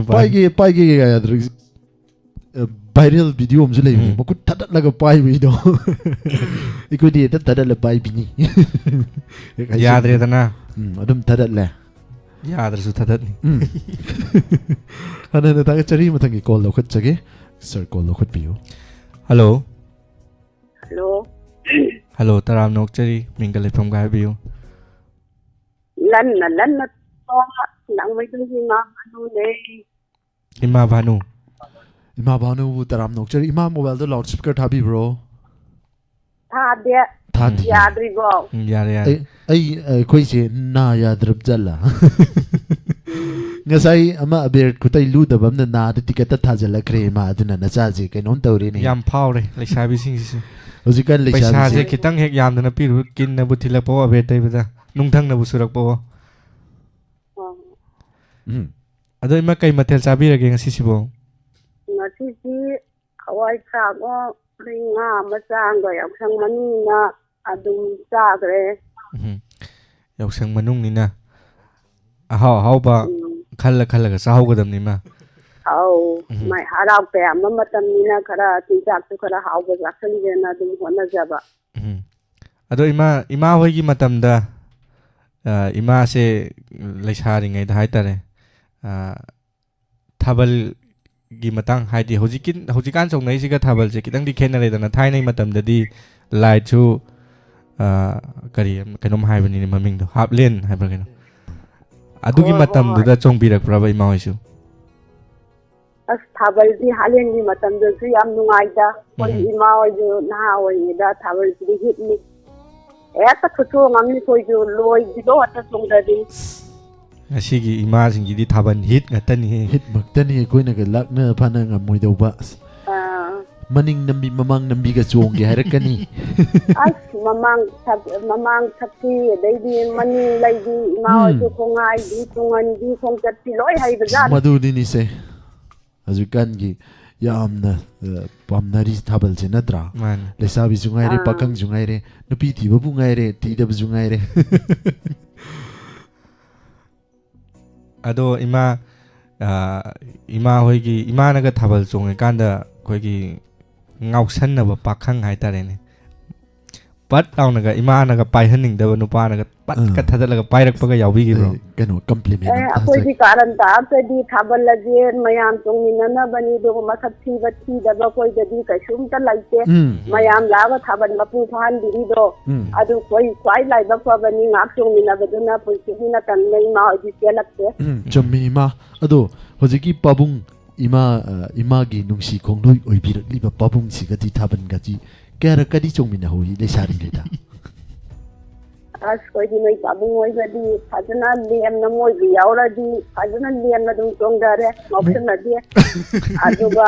ꯄꯥꯏꯒꯦ ꯌꯥꯗ꯭ꯔꯒ ꯚꯥꯏꯔꯦꯜ ꯚꯤꯗꯤꯑꯣ ꯑꯃꯁꯨ ꯂꯩꯕꯅꯤ ꯃꯈꯨꯠ ꯊꯥꯗꯠꯂꯒ ꯄꯥꯏꯕꯒꯤꯗꯣ ꯑꯩꯈꯣꯏꯗꯤ ꯍꯦꯛꯇ ꯊꯥꯗꯠꯂ ꯄꯥꯏꯕꯤꯅꯤ ꯌꯥꯗ꯭ꯔꯦꯗꯅ ꯑꯗꯨꯝ ꯊꯥꯗꯠꯂꯦ ꯌꯥꯗ꯭ꯔꯁꯨ ꯊꯥꯗꯠꯅꯤ ꯍꯟꯅ ꯊꯥꯒꯠꯆꯔꯤ ꯃꯊꯪꯒꯤ ꯀꯣꯜ ꯂꯧꯈꯠꯆꯒꯦ ꯁꯔ ꯀꯣꯜ ꯂꯧꯈꯠꯄꯤꯌꯨ ꯍꯜꯂꯣ ꯍꯜꯂꯣ ꯍꯜꯂꯣ ꯇꯔꯥꯝ ꯅꯣꯛꯆꯔꯤ ꯃꯤꯡꯒ ꯂꯩꯐꯝꯒ ꯍꯥꯏꯕꯤꯌꯨ ꯂꯟꯅ ꯅꯪꯃꯩꯗꯨꯒꯤ ꯏꯃꯥ ꯚꯥꯅꯨꯅꯦ ꯏꯃꯥ ꯚꯥꯅꯨ ꯏꯃꯥ ꯚꯥꯅꯨꯕꯨ ꯇꯔꯥꯝ ꯅꯣꯛꯆꯔꯤ ꯏꯃꯥ ꯃꯣꯕꯥꯏꯜꯗ ꯂꯥꯎꯠ ꯁ꯭ꯄꯤꯀꯔ ꯊꯥꯕꯤꯕ꯭ꯔꯣ ꯊꯥꯗꯦ ꯌꯥꯗ꯭ꯔꯤꯕꯣ ꯌꯥꯔꯦ ꯑꯩꯈꯣꯏꯁꯦ ꯅꯥ ꯌꯥꯗ꯭ꯔꯕ ꯖꯠꯂꯥ ꯉꯁꯥꯏ ꯑꯃ ꯑꯕꯦꯔ ꯈꯨꯇꯩ ꯂꯨꯗꯕ ꯑꯃꯅ ꯅꯥꯗ ꯇꯤꯀꯦꯠꯇ ꯊꯥꯖꯤꯜꯂꯛꯈ꯭ꯔꯦ ꯏꯃꯥ ꯑꯗꯨꯅ ꯅꯆꯥꯁꯦ ꯀꯩꯅꯣꯝ ꯇꯧꯔꯦꯅꯦ ꯌꯥꯝ ꯐꯥꯎꯔꯦ ꯂꯩꯁꯥꯕꯤꯁꯤꯡꯁꯤꯁꯨ ꯍꯧꯖꯤꯛꯀꯥꯟ ꯄꯩꯁꯥꯁꯦ ꯈꯤꯇꯪ ꯍꯦꯛ ꯌꯥꯝꯗꯅ ꯄꯤꯔꯨ ꯀꯤꯟꯅꯕꯨ ꯊꯤꯜꯂꯛꯄꯣ ꯑꯕꯦꯔ ꯇꯩꯕꯗ ꯅꯨꯡꯊꯪꯅꯕꯨ ꯁꯨꯔꯛꯄꯣ ꯑꯗꯣ ꯏꯃꯥ ꯀꯩ ꯃꯊꯦꯜ ꯆꯥꯕꯤꯔꯒꯦ ꯉꯁꯤꯁꯤꯕꯣ ꯉꯁꯤꯁꯤ ꯍꯋꯥꯏ ꯊ꯭ꯔꯥꯛꯒ ꯉꯥ ꯃꯆꯥꯒ ꯌꯥꯎꯁꯪ ꯃꯅꯨꯡꯅ ꯑꯗꯨꯝ ꯆꯥꯈ꯭ꯔꯦ ꯌꯥꯎꯁꯪ ꯃꯅꯨꯡꯅꯤꯅ ꯑꯍꯥꯎ ꯑꯍꯥꯎꯕ ꯈꯜꯂꯒ ꯆꯥꯍꯧꯒꯗꯕꯅꯤ ꯏꯃꯥ ꯑꯧ ꯃꯥꯏ ꯍꯔꯥꯎ ꯇꯌꯥꯝꯕ ꯃꯇꯝꯅꯤꯅ ꯈꯔ ꯆꯤꯟꯖꯥꯛꯁꯨ ꯈꯔ ꯍꯥꯎꯕ ꯆꯥꯁꯤꯟꯒꯦꯅ ꯑꯗꯨꯝ ꯍꯣꯠꯅꯖꯕ ꯑꯗꯣ ꯏꯃꯥ ꯍꯣꯏꯒꯤ ꯃꯇꯝꯗ ꯏꯃꯥꯁꯦ ꯂꯩꯁꯥꯔꯤꯉꯩꯗ ꯍꯥꯏꯇꯥꯔꯦ ꯊꯥꯕꯜꯒꯤ ꯃꯇꯥꯡ ꯍꯥꯏꯗꯤ ꯍꯧꯖꯤꯛꯀꯥन ꯆꯣꯡꯅꯩꯁꯤꯒ ꯊꯥꯕꯜꯁꯦ ꯈꯤꯇꯪꯗꯤ ꯈꯦꯠꯅꯔꯦꯗꯅ ꯊꯥꯏꯅꯩ ꯃꯇꯝꯗꯗꯤ ꯂꯥꯏꯠꯁꯨ ꯀꯩꯅꯣꯝ ꯍꯥꯏꯕꯅꯤꯅꯦ ꯃꯃꯤꯡꯗꯣ ꯍꯥꯞꯂꯦꯟ ꯍꯥꯏꯕ꯭ꯔꯥ ꯀꯩꯅꯣ ꯑꯗꯨꯒꯤ ꯃꯇꯝꯗꯨꯗ ꯆꯣꯡꯕꯤꯔꯛꯄ꯭ꯔꯕ ꯏꯃꯥ ꯍꯣꯏꯁꯨ ꯑꯁ ꯊꯥꯕꯜꯗꯤ ꯍꯥꯂꯦꯟꯒꯤ ꯃꯇꯝꯗꯁꯨ ꯌꯥꯝ ꯅꯨꯡꯉꯥꯏꯗ ꯑꯩꯈꯣꯏ ꯏꯃꯥ ꯍꯣꯏꯁꯨ ꯅꯍꯥ ꯑꯣꯏꯔꯤꯉꯩꯗ ꯊꯥꯕꯜꯁꯤꯗꯤ ꯍꯤꯠꯅꯤ ꯍꯦꯛꯇ ꯈꯨꯆꯣꯡ ꯑꯃꯅꯤ ꯑꯩꯈꯣꯏꯁꯨ ꯂꯣꯏꯈꯤꯕ ꯉꯥꯛꯇ ꯆꯣꯡꯗꯗꯤ ꯉꯁꯤꯒꯤ ꯏꯃꯥꯁꯤꯡꯒꯤꯗꯤ ꯊꯥꯕꯜ ꯍꯤꯠ ꯉꯥꯛꯇꯅꯤ ꯍꯤꯠꯃꯛꯇꯅꯤ ꯑꯩꯈꯣꯏꯅꯒ ꯂꯥꯛꯅ ꯐꯅ ꯉꯝꯃꯣꯏꯗꯧꯕ ꯃꯅꯤꯡ ꯅꯝꯕꯤ ꯃꯃꯥꯡ ꯅꯝꯕꯤꯒ ꯆꯣꯡꯒꯦ ꯍꯥꯏꯔꯛꯀꯅꯤ ꯑꯁ ꯃꯃꯥꯡ ꯊꯛꯄꯤ ꯑꯗꯩꯗꯤ ꯃꯅꯤꯡ ꯂꯩꯕꯤ ꯏꯃꯥ ꯍꯣꯏꯁꯨ ꯈꯣꯡꯉꯥꯏꯕꯤ ꯇꯨꯡꯍꯟꯕꯤ ꯈꯣꯡꯆꯠꯄꯤ ꯂꯣꯏ ꯍꯩꯕꯖꯥꯠꯅꯤ ꯃꯗꯨꯅꯤꯅꯤꯁꯦ ꯍꯧꯖꯤꯛꯀꯥꯟꯒꯤ ꯌꯥꯝꯅ ꯄꯥꯝꯅꯔꯤ ꯊꯥꯕꯜꯁꯦ ꯅꯠꯇ꯭ꯔꯥ ꯂꯩꯁꯥꯕꯤꯁꯨ ꯉꯥꯏꯔꯦ ꯄꯥꯈꯪꯁꯨ ꯉꯥꯏꯔꯦ ꯅꯨꯄꯤ ꯊꯤꯕꯕꯨ ꯉꯥꯏꯔꯦ ꯊꯤꯗꯕꯁꯨ ꯉꯥꯏꯔꯦ ꯑꯗꯣ ꯏꯃꯥ ꯍꯣꯏꯒꯤ ꯏꯃꯥꯅꯒ ꯊꯥꯕꯜ ꯆꯣꯡꯉꯤꯀꯥꯟꯗ ꯑꯩꯈꯣꯏꯒꯤ ꯉꯥꯎꯁꯟꯅꯕ ꯄꯥꯈꯪ ꯍꯥꯏꯇꯥꯔꯦꯅꯦ ꯄꯠ ꯂꯥꯎꯅꯒ ꯏꯃꯥꯅꯒ ꯄꯥꯏꯍꯟꯅꯤꯡꯗꯕ ꯅꯨꯄꯥꯅꯒ ꯄꯠꯀ ꯊꯥꯗꯠꯂꯒ ꯄꯥꯏꯔꯛꯄꯒ ꯌꯥꯎꯕꯤꯈꯤꯕ꯭ꯔꯣ ꯀꯩꯅꯣ ꯀꯝꯄ꯭ꯂꯤꯃꯦꯟ ꯑꯩꯈꯣꯏꯗꯤ ꯀꯥꯔꯟ ꯇꯥꯕꯗꯤ ꯊꯥꯕꯜꯂꯁꯦ ꯃꯌꯥꯝ ꯇꯣꯡꯃꯤꯟꯅꯅꯕꯅꯤ ꯑꯗꯨꯒ ꯃꯁꯛ ꯊꯤꯕ ꯊꯤꯗꯕ ꯑꯩꯈꯣꯏꯗꯗꯤ ꯀꯩꯁꯨꯝꯇ ꯂꯩꯇꯦ ꯃꯌꯥꯝ ꯂꯥꯛꯑꯒ ꯊꯥꯕꯜ ꯃꯄꯨꯡ ꯐꯥꯍꯟꯕꯤꯔꯤꯗꯣ ꯑꯗꯨ ꯑꯩꯈꯣꯏ ꯈ꯭ꯋꯥꯏ ꯂꯥꯏꯕꯛ ꯐꯕꯅꯤ ꯉꯥꯛ ꯇꯣꯡꯃꯤꯟꯅꯕꯗꯨꯅ ꯄꯨꯟꯁꯤꯒꯤ ꯅꯠꯇꯝꯅ ꯏꯃꯥ ꯍꯣꯏꯗꯤ ꯆꯦꯜꯂꯛꯇꯦ ꯆꯨꯝꯃꯤ ꯏꯃꯥ ꯑꯗꯣ ꯍꯧꯖꯤꯛꯀꯤ ꯄꯥꯕꯨꯡ 이마기 뭉시 공로이 오이비르리바 빠붕시가지 타반가지 깨라까지 종민하오이 레샤리레다 ꯑꯁ ꯅꯣꯏ ꯄꯥꯕꯨꯡ ꯑꯣꯏꯕꯗꯤ ꯐꯖꯅ ꯂꯦꯝꯅ ꯃꯣꯏꯒꯤ ꯌꯥꯎꯔꯗꯤ ꯐꯖꯅ ꯂꯦꯝꯅ ꯑꯗꯨꯝ ꯆꯣꯡꯗꯔꯦ ꯉꯥꯎꯁꯤꯟꯅꯗꯦ ꯑꯗꯨꯒ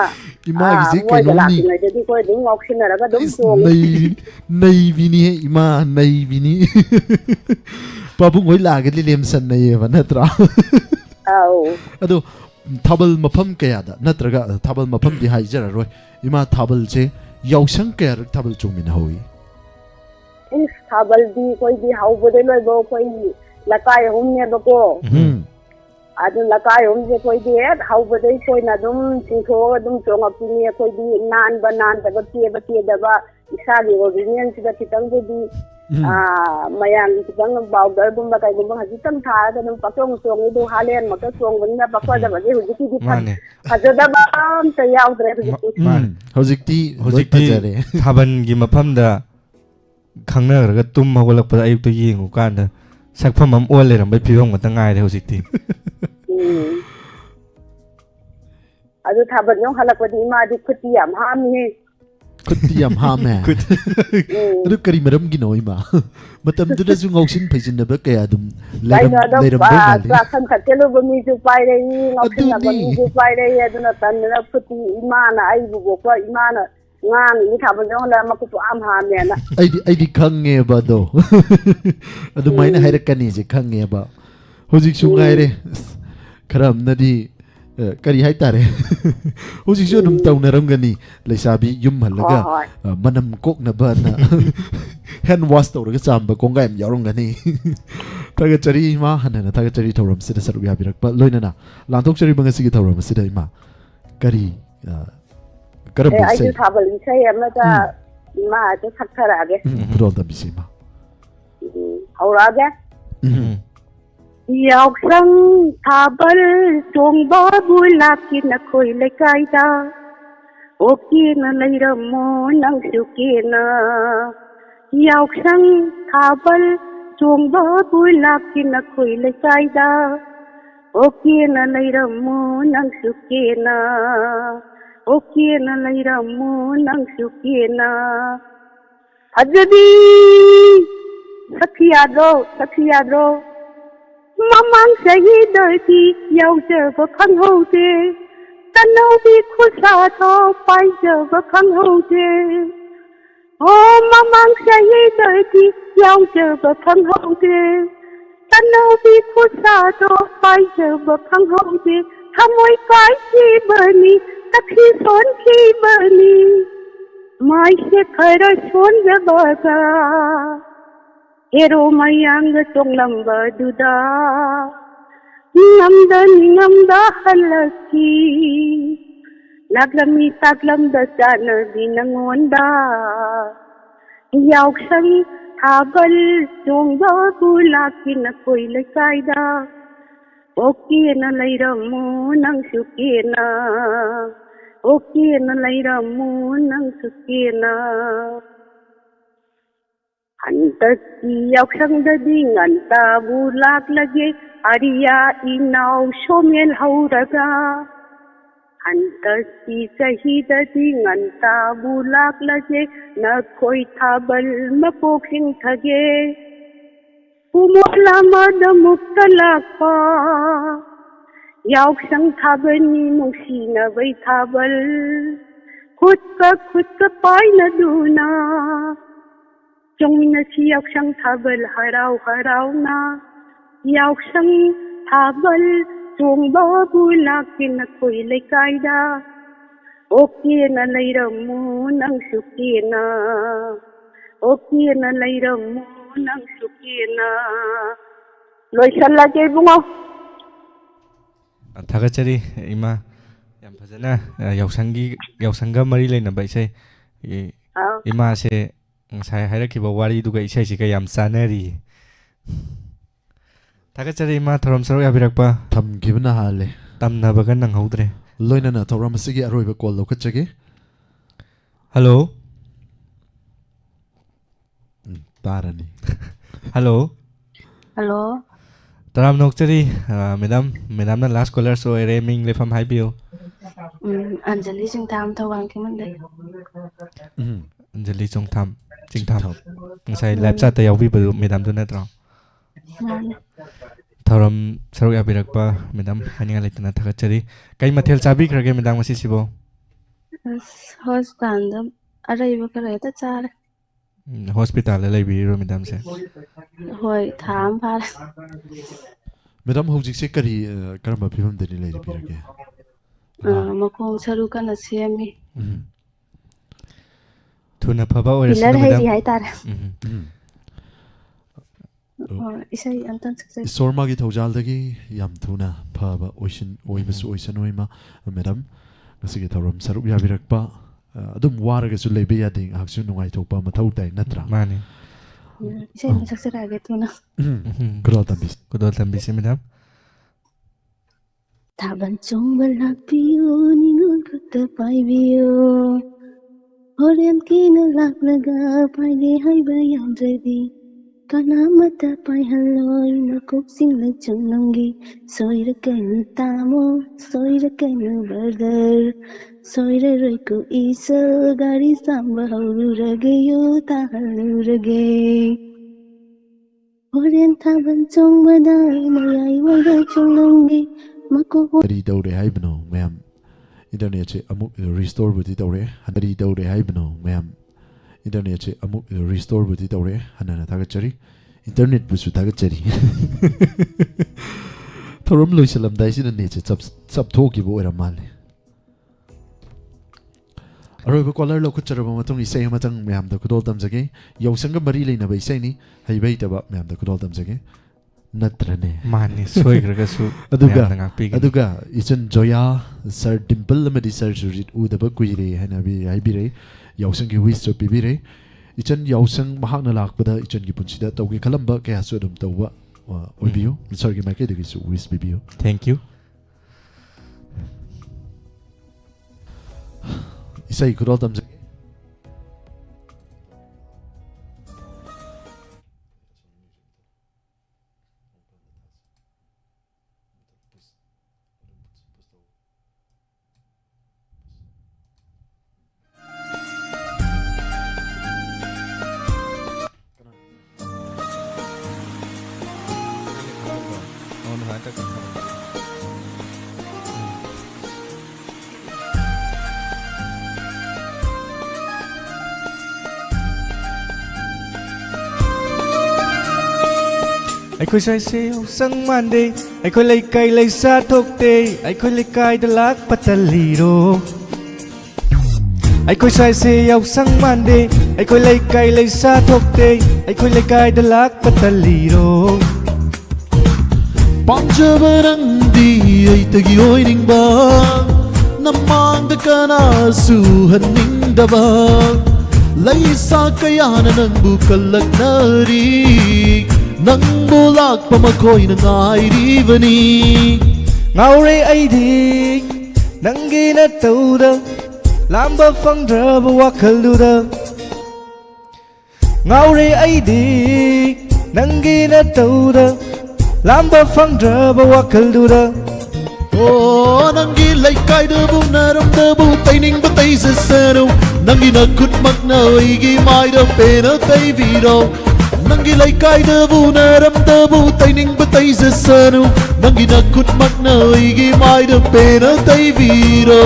이마기지 ꯃꯣꯏꯗ 개놈이 ꯂꯥꯛꯇ꯭ꯔꯤꯉꯩꯗꯗꯤ ꯑꯩꯈꯣꯏ ꯑꯗꯨꯝ ꯉꯥꯎꯁꯤꯟꯅꯔꯒ ꯑꯗꯨꯝ ꯆꯣꯡꯉꯦ नैबिनी इमा नैबिनी पाबुंग होई लागली लेमसन नैयेबा नत्रा ꯑꯧ अदो थाबल मफम कयादा नत्रगा थाबल मफम दि हाइजररोय इमा थाबल से यावसंग कयार थाबल चोंमिन होई इस थाबल्दी कोई हाउबदे लोइबो कोई लकाय हमनेबको अदु लकाय हमजे कोई दे हाउबदे कोइना दुम सिंथो दुम चोंगपिनी कोई दी नान बनान तब के दबा इसागी ओरिजिनल सिदा खितंगदी मयांग खितंग बाउडर बुम बकाय बुम हजितम थादा दुम पचोंग चोंग दु हालेन मक चोंगबनिना पकदबजे हुजिकी दी फजदबा त याउद्रे हुजिकी हुजिकी थाबनगी मफमदा खंगनरगा तुम हगलकपदा अयुक्ता येंगु कांदा sakpham am ol leram bai phibam ngata ngai re hojikti adu thaban yong halakpadi ma di khuti yam hamni khuti yam hame adu kari maram gi noi ma matam du da su ngausin phaijin da ba kaya dum leram ba ga khan khatelo bami ju pai re ngausin na bami ju pai re aduna tanna khuti imana ai bu bokwa imana ngang ni thaban yong la ma ku am hame na ai di khange ba do adu maina hairakani je khange ba hojik su ngai re kharam na di kari hai tare hojik su dum taw naramgani leisabi yum halaga manam kok na ba na hand wash tawraga chamba konga em yaurongani taga chari ma hanana taga chari thawram sida saru ya birak ba loinana lantok chari bangasi gi thawram sida ima kari करब से आई थाबल से हमदा मा तो सक्थरा गे रोद बिसेमा औरा गे यावसंग थाबल चोंगबा बुलाकी न कोई लेकाइदा ओकी न लैरमो नंग सुकेना यावसंग थाबल चोंगबा बुलाकी न कोई लेकाइदा ओकी न लैरमो नंग सुकेना ओके न लैरमो नंग सुकेना फजदी सखियादो ममंग सही दर्दी यावजब खंगहोदे तनौबी खुसा थो पाइजब खंगहोदे ओ ममंग सही दर्दी यावजब खंगहोदे तनौबी खुसा थो पाइजब खंगहोदे थमोय काई बनी तखी सोन की बनी माई से खर सोन जबगा एरो मयांग तोंगलंबा दुदा नमदा हलकी लागलमी तागलमदा जान बिनंगोंदा यावसंग थाबल चोंगबा बुलाकी न कोई लेकाइदा ओके न लैरमो नंग सुकेना ओके न लैरमो नंग सुकेना हंतकी यावसंगददी nganta bulak lage ariya inaw somel hauraga हंतकी सहीददी nganta bulak lage na khoi thabal mapoking thage कुमोला मद मुक्तलापा यावसंग थाबनी मुसीना बै थाबल खुद का पाई न दूना चोंमिन सी यावसंग थाबल हराव ना यावसंग थाबल चोंगबा बुलाकी न कोई लेकाइदा ओके न लैरमो नंग सुकेना ओके न लैरमो नंग सुकेना लोइसल्लागे बुङो थागचरी इमा याम फजना यावसंगा मरी लेना बाइसे इमा से ꯉꯁꯥꯏ ꯍꯥꯏꯔꯛꯈꯤꯕ ꯋꯥꯔꯤꯗꯨꯒ ꯏꯁꯩꯁꯤꯒ ꯌꯥꯝ ꯆꯥꯅꯔꯤ ꯊꯥꯒꯠꯆꯔꯤ ꯏꯃꯥ ꯊꯧꯔꯝ ꯁꯔꯨꯛ ꯌꯥꯕꯤꯔꯛꯄ ꯊꯝꯈꯤꯕꯅ ꯍꯥꯜꯂꯦ ꯇꯝꯅꯕꯒ ꯅꯪꯍꯧꯗ꯭ꯔꯦ ꯂꯣꯏꯅꯅ ꯊꯧꯔꯝ ꯑꯁꯤꯒꯤ ꯑꯔꯣꯏꯕ ꯀꯣꯜ ꯂꯧꯈꯠꯆꯒꯦ ꯍꯜꯂꯣ ꯇꯥꯔꯅꯤ ꯍꯜꯂꯣ ꯍꯜꯂꯣ ꯇꯔꯥꯝ ꯅꯣꯛꯆꯔꯤ ꯃꯦꯗꯥꯝꯅ ꯂꯥꯁ ꯀꯣꯂꯔꯁꯨ ꯑꯣꯏꯔꯦ ꯃꯤꯡ ꯂꯩꯐꯝ ꯍꯥꯏꯕꯤꯌꯨ ꯑꯟꯖꯂꯤ ꯆꯤꯡꯊꯥꯝ ꯊꯧꯕꯥꯜꯈꯤꯃꯟꯗꯩ ꯑꯟꯖꯂꯤ ꯆꯤꯡꯊꯥꯝ ꯉꯁꯥꯏ ꯂꯥꯏꯞ ꯆꯥꯠꯇ ꯌꯥꯎꯕꯤꯕꯗꯨ ꯃꯦꯗꯥꯝꯗꯨ ꯅꯠꯇ꯭ꯔꯣ ꯃꯥꯅꯦ ꯊꯧꯔꯝ ꯁꯔꯨꯛ ꯌꯥꯕꯤꯔꯛꯄ ꯃꯦꯗꯥꯝ ꯍꯥꯏꯅꯤꯡꯉꯥꯏ ꯂꯩꯇꯅ ꯊꯥꯒꯠꯆꯔꯤ ꯀꯩ ꯃꯊꯦꯜ ꯆꯥꯕꯤꯈ꯭ꯔꯒꯦ ꯃꯦꯗꯥꯝ ꯉꯁꯤꯁꯤꯕꯣ ꯍꯣꯁꯄꯤꯇꯥꯜꯗ ꯑꯔꯩꯕ ꯈꯔ ꯍꯦꯛꯇ ꯆꯥꯔꯦ ꯍꯣꯁꯄꯤꯇꯥꯜꯗ ꯂꯩꯕꯤꯔꯤꯔꯣ ꯃꯦꯗꯥꯝꯁꯦ ꯍꯣꯏ ꯊꯥ ꯑꯃ ꯐꯥꯔꯦ ꯃꯦꯗꯥꯝ ꯍꯧꯖꯤꯛꯁꯦ ꯀꯔꯝꯕ ꯐꯤꯕꯝꯗꯗꯤ ꯂꯩꯔꯤꯕꯤꯔꯒꯦ ꯃꯈꯣꯡ ꯁꯔꯨ ꯀꯟꯅ ꯁꯦꯝꯃꯤ ꯊꯨꯅ ꯐꯕ ꯑꯣꯏꯔꯁꯅꯨ ꯄꯤꯂꯔ ꯃꯦꯗꯥꯝ ꯍꯩꯔꯤ ꯍꯥꯏꯇꯥꯔꯦ ꯍꯣꯏ ꯏꯁꯩ ꯑꯝꯇꯪ ꯁꯛꯆꯒꯦ ꯏꯁꯣꯔ ꯃꯥꯒꯤ ꯊꯧꯖꯥꯜꯗꯒꯤ ꯌꯥꯝ ꯊꯨꯅ ꯐꯕ ꯑꯣꯏꯕꯁꯨ ꯑꯣꯏꯁꯅꯨ ꯏꯃꯥ ꯃꯦꯗꯥꯝ ꯉꯁꯤꯒꯤ ꯊꯧꯔꯝ ꯁꯔꯨꯛ ꯌꯥꯕꯤꯔꯛꯄ ꯑꯗꯨꯝ ꯋꯥꯔꯒꯁꯨ ꯂꯩꯕ ꯌꯥꯗꯦ ꯉꯥꯏꯍꯥꯛꯁꯨ ꯅꯨꯡꯉꯥꯏꯊꯣꯛꯄ ꯃꯊꯧ ꯇꯥꯏ ꯅꯠꯇ꯭ꯔꯥ ꯃꯥꯅꯤ ꯏꯁꯩ ꯑꯃ ꯁꯛꯆꯔꯛꯑꯒꯦ ꯊꯨꯅ ꯈꯨꯗꯣꯜ ꯇꯝꯕꯤꯁꯤ ꯃꯦꯗꯥꯝ ꯊꯥꯕꯜ ꯆꯣꯡꯕ ꯂꯥꯛꯄꯤꯌꯨ ꯅꯤꯡꯉꯣꯜ ꯈꯨꯠꯇ ꯄꯥꯏꯕꯤꯌꯨ ꯍꯣꯔꯦꯟ ꯀꯤꯅ ꯂꯥꯛꯂꯒ ꯄꯥꯏꯗꯦ ꯍꯥꯏꯕ ꯌꯥꯎꯗ꯭ꯔꯗꯤ ꯀꯅꯥꯃꯠꯇ ꯄꯥꯏꯍꯜꯂꯣꯏ ꯃꯀꯣꯛꯁꯤꯡꯅ ꯆꯪꯂꯝꯒꯤ ꯁꯣꯏꯔꯛꯀꯅꯨ ꯇꯥꯃꯣ ꯁꯣꯏꯔꯛꯀꯅꯨ ꯕꯔꯗꯔ ꯁꯣꯏꯔꯔꯣꯏꯀꯣ ꯏꯁꯜ ꯒꯥꯔꯤ ꯆꯥꯝꯕ ꯍꯧꯔꯨꯔꯒꯦ ꯌꯨ ꯇꯥꯍꯜꯂꯨꯔꯒꯦ ꯍꯣꯔꯦꯟ ꯊꯥꯕꯜ ꯆꯣꯡꯕꯗ ꯃꯌꯥꯏ ꯋꯥꯏꯗ ꯆꯣꯡꯂꯝꯒꯤ ꯃꯀꯣꯛ ꯀꯔꯤ ꯇꯧꯔꯦ ꯍꯥꯏꯕꯅꯣ ꯃꯌꯥꯝ ꯏꯟꯇꯔꯅꯦꯠꯁꯦ ꯑꯃꯨꯛ ꯔꯤꯁꯇꯣꯔꯕꯨꯗꯤ ꯇꯧꯔꯦ ꯀꯔꯤ ꯇꯧꯔꯦ ꯍꯥꯏꯕꯅꯣ ꯃꯌꯥꯝ ꯏꯟꯇꯔꯅꯦꯠꯁꯦ ꯑꯃꯨꯛ ꯔꯤꯁꯇꯣꯔꯕꯨꯗꯤ ꯇꯧꯔꯦ ꯍꯟꯅ ꯊꯥꯒꯠꯆꯔꯤ ꯏꯟꯇꯔꯅꯦꯠꯄꯨꯁꯨ ꯊꯥꯒꯠꯆꯔꯤ ꯊꯧꯔꯝ ꯂꯣꯏꯁꯤꯜꯂꯝꯗꯥꯏꯁꯤꯗ ꯅꯦꯠꯁꯦ ꯆꯞꯊꯣꯛꯈꯤꯕ ꯑꯣꯏꯔ ꯃꯥꯜꯂꯦ ꯑꯔꯣꯏꯕ ꯀꯣꯂꯔ ꯂꯧꯈꯠꯆꯔꯕ ꯃꯇꯨꯡ ꯏꯁꯩ ꯑꯃꯇꯪ ꯃꯌꯥꯝꯗ ꯈꯨꯗꯣꯜ ꯇꯝꯖꯒꯦ ꯌꯥꯎꯁꯪꯒ ꯃꯔꯤ ꯂꯩꯅꯕ ꯏꯁꯩꯅꯤ ꯍꯩꯕ ꯍꯩꯇꯕ ꯃꯌꯥꯝꯗ ꯈꯨꯗꯣꯜ ꯇꯝꯖꯒꯦ ꯅꯠꯇ꯭ꯔꯅꯦ ꯃꯥꯅꯤ ꯁꯣꯏꯈ꯭ꯔꯒꯁꯨ ꯑꯗꯨꯒ ꯏꯆꯟ ꯖꯣꯌꯥ ꯁꯔ ꯗꯤꯝꯄꯜ ꯑꯃꯗꯤ ꯁꯔ ꯖꯨꯔꯤꯠ ꯎꯗꯕ ꯀꯨꯏꯔꯦ ꯍꯥꯏꯅ ꯍꯥꯏꯕꯤꯔꯛꯏ ꯌꯥꯎꯁꯪꯒꯤ ꯋꯤꯁꯁꯨ ꯄꯤꯕꯤꯔꯦ ꯏꯆꯟ ꯌꯥꯎꯁꯪ ꯃꯍꯥꯛꯅ ꯂꯥꯛꯄꯗ ꯏꯆꯟꯒꯤ ꯄꯨꯟꯁꯤꯗ ꯇꯧꯒꯦ ꯈꯜꯂꯝꯕ ꯀꯌꯥꯁꯨ ꯑꯗꯨꯝ ꯇꯧꯕ ꯑꯣꯏꯕꯤꯌꯨ ꯁꯔꯒꯤ ꯃꯥꯏꯀꯩꯗꯒꯤꯁꯨ ꯋꯤꯁ ꯄꯤꯕꯤꯌꯨ ꯊꯦꯡꯛ ꯌꯨ इसाई खुदोल तमजे ꯑꯩꯈꯣꯏ ꯁ꯭ꯋꯥꯏꯁꯦ ꯌꯥꯎꯁꯪ ꯃꯥꯟꯗꯦ ꯑꯩꯈꯣꯏ ꯂꯩꯀꯥꯏ ꯂꯩꯁꯥ ꯊꯣꯛꯇꯦ ꯑꯩꯈꯣꯏ ꯂꯩꯀꯥꯏꯗ ꯂꯥꯛꯄ ꯇꯜꯂꯤꯔꯣ ꯑꯩꯈꯣꯏ ꯁ꯭ꯋꯥꯏꯁꯦ ꯌꯥꯎꯁꯪ ꯃꯥꯟꯗꯦ ꯑꯩꯈꯣꯏ ꯂꯩꯀꯥꯏ ꯂꯩꯁꯥ ꯊꯣꯛꯇꯦ ꯑꯩꯈꯣꯏ ꯂꯩꯀꯥꯏꯗ ꯂꯥꯛꯄ ꯇꯜꯂꯤꯔꯣ ꯄꯥꯝꯖꯕ ꯅꯪꯗꯤ ꯑꯩꯇꯒꯤ ꯑꯣꯏꯅꯤꯡꯕ ꯅꯃꯥꯡꯗ ꯀꯅꯥꯁꯨ ꯍꯟꯅꯤꯡꯗꯕ ꯂꯩꯁꯥ ꯀꯌꯥꯅ ꯅꯪꯕꯨ ꯀꯜꯂꯛꯅꯔꯤ ꯅꯪꯕꯨ ꯂꯥꯛꯄ ꯃꯈꯣꯏꯅ ꯉꯥꯏꯔꯤꯕꯅꯤ ꯉꯥꯎꯔꯦ ꯑꯩꯗꯤ ꯅꯪꯒꯤ ꯅꯇꯧꯗ ꯂꯥꯝꯕ ꯐꯪꯗ꯭ꯔꯕ ꯋꯥꯈꯜꯗꯨꯗ ꯉꯥꯎꯔꯦ ꯑꯩꯗꯤ ꯅꯪꯒꯤ ꯅꯇꯧꯗ ꯂꯥꯝꯕ ꯐꯪꯗ꯭ꯔꯕ ꯋꯥꯈꯜꯗꯨꯗ ꯑꯣ ꯅꯪꯒꯤ ꯂꯩꯀꯥꯏꯗꯕꯨ ꯅꯔꯝꯗꯕꯨ ꯇꯩꯅꯤꯡꯕ ꯇꯩꯖꯁꯅꯨ ꯅꯪꯒꯤ ꯅꯈꯨꯠꯃꯛꯅ ꯑꯩꯒꯤ ꯃꯥꯏꯗ ꯄꯦꯅ ꯇꯩꯕꯤꯔꯣ ꯅꯪꯒꯤ ꯂꯩꯀꯥꯏꯗꯕꯨ ꯅꯔꯝꯗꯕꯨ ꯇꯩꯅꯤꯡꯕ ꯇꯩꯖꯁꯅꯨ ꯅꯪꯒꯤ ꯅꯈꯨꯠꯃꯛꯅ ꯑꯩꯒꯤ ꯃꯥꯏꯗ ꯄꯦꯅ ꯇꯩꯕꯤꯔꯣ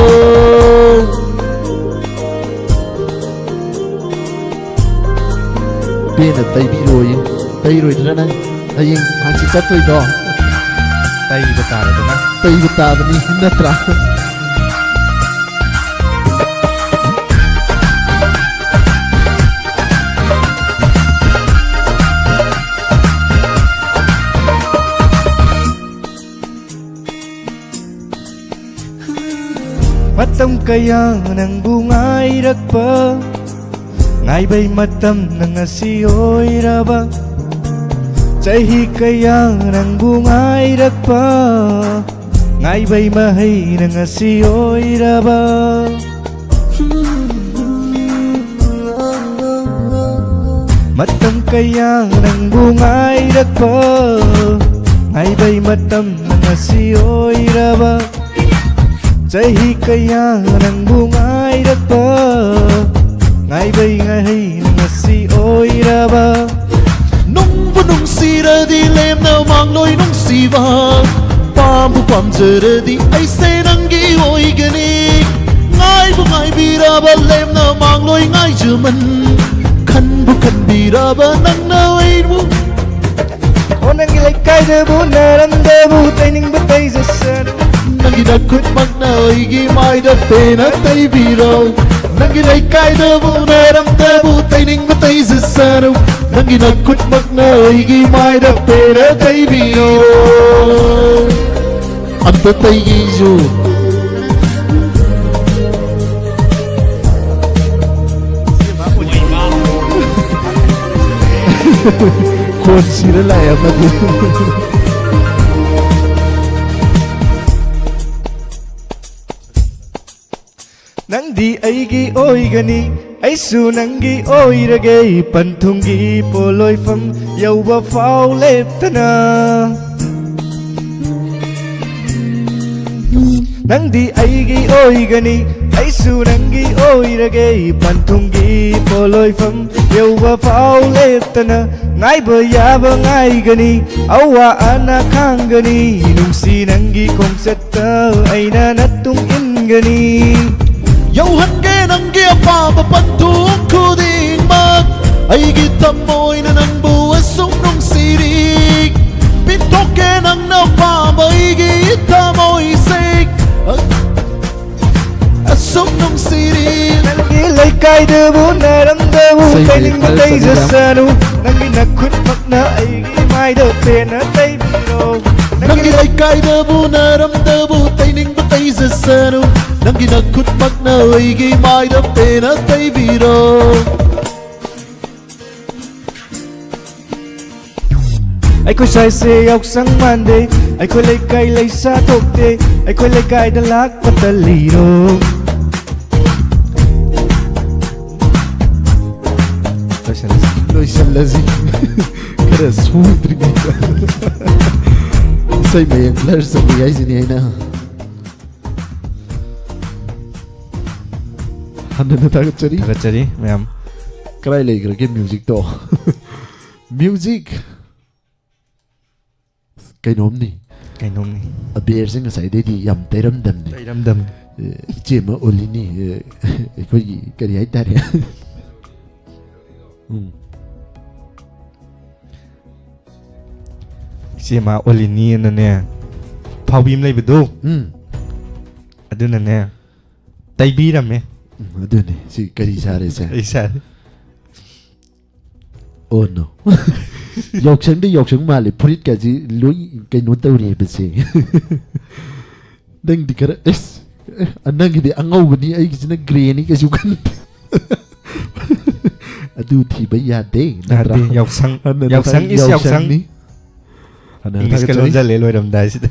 ꯄꯦꯅ ꯇꯩꯕꯤꯔꯣꯌꯦ ꯇꯩꯔꯣꯏꯗ꯭ꯔꯥ ꯅꯪ ꯍꯌꯦꯡ ꯍꯥꯡꯆꯤꯠ ꯆꯠꯇꯣꯏꯗꯣ ꯇꯩꯕ ꯇꯥꯔꯦꯗꯅ ꯇꯩꯕ ꯇꯥꯕꯅꯤ ꯅꯠꯇ꯭ꯔꯥ Matam kaya nang bungay rakpa Ngaibai matam na ngasi oiraba Chahi kaya nangbu ngairakpa Ngaibai mahai na ngasi oiraba Matam kaya nangbu ngairakpa Ngaibai matam na ngasi oiraba Chahi kaya nangbu ngairakpa Ngaibai ngahai ngasi oiraba Nungbu nungsiradi lemna mangloi nungsiba Pambu pamjaradi aise nangi oigani Ngaibu ngaibiraba lemna mangloi ngaijuman Kanbu kanbiraba nangna waibu O nangi laikai debu naram debu taining batai jasan Nangi nakut magna oigi maida pena taibiro Nangi laikai debu naram debu taining batai jasan Nangi nakut magna oigi maida pena taibiro Anta taigiju Konsira la ya madu Nangdi aigi oigani aisu nangi oirage panthungi poloi fam yauba fau leptana Nangdi aigi oigani aisu nangi oirage panthungi poloi fam yauba fau leptana ngaiba yaba ngaigani awa ana khangani nungsi nangi khongsatta aina natung ingani Yauhange nangi apaba pantung kuding mag Aigi tamoy na nangbu asong nung sirig Pintoke nang napaba aigi tamoy sig Asong nung sirig Nangi laikai debu naram debu taining batai jasanu Nangi nakut makna aigi mai de pena tai biro Nangi laikai debu naram debu taining batai jasanu Nangi nakut magna aigi mai da pena tai biro Aiko sai se yauk sang mande Aiko laikai lai sa tokte Aiko laikai da lak pataliro Loisalazi Kara smooth rinita Say mayang blur sa biyay sini ay na Handa na takachari Takachari ma'am Karay lay ke music to Music Kay nom ni Kainom ni Aber sing sa ide di yam teram dam ni Ramdam Chema oli ni Iko kari ay tari Sima olini na ne Pawbim lai bedu Aduna ne Taibiram me Adun si kari sare sa Isa Oh no Yok sang mali purit ka ji lui kay no tawri bese Dang di kara es anang di angaw ni ay kisina green ka sukan Adu thi ba ya de Nadi yauk sang is yauk sang ni English ka lonja le loi ram dai sit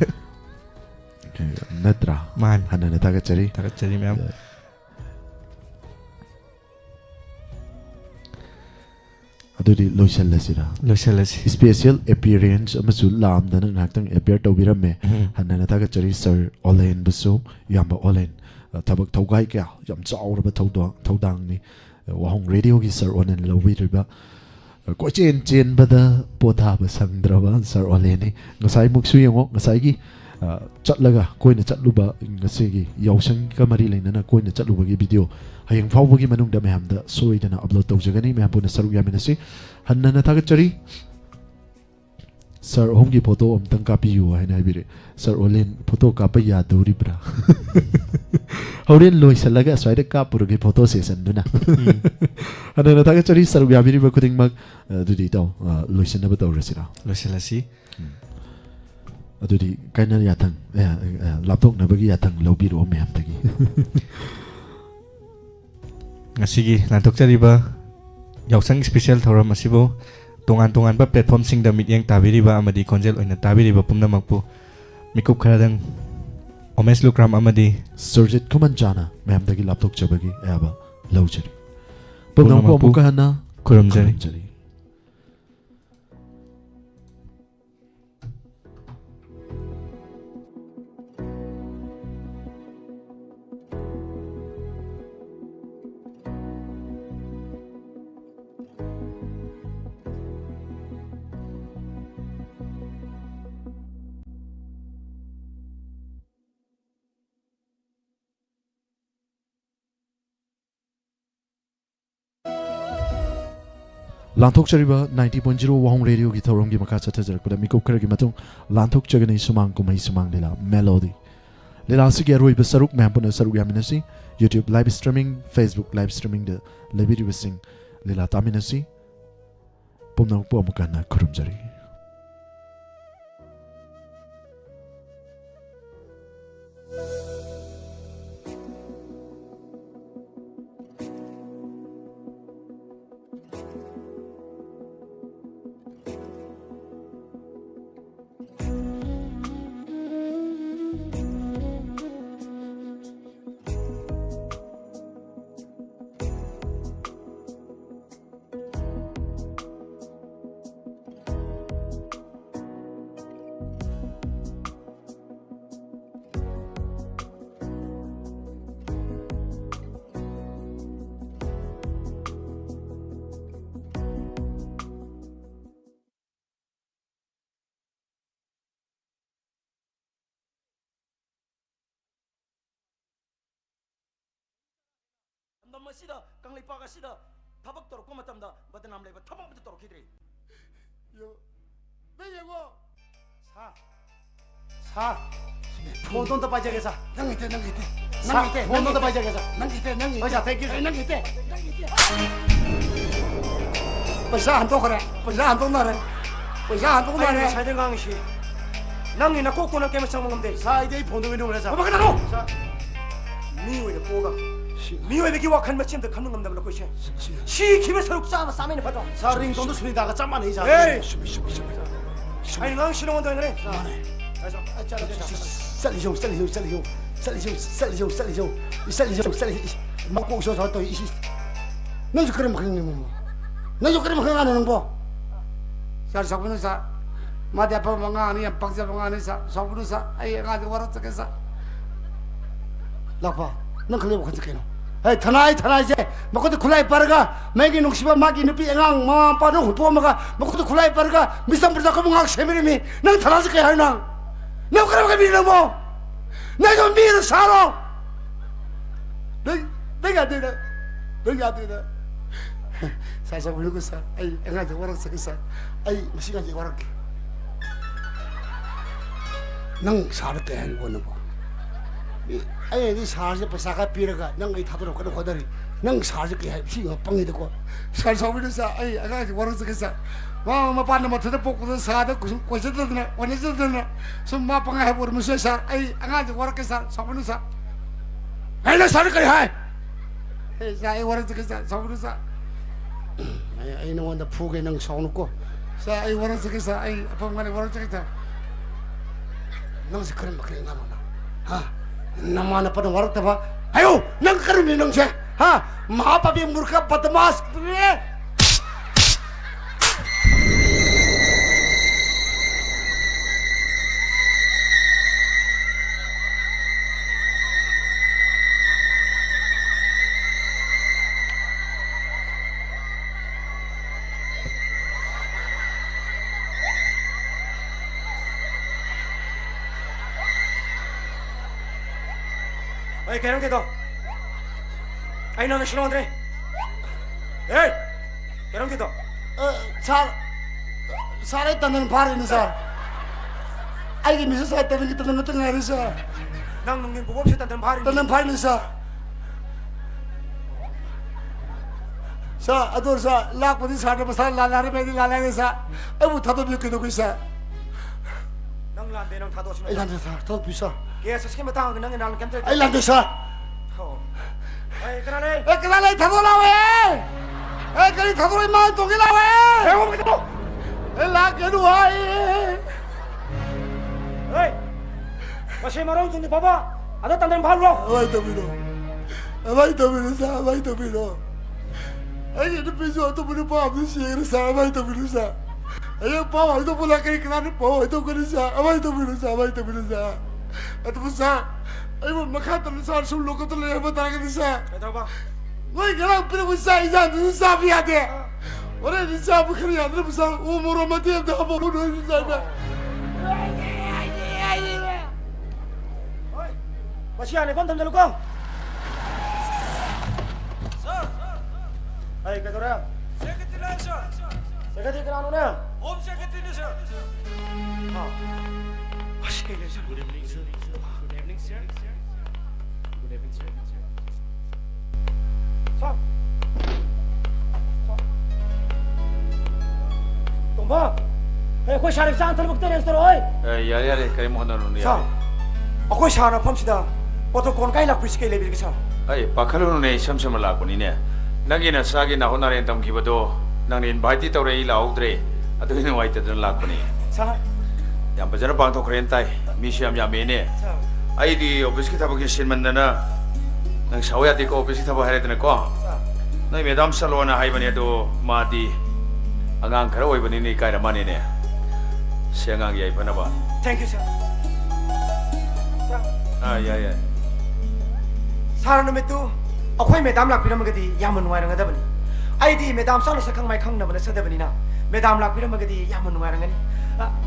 Natra Man hana na takachari Takachari ma'am Adudi loisallasira Loisalasi special appearance amasu lam dana ngaktang appear tawbirame hana na takachari sir Olen buso yamba Olen tabak tawgai kya yam chauraba tawdang ni wahong radio gi sir Olen lawiriba ko chen bada potha ba sangdraba sir Olen ni ngasai muksu yango ngasai gi chatlaga koina chatluba ngasi gi yausang ka mari leina na koina chatluba gi video hayang fawbagi manung da meham da soidana upload tawjagani meham puna saruk yaminasi hanna na takachari sir homgi photo amtang kapiyu haina bire sir Olen photo kapa ya dori bra horen loisalaga swaida kapurgi photo session duna hanna na takachari saruk yamiri ba kuding mag dudi taw loisana ba tawrasira Loisalasi adudi kaina yatang laptop na bagi yatang lobiro meham tagi Ngasigi nantok chari ba yausang special thoram asibo tongan tongan ba platform sing da mit yang tabiriba amadi konjel oina tabiriba pumnamakpu mikup kharadang omes lukram amadi Surjit Kumanjana ma'am dagi laptop chabagi aba laujari pumnamakpu amuka hana kurumjari Lantok Chariba 90.0 Wahong Radio ki thawrong gi makha chathajarakpada mikup khara gi matung Lantok Chagani sumang kumai sumang lela melody lela si geroi besaruk mampuna saruk yaminasi YouTube live streaming Facebook live streaming de lebiri besing lela taminasi pumnang pu amukana kurumjari Masida kang lipaga sida tabak torok ko matamda badnam leba tabak bit torok hidri yo beyewo sa monton ta paja gesa nang ite monton ta paja gesa nang ite oja thank you nang ite paisa hanto khare paisa hanto nare sai den gang shi nang ni na ko ko na ke ma sang ngam de sa ide phone we no la sa ba ka no sa ni we ko ga 미워에게 와칸 마침도 감는 감담을 놓고 있어. 시 김에 서룩 싸마 싸매는 받아. 사링 돈도 소리다가 짬만 해자. 에이, 아니 난 싫어 원다 그래. 가서 살리죠. 먹고 오셔서 또 이. 너도 그럼 그러는 거. 잘 잡는 사. 마대 아빠 망아 아니야 박자 망아 아니야. 잡는 사. 아이 가지고 와서 그래서. 라파. 넌 그래 뭐 그렇게 에 타나이 제 먹고도 굴라이 빠르가 매기 농시바 마기 누피 앵앙 마 빠는 후토 마가 먹고도 굴라이 빠르가 미삼불다 거봉학 세미리미 넌 타나지 게 하나 너 그러게 미는 뭐 내가 미는 살아 내가 되나 사실 울고 사 아이 앵아지 와라서 그사 아이 시간이 와라 넌 살게 하고 너 아예 이 사실 배사가 비려가 능이 타도록 그런 거들이 능 사실 게 피가 빵이 되고 살 소비면서 아이 아가지 원해서 그래서 뭐 반는 뭐 더더 복고도 사다 고셔도네 원해서도네 숨마 빵 해 버리면서 사 아이 아가지 원하게 사 소비면서 아이 살 거야 하이 자 이 원해서 그래서 소비면서 아이 너 원다 푸게 능 사놓고 자 아이 원해서 그래서 아이 아빠만에 원해서 그래서 능스 그런 막 그래 나나 namanya pada warak tapa ayo nang kermi nang cek maaf abi murka badamas Ay, kailan dito? Ay, no, national Andre. Hey! Kailan dito? Sar ay tanong pare ni sir. Ay, gini sa tanong kita na tengah ni sir. Nang nungin bubog sa tanong pare. Tanong pare ni sir. Sa ador sa lak pati sa na pasal lalari pwede lalari sa. Ay, buta to biyo kinukoy sa. Nang lande nang tato sino. Ay, lande sir. Tato bisa. Kaya sa skin matang nang inang kanto. Ay, lande sir. Ay, kenalay. Ay, kenalay. Tato lawe. कहीं थोड़ी मार तो गिला है वो भी तो ला के दो आई masih marah tuh papa ada tanda yang baru Vai Tomino ai ini piso tu punya pa abis sih sa vai Tomino sa ai pa itu pula kayak kenapa pa itu kan sa vai Tomino sa atau sa ai mau makan terus sa sulu kau terus apa tak kan sa woi kalau pilih sa izan tu sa biar deh orang ini sa bukan ya terus sa umur mati dah apa pun sa masih aneh kan tanda luka Hai ketua Sekretariat sir Sekretariat anu na Home Secretary sir masih kayak sir Good evening sir Good evening sir Good evening sir Sir Tumba Aku syarif sang terbukti yang sir oi ya kay mo hanon niya Sir Aku syarif pam sida protokol kay lapis kay lebil sir ay pakalo ne sam lakon ni ne Nangina sagi na honare tam kibado nang invite tawre ila audre adu ni wai tadran lakoni sa yam bajana bang to krentai misiam ya mene ai di office ki tabaki sinman na nang sawya di ko office ki tabah hare tane ko nai madam salona hai bani do madi angang khara oi bani ni kai ra mani ne sengang yai bana ba thank you sir ya Sarana metu Aku medam lak piram magadi yaman nuai ranga dabani. Aidi medam sana sakang mai khang na bana sadabani na. Medam lak piram magadi yaman nuai ranga ni.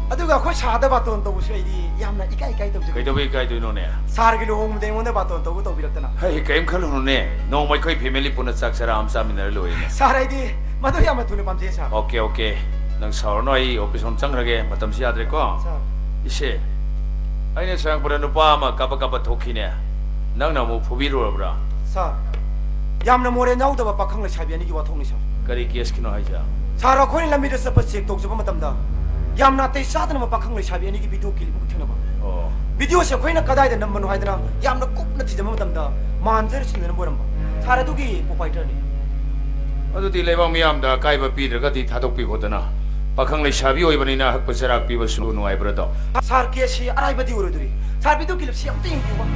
Aduga aku sada baton to busu aidi yamna ikai to busu. Kai do no ne. Sar gi lo hong de ngonde baton to birak na. Hai kaim khalo no ne. No mai koi family puna sak sara am sa minar lo ne. Sar aidi madu yamat tune pamje sa. Okay. Nang sar no ai office on chang rage matam si adre ko. Ise. Ai ne sang pura no pa ma kapa thoki ne. Nang na mo phubi ro bra. Sar Yamna more naudaba pakhang la chabi ani gi wathong ni sir Kari case kino haja Sara khoi lambi de sapa check tok jaba matam da Yamna te sadana ma pakhang la chabi ani gi video clip ku thena ba video se khoi na kadai da number no haidana yamna kup na thijama matam da manjar sin na boram ba Sara du gi provider ni adu ti lebang miyam da kai ba pi draga ti thadok pi hodana pakhang la chabi oi bani na hak pasara pi ba sulu no ai bra do Sar ke si arai ba di uro duri Sar video clip si am ting ki ba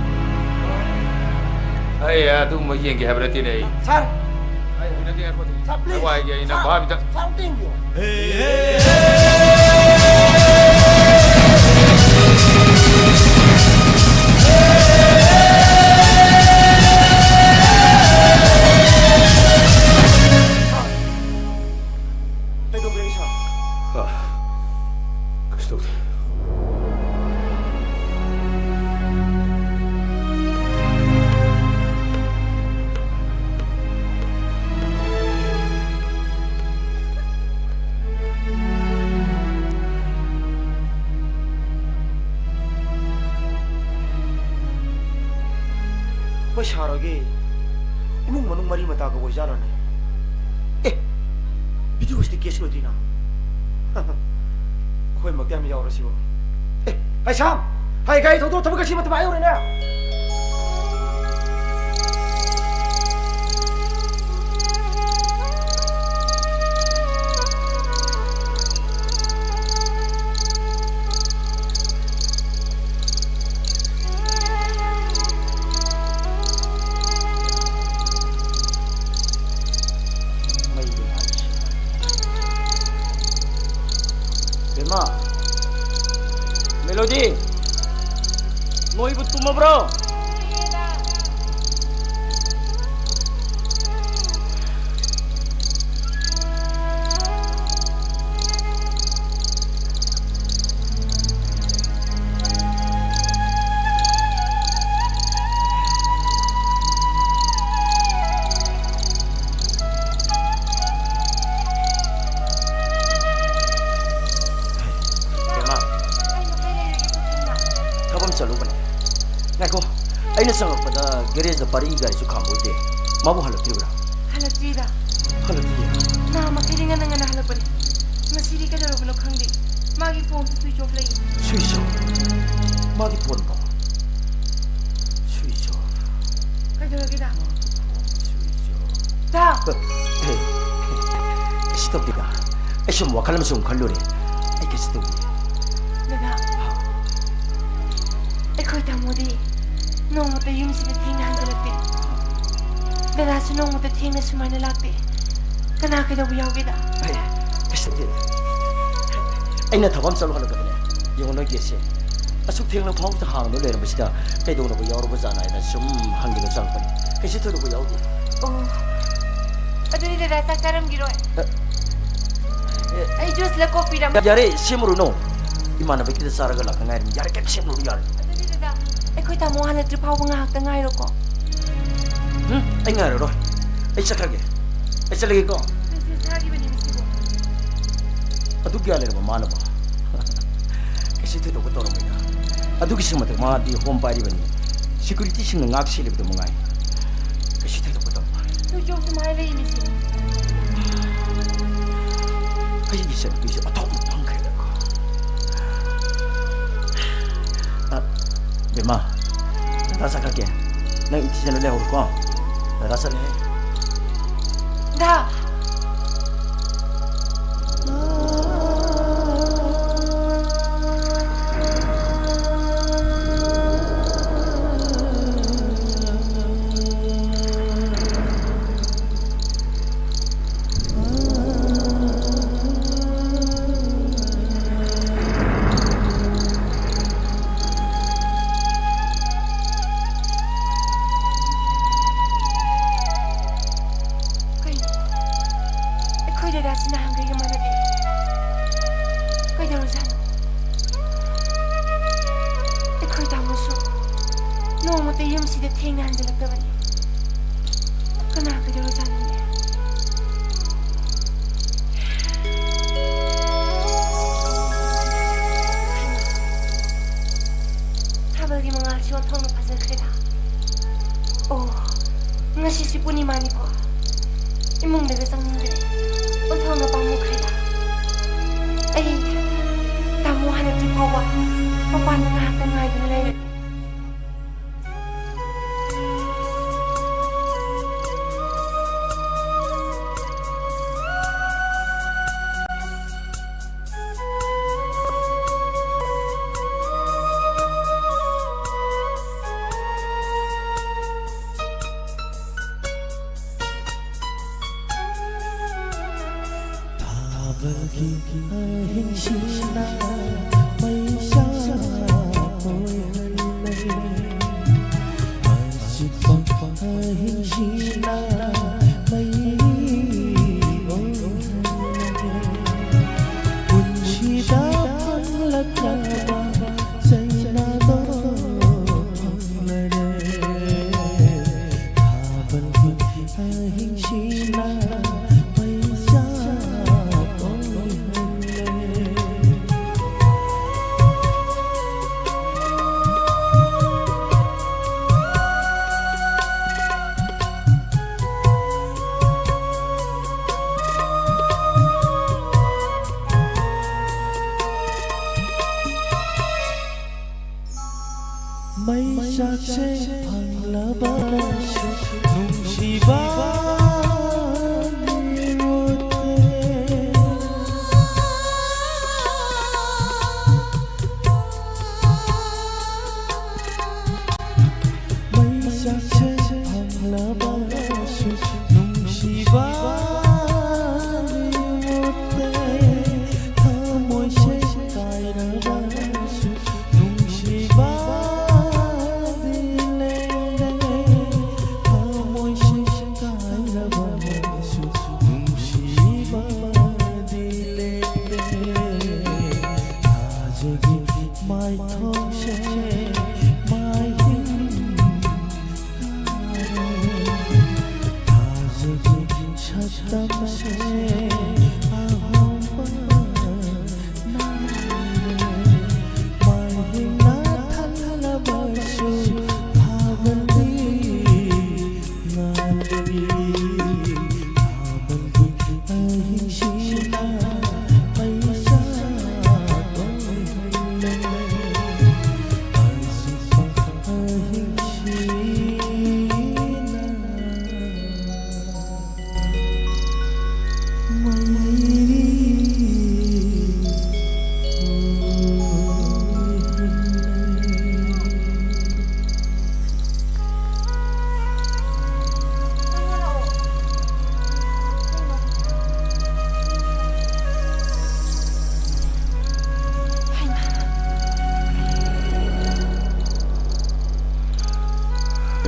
Ai ya tu mo yeng ki habra ti nei Sar ai hina ti ko ti Sar please wai ge ina ba mi ta Sar ting yo Sarage imung manung mari mata ko jara ne video ste case lo dina khoi mak yam yaw ra si bo hai sam hai gai tho tho ka si mat bai ore na Melody, mau ikut tumma bro? Aina sangat pada gereja pari gari su kambo de. Mabu halak tira. Halak tira. Nah, makiringan na nga na halak pala. Masiri ka daro bano khangdi. Magi phone to switch off lagi. Switch off. Magi phone ko. Switch off. Kay daro kita. Switch off. Ta. Hey. Stop-diga. Ay sum wakal mo sum kalure. Ay stop-di. Dada. Ay koy tamodi. Nong mo tayo yung sinating na handalat. Dada sa nong mo tayo na sumana lakti. Kana ka daw yaw kita. Ay, stop-di. Ay natabam sa luhan ka ba niya? Yung nag-yesi. Asuk thiang na phang sa hang no le na basida. Kay daw na ba yaw ba sa na ina sum hangin sa pa. Kay sito na ba yaw di. Oh. Ado ni dada sa karam giro. Ay juice la coffee ram. Yare simuru no. Imana ba kita saraga la kangai. Yare kay simuru yare. Ado ni dada. Ay koy tamo hana tripaw nga hak tangay ro ko. Ay nga ro. Ay sakage. Ay salagi ko. Sagi ba ni misibo? Adu gyale ba mana ba. Kasi ito ko toro mo ina. Adu kising matag mga di home party ba ni. Security sing ngak silip do mga. Kasi ito ko toro. Tu jo sa mai la misibo. Ay isa atok mo pang kaya ko. Bema. Rasa kake. Nang iti na leho ko. Rasa le. Da.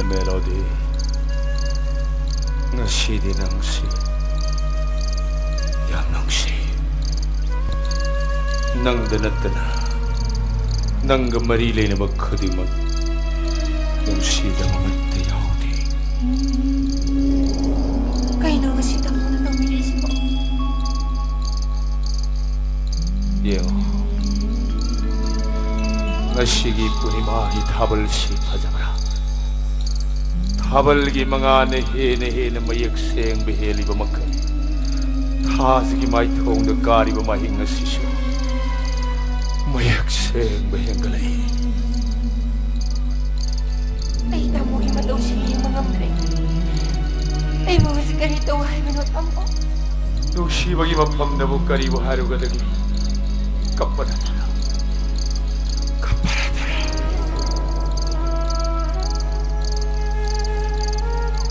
melody ngasi din ang si yang nang si nang danat na nang gamarilay na magkadimag nang si dang magtayaw di kayo na ngasi dang muna nang milis mo Yo ngasi puni mahit habal si pajamara habal gi mga nehe na mayagseng beheli ba magkan Hasigi may thong na gari ba mahing na sisyo mayagseng behenggalay ay tamo imadaw siya yung mga mre ay mga si ganito ay manot ampo nung siya bagi mapam na mo karibo haro ka dagi kaparatara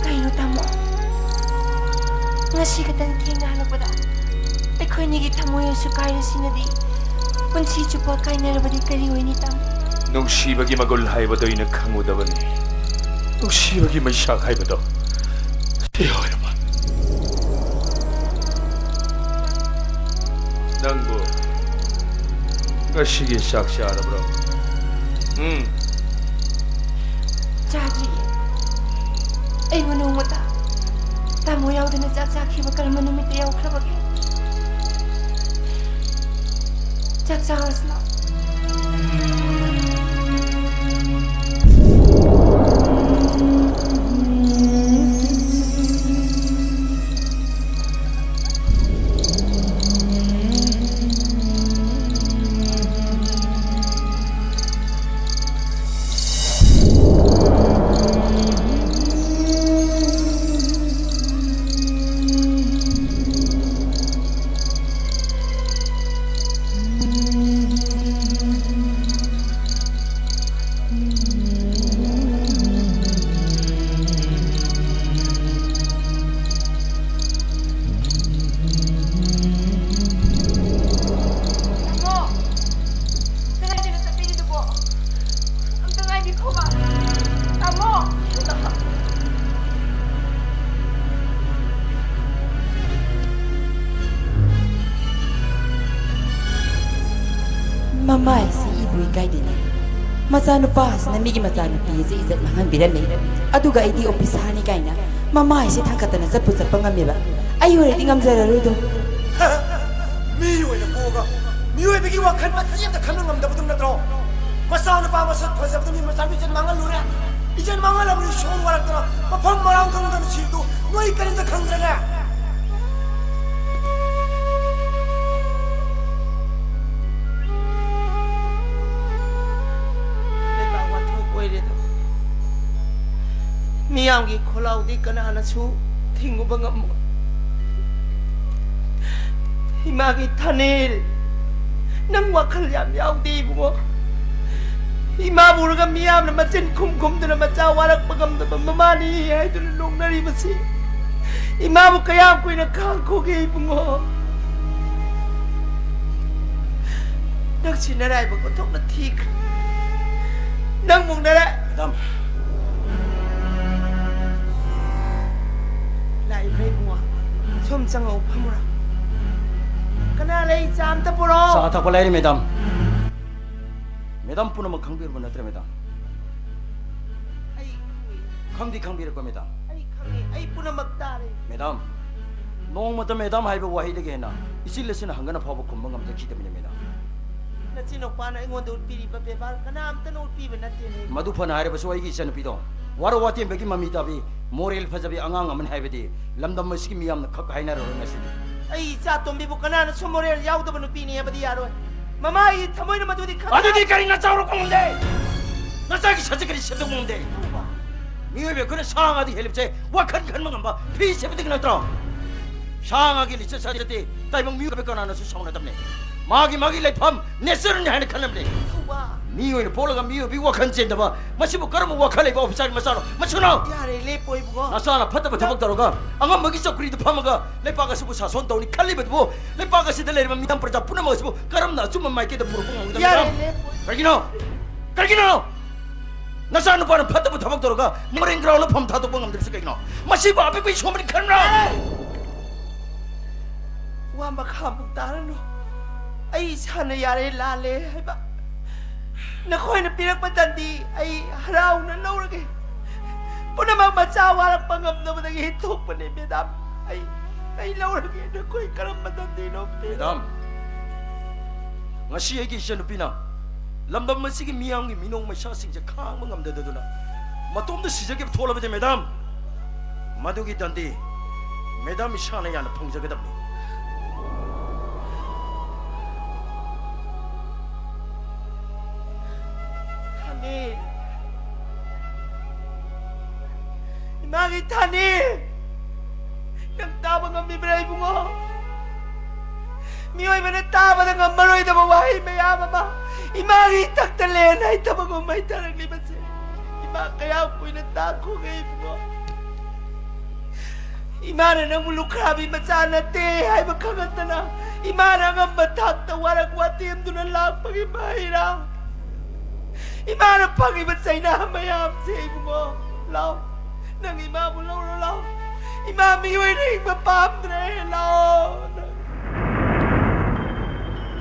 kayo tamo ngasi ka tang tingala ba da ay ko'y nagitamo yung sukay na sinadi punsi chupa kay narabadi kariway ni tam nung siya bagi magulhay ba do'y nagkanguda ba ni nung siya bagi may syakay ba do siya naman nangbo ngasi gi syak siya na bro Jadi ay manong mata tamo yaw din na saksak bakal manumit yaw krabagi saksak hasla Mamay si ibu'y kay din eh. Masano pa na migi masano piye si izat mangan bilan eh. Aduga iti opisahan ni kay na mamay si tangkata na sa pusat pangami ba. Ayo rin tingam zara rudo. 미유의 보가 미유의 비기 와칸 맞지다 칸는 남다 부tum na tro. Masano pa masat pa sa butum ni masabi jan mangal lura. Ijan mangal abri shon warak tara. Mapam marang kang dan sido. Noi karin da kang dra. 미양기 콜라우디 까나나수 팅구방아 뭐 이마기 타닐 능 와클얌 야우디 뭐 이마 부르가 미암나 마진 쿰쿰드나 마짜 와락 바감다 마마니 아이들 농나리 버시 이마 부카야 꾸이나 칸코게 뭐 늑치 나라이 버고 통나 틱 능 묵나라 Madam lại đây mua chôm sang ngầu phamura kana lay jam ta puro sa ta palai madam madam puno makhangbi ro natre madam ai khangbi ro madam ai puna magtare madam nong mata madam haiba wahi de gena isil lesina hangana phawa khumba ngam ja khidamine madam na chino pana ingon do piri pa pe bar kana am ta no pi ba natte ne madu phana hare baso igi san pido waro wati begi mamita bi moral phajabi angang aman haibedi lamdam masiki miyam na khak haina ro ngasi ai cha tombi bu kana na somorel yaw da banu pi ni abadi yaro mama i thamoi na madu di khana adu di kari na chawro konde na sagi saji kari shebdo konde miwe be kone sanga di helipche wa khan khan mangamba phi shebdi kana tro sanga gi licha sajati taibang miwe be kana na su sauna tamne magi laifam neserni haina khanamne 미호이는 볼라가 미호 비와 간지인다 봐. 마시고 가르면 와칼레 봐 오피사리 마사로. 마치노. 야레 레포이 부고. 나사나 파타바 타박다로가. 앙아 먹이서 그리도 파마가 레빠가 쓰고 사손 다우니 칼리베도 보. 레빠가 시들레르면 미담 프로자 뿌나 먹으시고 가름나 숨만 마이게도 부르고 먹는다. 야레 레포이. 가기노. नचा नुपाना फतबु थबक तोरगा मोरें ground फम थादोक ngamdibse kaino masiba api somani khanra wa makha muktarano ai sana yare lale haiba nakhoi na pirak patandi ai harau na lawrage punamak macha warak pangam na badagi hitok pane madam ai lawrage nakhoi karam patandi no madam ngasi agi janupina lambam masigi miyang gi minong mai sa sing je khang mangam da duna matom da sijage thola bade madam madugi dandi madam ishana yana phangjaga dabni thani imagi thani nang taba ngam ibrai bungo miyoy bana taba da ngam maroi da wahai mayam ma imagi taktaleen ay tabago may tarang libase ima kaya ko'y natako ngayon mo ima na nang mulukrabi matsanate ay magkaganda na ima na nga matak na warag watim doon ang lang pag-imahira ima na pag-ibat sa inahamayam sa ibo mo law nang ima mo law ima miyoy na yung mapamdre law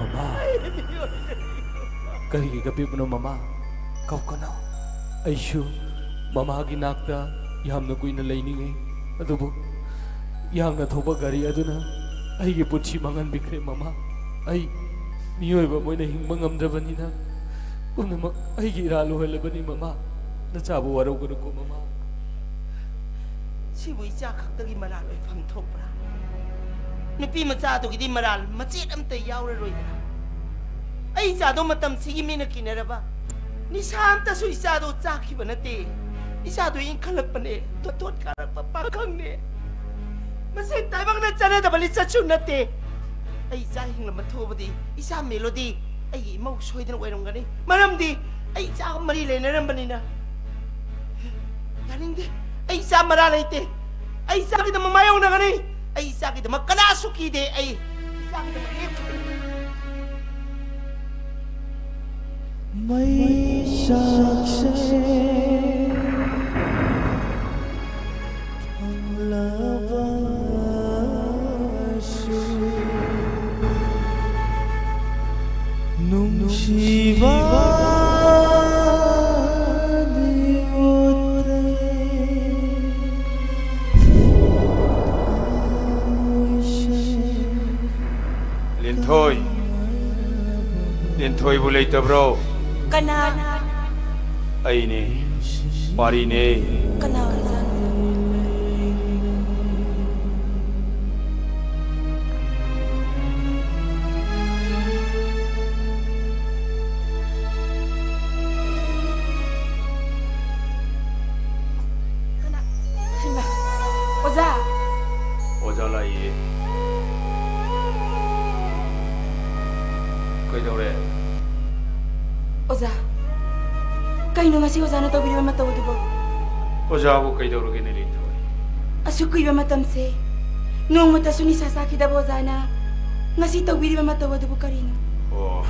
Mama Kari gabi mo mama Kau kana Aishu Mama ginakta Yam na kuy na layning Adubo Yang na thoba gari aduna Ay gipunsi mangan bikre mama Ay Niyoy ba mo'y nahing mangamdraban nina Unama Ay giralo halaban ni mama Natsabo waraw ko na ko mama Sibu isa kaktagi maral ay pamtopra Nupi matsado gidi maral Matsit am tayaw na roy na ay isado matam sige may nakinaraba ni santa so isado tsaki ba nate isado yung kalak pa ne totot karak papakang ne masay tayo bang natsana da balit sa tiyong nate ay isa yung lamatoba di isa melody ay imaw soy din wairong gani maram di ay isa akong marilay na rin ba nina galing di ay isa maralay te ay isa kita mamayaw na gani ay isa kita magkanasuki di ay isa kita mag-ipin May saksi ang labaso nung siba di Lintoy bulay ta bro Kana ay ni pari ni Kana Rizan Oza Oza lai Kay daw re Oza Kaino nga si Oza na tawid ba matawad ba? Oza ko kay daw ro ginilito Asukoy ba matamse Nung mataso ni sasaki da Oza na nga si tawid ba matawad ba karino? Oh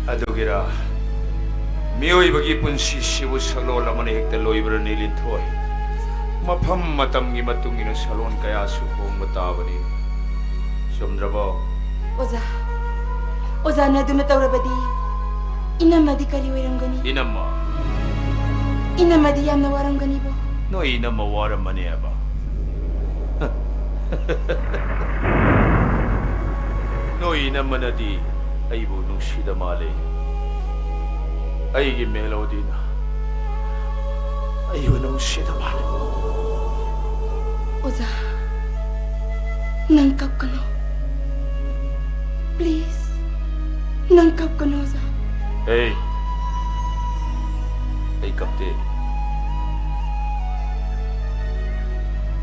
adugira Miyoy bagi pun sisibu salola manihik loibra nilintoy Mapam matam gi matungin salon kaya sukong matabani Somdrabo Oza Oza na dumataw ba di? Inama di kaliwirang gani. Inama di yam na warang gani bo. No inama warang mani ba. No inama na di ay bo nung sida mali. Ay gi melody na. Ay nung sida mali. Oza. Nangkap ka no. Please. Nangkap ka no, Oza. Hey, kapte.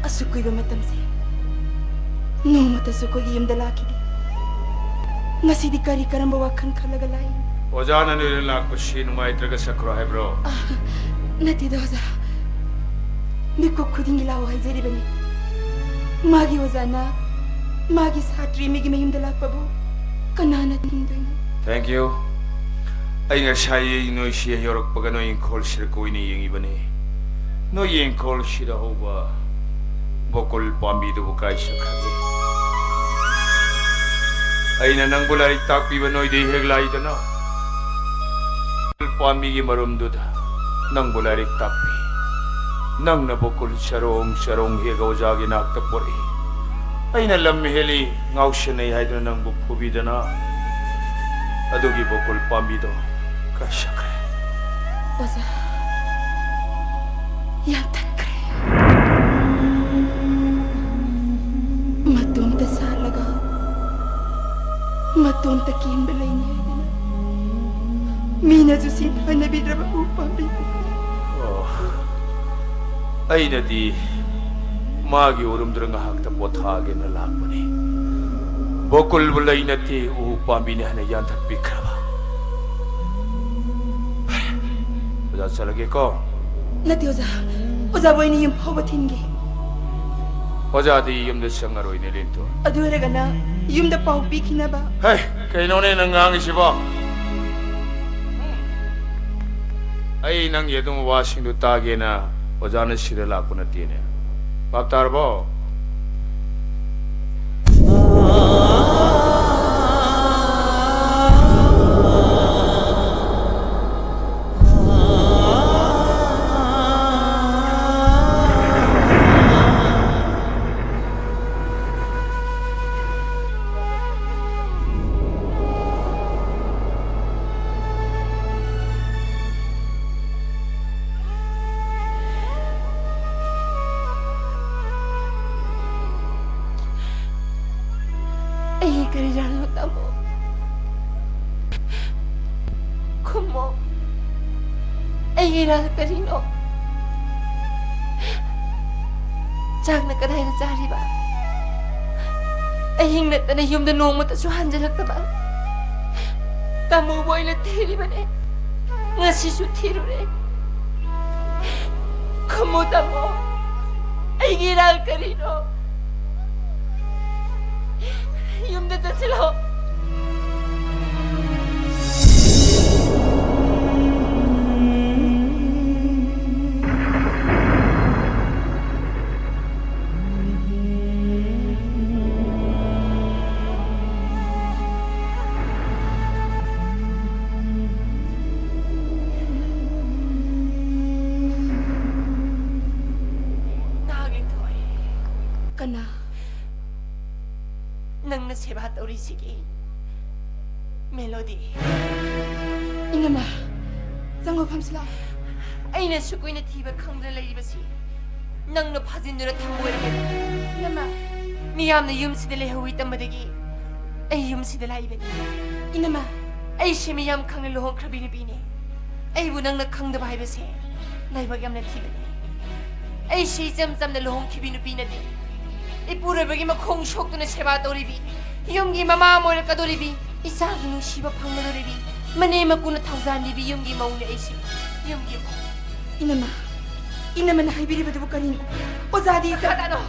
Asukoy ba matamsi? No matasukoy iyong dalaki di. Nga si di kari karambawakan kalagalayin. Oza na nililak ko sino maitraga sa kurahe bro. Nati da Oza. Miko kuding ilaw ay zeri bani. Magi Oza na. Magi sa hatri migi mayong dalak pa bo. Kananat nindoy. Thank you. Ay nga say no siya yorok pag ano yung call siya ko ini yung iba ni. No yung call siya ho ba bokol pambido bukay siya kagi. Ay na nang bularik takpi ba no di heglay da na. Pamigi marumdo da nang bularik takpi. Nang nabokol sarong hegaw jagi naktapori. Ay na lamiheli ngaw siya na ihay na nang bukubida na. Adugi bokol pambido. Kasya kre. Oza. Yantat kre. Matum ta salaga. Matum ta kimbalay niya. Mina susin panabidra ba upambi. Oh. Ay na di magi urumdra nga hakta pothage na lakbo ni. Bokol bulay na ti upambi niya na yantat bikraba. Oza salagi ko. Nati oza. Oza boy ni yung pawatin gi. Oza di yung da sangaroy ni Linto. Adura ka na. Yung da pawbiki na ba? Hey, kay nonay nangangi siya ba? Ay nang yedong washing do tage na oza na sila lako na tiyan. Paptar ba? Ay, karirano tamo. Kumo. Ay, iral karino. Chang na kanay na tsari ba? Ay, hinglat na yung danong mo tasuhan jalak na ba? Tamo boy na tiri ba ne? Nga sisu tiro ne? Kumo tamo. Ay, iral karino. Yung data sila. Naging toy. Kana. Nang nasibat uri sige. Melody. Inama. Zango pamsla. Ay na sukoy na tiba kangdra lalibasi. Nang napazin nura tangwere. Inama. Miyam na yumsidale hawi tamadagi. Ay yumsidala ibani. Inama. Ay siya miyam kang nalohong krabini-bini. Ay bunang nakangda bahibasi. Naibagam na tibani. Ay siya jam-jam na lohong kibinu-bina din. Ipura bagi makong shok to na seba doribi. Yumgi mama mo ka doribi. Isagi no shiba pang na doribi. Manema ko na tawzan libi yumgi mauna isi. Yumgi mo. Inama. Inama na haibiri ba dibo kanino? Ozadi isa. Makata no.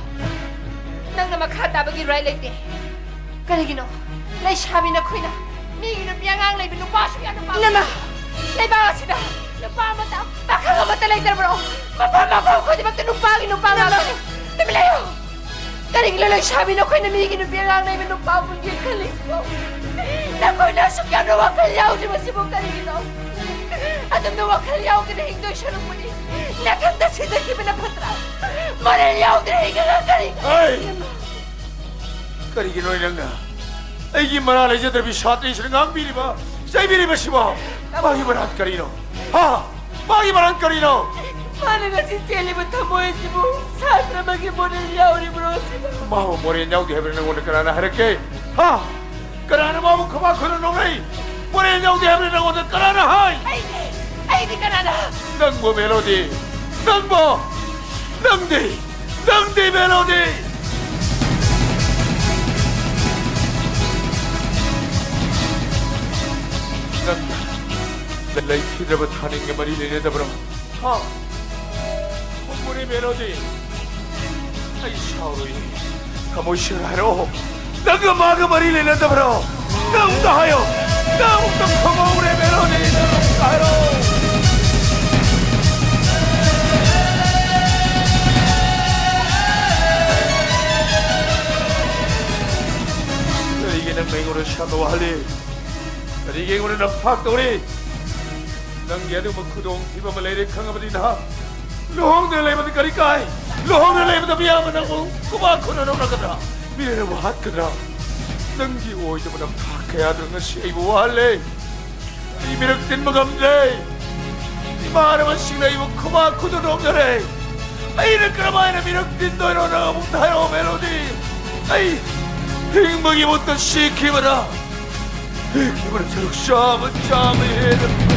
Nang na makata bagi right like de. Kanigino. Lai shabi na koy na. Migi na piyangang lai binupaso yan pa. Inama. Lai bawa sida. Lupa mata. Baka nga matalay na bro. Mapamakaw ko di ba tinupangin nupang ako. Tumilayo. Karing lalay sabi na ko'y namigin ng pirang na imin ng pabong yung kalis mo. Na ko'y nasok yan na wakalyaw di masibong karing ito. At ang nawakalyaw kinahingdoy siya ng muli. Nakanda si Daki pinapatra. Manalyaw kinahingin ang karing. Ay! Karing inoy lang na. Ay gimaralay siya tabi shotay siya nga ang bili ba? Sa'y bili ba siya? Magimaran karino. Ha? Magimaran karino. Mana nga si Sally mo tamoy si mo? Saan na maging monelyaw ni bro si mo? Maho monelyaw di hebre nang una karana harake. Ha? Karana mo mong kabako na nungay. Monelyaw di hebre nang una karana hay. Ay di karana. Nang mo melody. Nang mo. Nang di melody. Nang lalay kinabat haning nga marilin na bro. Ha? 우리 멜로디 아이 샤오로이 가모시라로 나가 마가 머리를 낸다 브로 나운다 하여 나운다 커버 우리 멜로디 와할리 그리게 오늘 팍도리 넌 얘도 뭐 그동 뒤범을 내리 강아버리나 로홍들 레이버드 거리까이 로홍들 레이버드 미야만 하고 그만큼은 오나가더라 미래는 와hat거라 능기 오이드보다 팍해야 되는 것이 이부 와할리 이 미륵된 뭐감제 이 말하면 식나 이부 그만큼은 없더래 아이는 그라마이는 미륵된 너로 나가 못하여 멜로디 아이 행복이 못던 시키마라 기분은 저렇게 샤먼 해는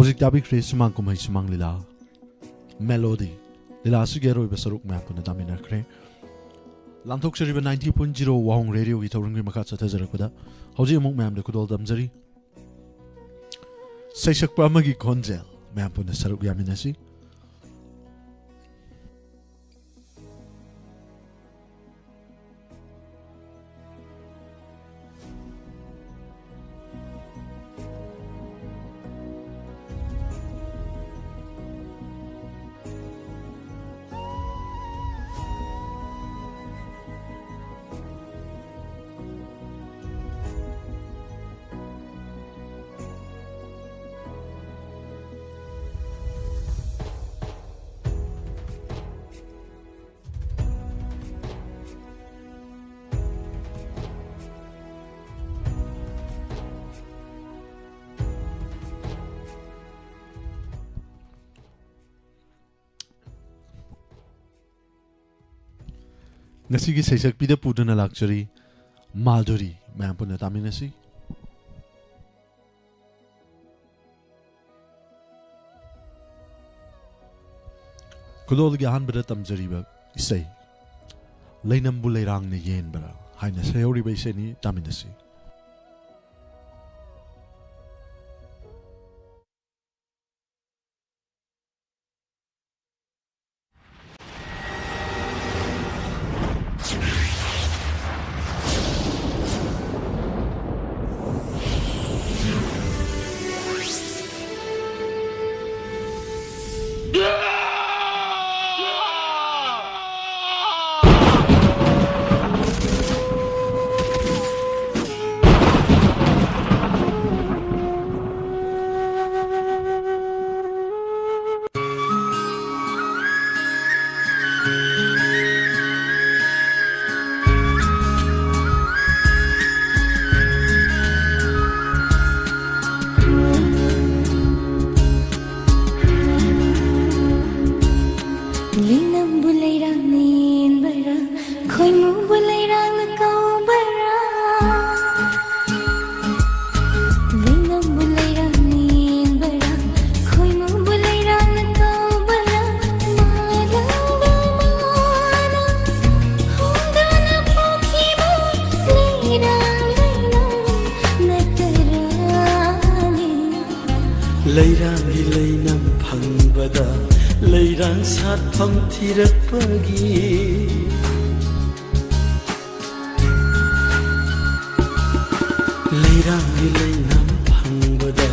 Hojik tabi kre sumang kumai sumang lila melody lila sugero iba saruk map na dami na kre lantok shariba 90.0 wahong radio ki tawring makat sa tazara kuda hojik among map na kudol damzari saisak pa magi konjel map na saruk yamin nasi Nasi saisak pida pudana luxury Madhuri ma'am pun namin nasi खुलोदगी अहनबदा तमजरीबा इसै लैनम्बु लैरांगने येनबरा हाइना सयौरिबा इसैनि तामिनसि Leirang leinam phangbada leirang satham thirakpagi Leirang leinam phangbada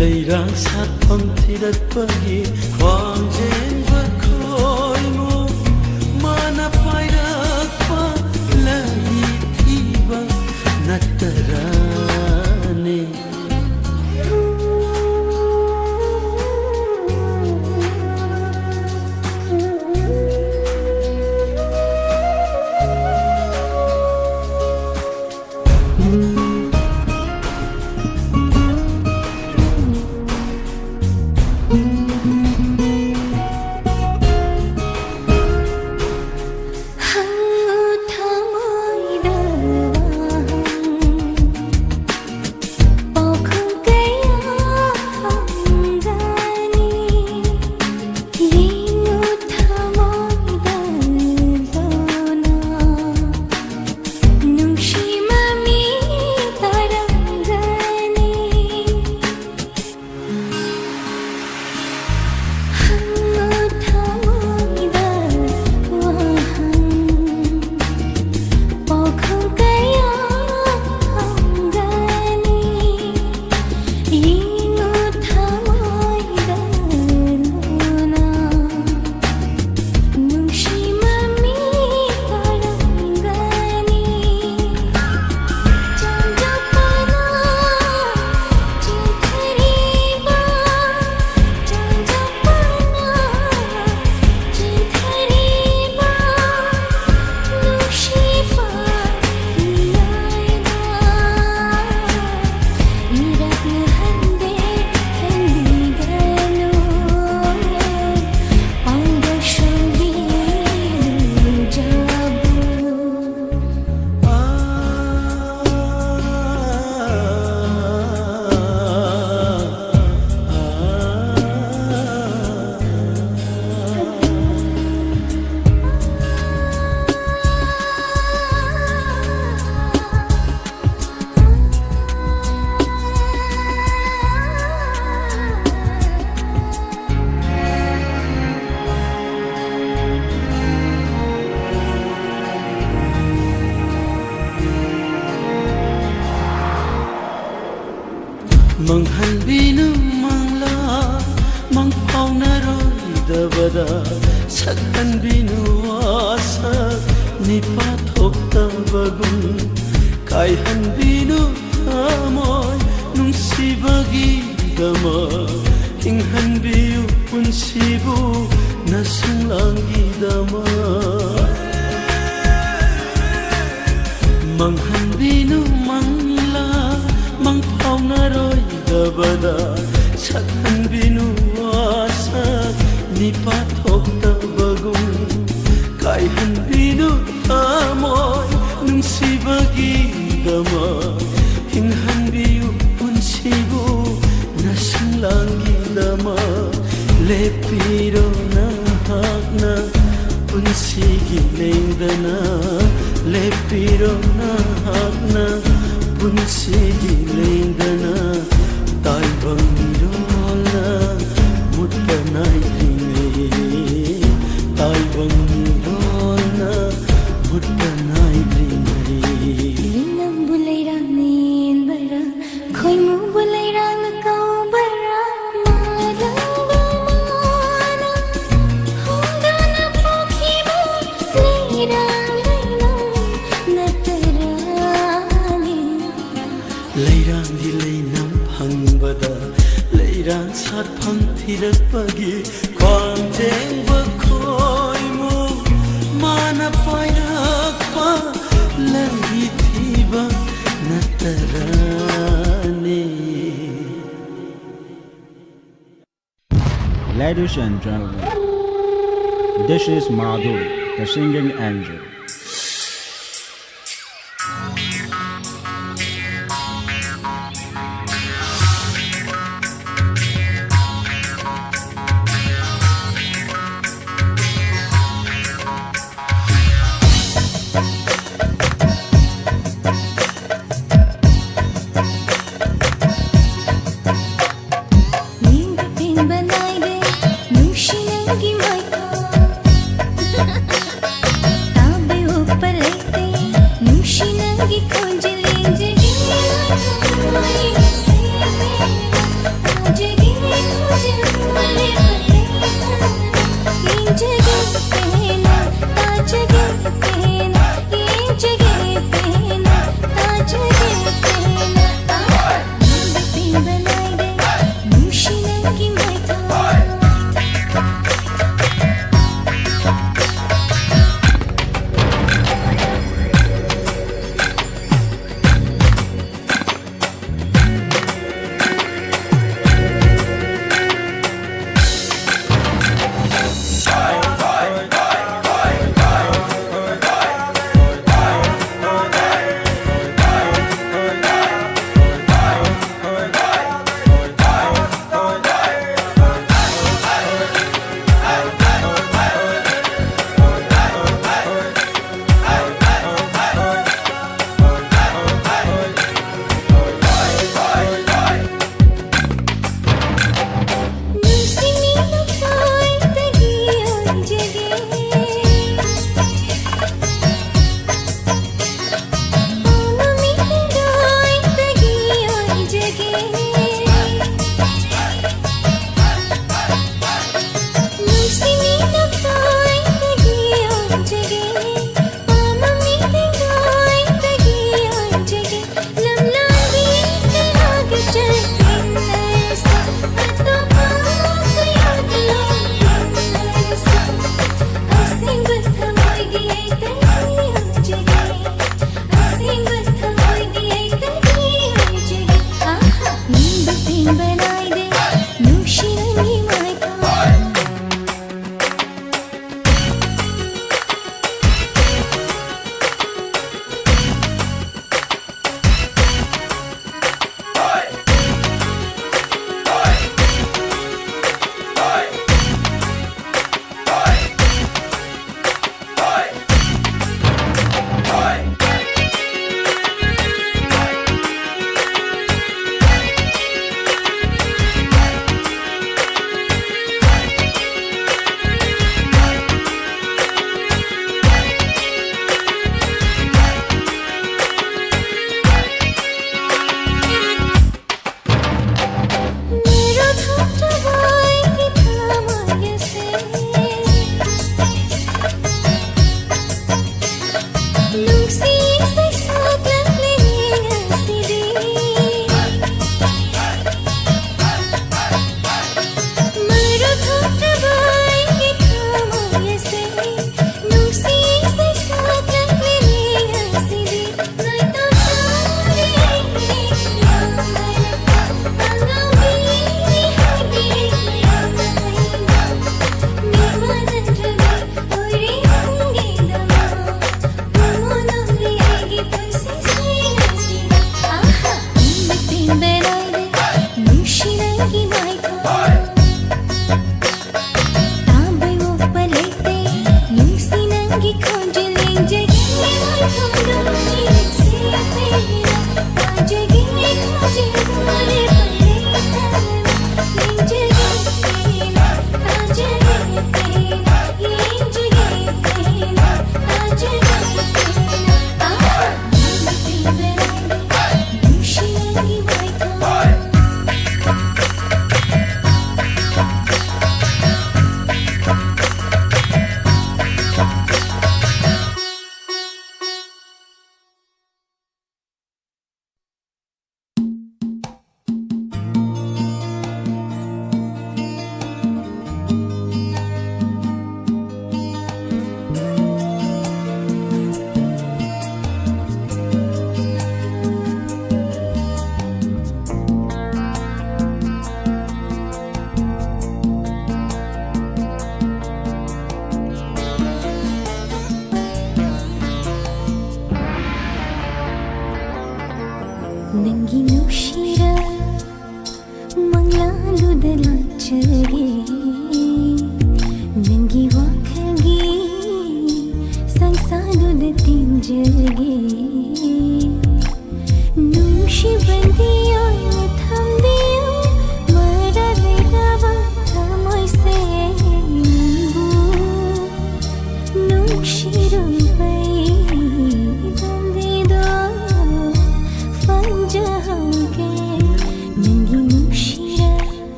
leirang satham thirakpagi khwangjen bakhoimu mana pairakpa lai thiba natarane Manghanbinu mangla mangpaunaroi dabada sakhanbinu asa nipathokta bagun kaihanbinu amoy nungsibagi dama hinghanbiu punsibu nasunglangi dama Manghanbinu mangla mangpaunaroi dabada sakhanbinu asa nipathokta bagun kaihanbinu amoy nungsibagi dama hinghanbiu punsibu nasunglangi dama lepiro na nahakna punsigi lengdana lepiro nahakna punsigi lengdana taibang mirona mutpanai ringai taibang mirona mutpanai ringai Linam bulai rang nin bara khoi mu bulai rang kau bara marang bamana hongana pokhi bu leirang leirang natarani leirang di leinam hangbada leirang sat phang thirak pagi kwang jeng ba khoi mu mana pairak pa langi thiba natarani. Ladies and gentlemen, this is Madhuri, the singing angel. ning tin banai de nushi nagi mai ko tab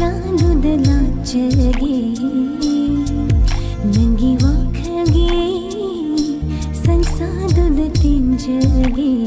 ಮಂಗ್ಲಾದುದಲಾಚೆಗೆ ನಂಗಿ ವಾಕಗೆ ಸಂಸಾದುದ ತಿಂಜಗೆ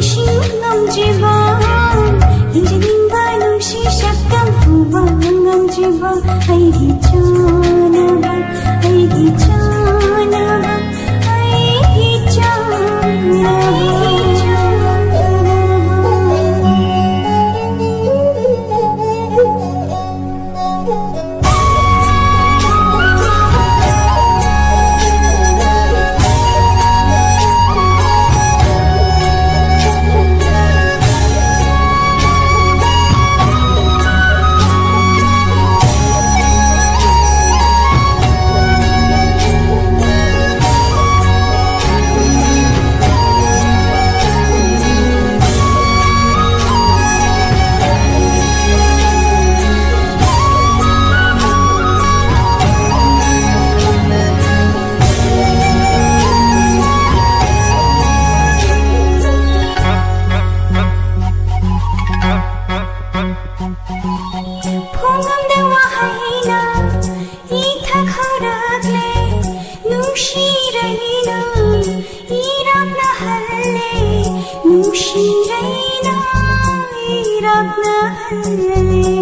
She नुंशिरैना इराकना हल्ले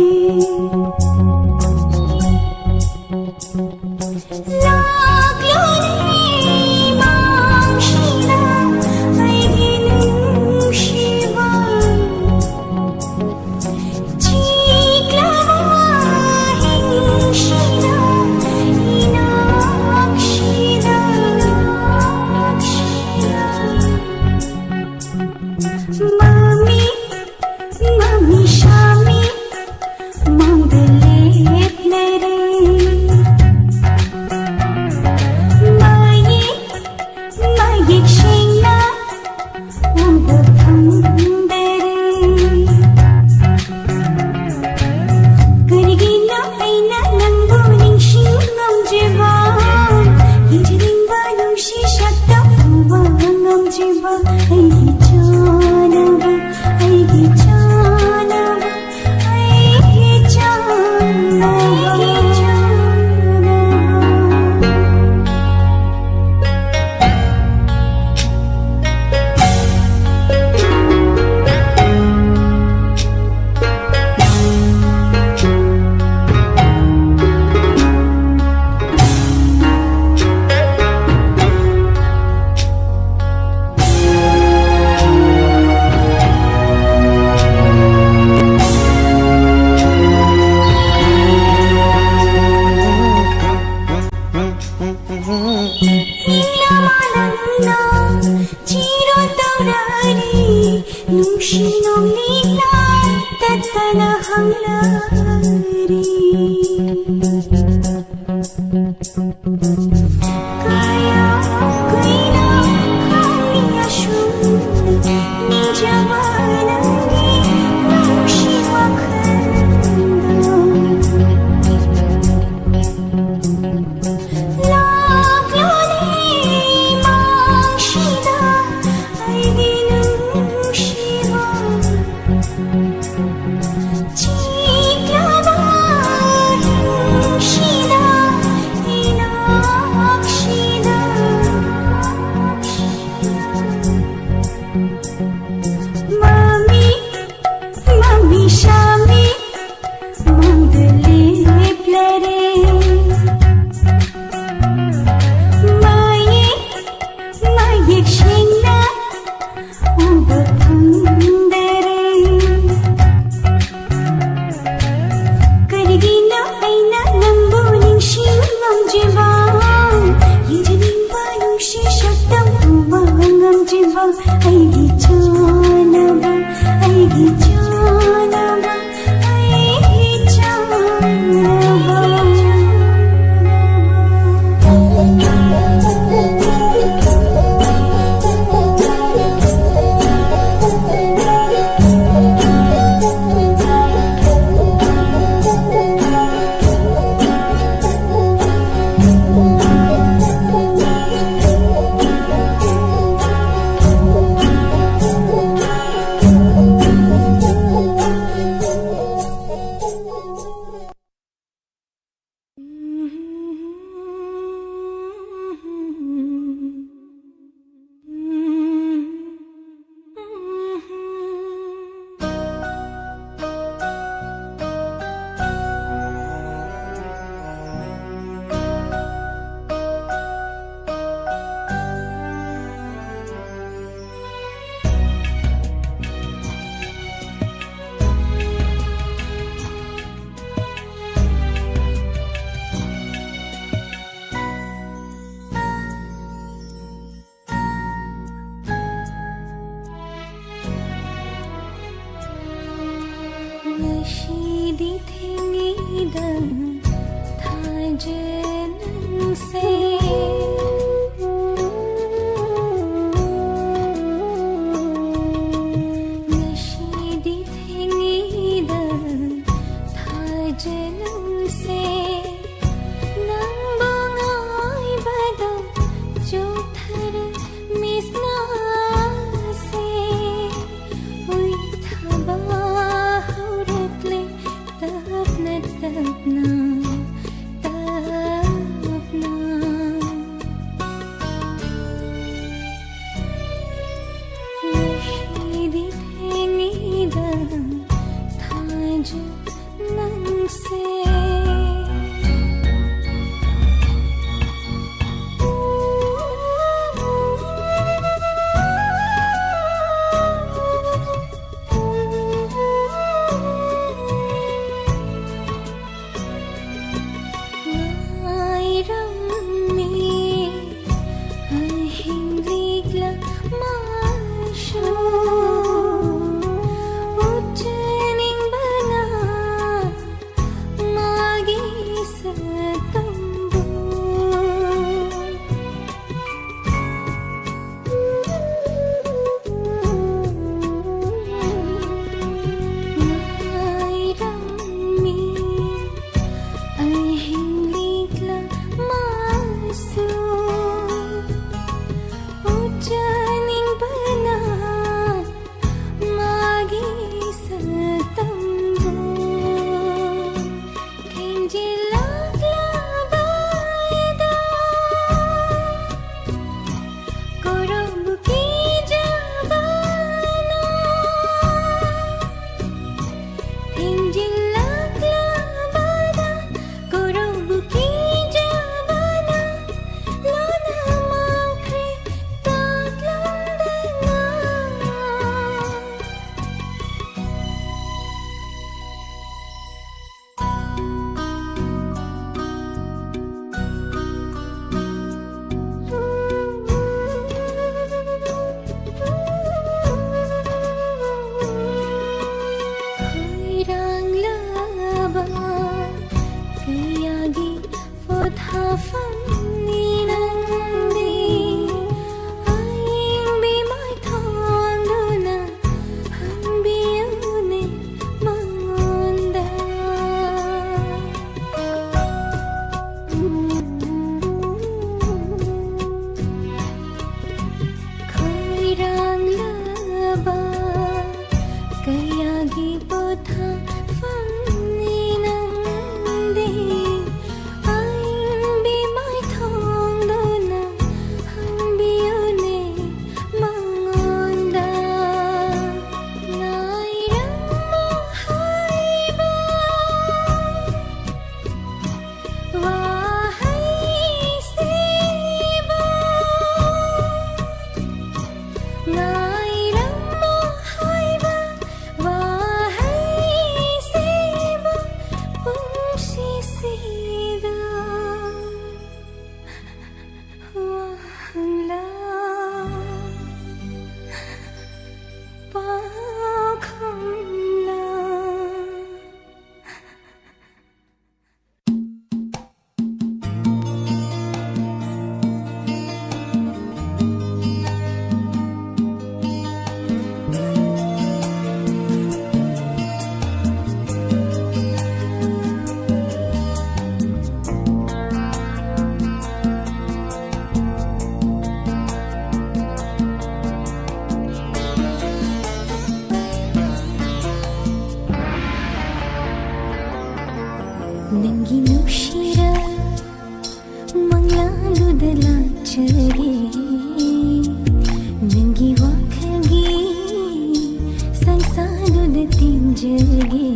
जगे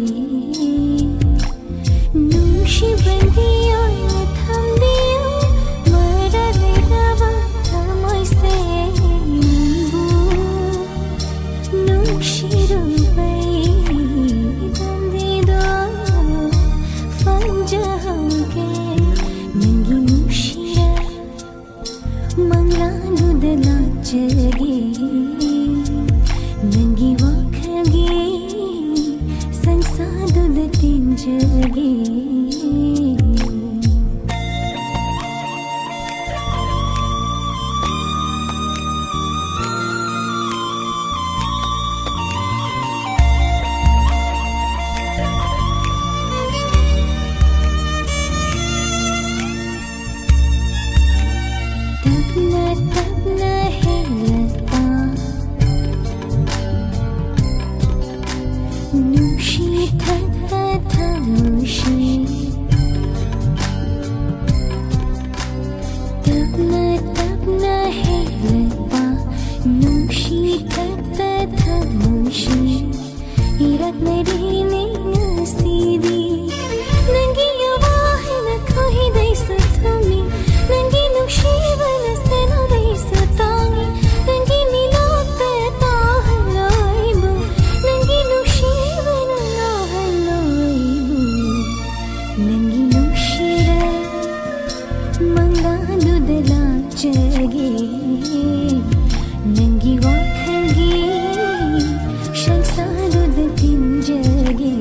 नूशी बंदियों थम दियो मरा लेगा थमों से नूशी रुपई दंदे दो फंजा हमके नंगी नूशिया मंगला दूधला जगे नंगी वाखगे संसार दूध तीन जगे तपना है लता नूशी थका थमोशी तपना है लता नूशी थका थमोशी इरत मेरी नसीदी नंगी वाहन खोही दे सुथमी नंगी नूशी बन सेना दे सुतांगी नंगी नीलोते ताहलाइबू नंगी नूशी बन लाहलाइबू नंगी नूशी रे मंगा दूधला जगे नंगी वाखगी शंसा दूध तीन जगे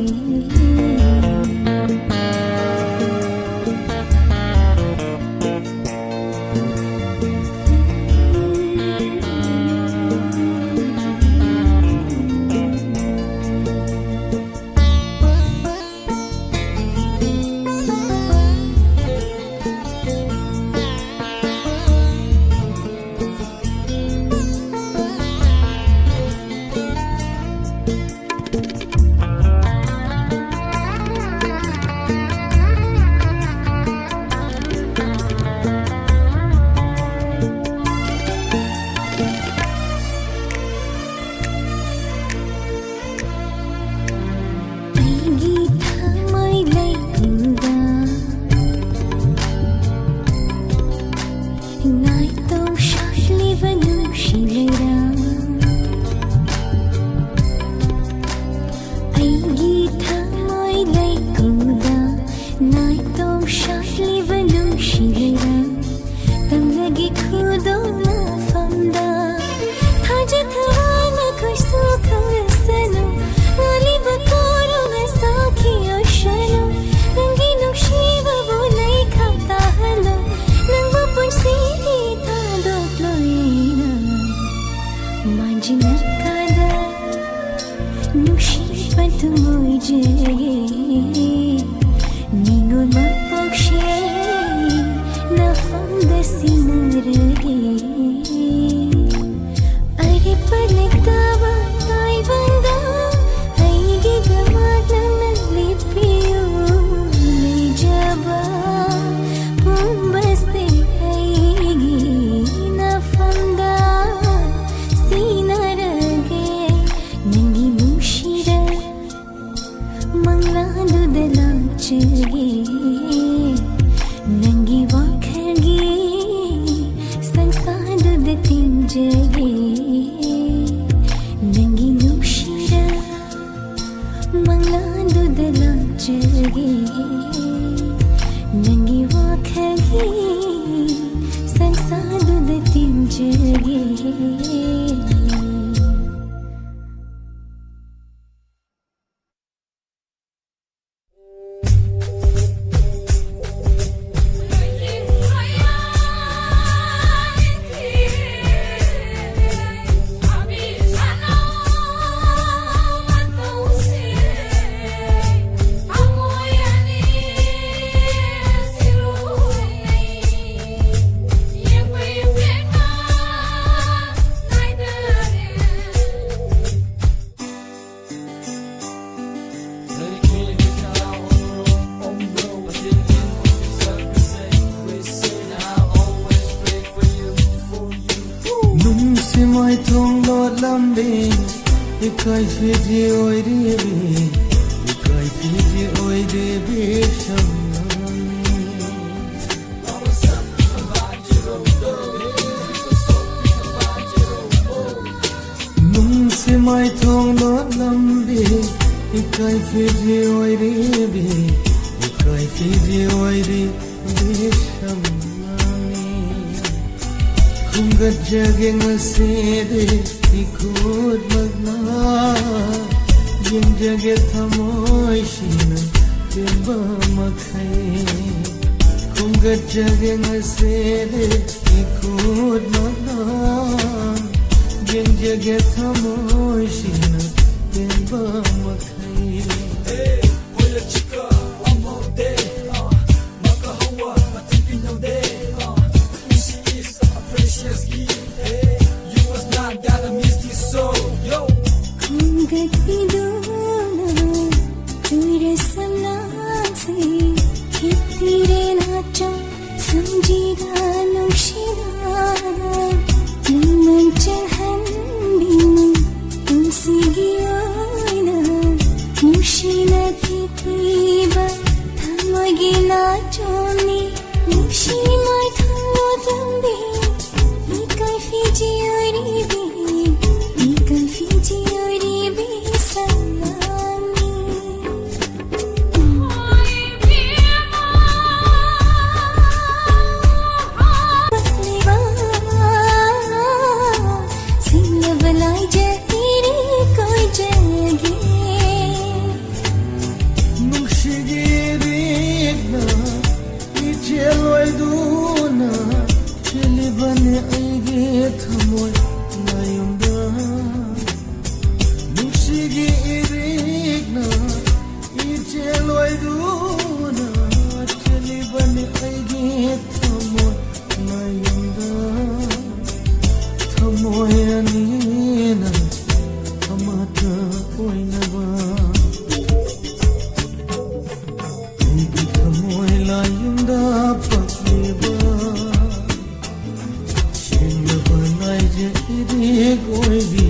ikai fiji oirebi ikai fiji oirebi num se mai thong lo lambi ikai fiji oirebi ikai fiji oirebi Kungat jaging asede ikut magna Yung jagat hamoy shina timba makai Kungat jaging asede ikut magna Yung jagat hamoy shina timba makai Hey, oya chika, I'm all day Makahawa, matipinaw day Precious gift, hey, you was not gotta miss this soul, yo. Kungat pidona, ture samnase, kitire nacha, samjiga nushina, naman chahan binu, unsigi oina, nushina kitiba, thamagi nachoni, nushimai thammo tambi. Ikai fiji oirebi, ikai fiji oirebi salami. Oi bima, liba, singla balai jahiri koi jage. Nushigirigna, icheloi duna, chilibane aige thamoy nayumda. Nushigirigna, icheloi duna, chilibane aige thamoy nayumda. Thamoy anina, amata oinaba. Thamoy layumda pakliba. Banai je iri koi bi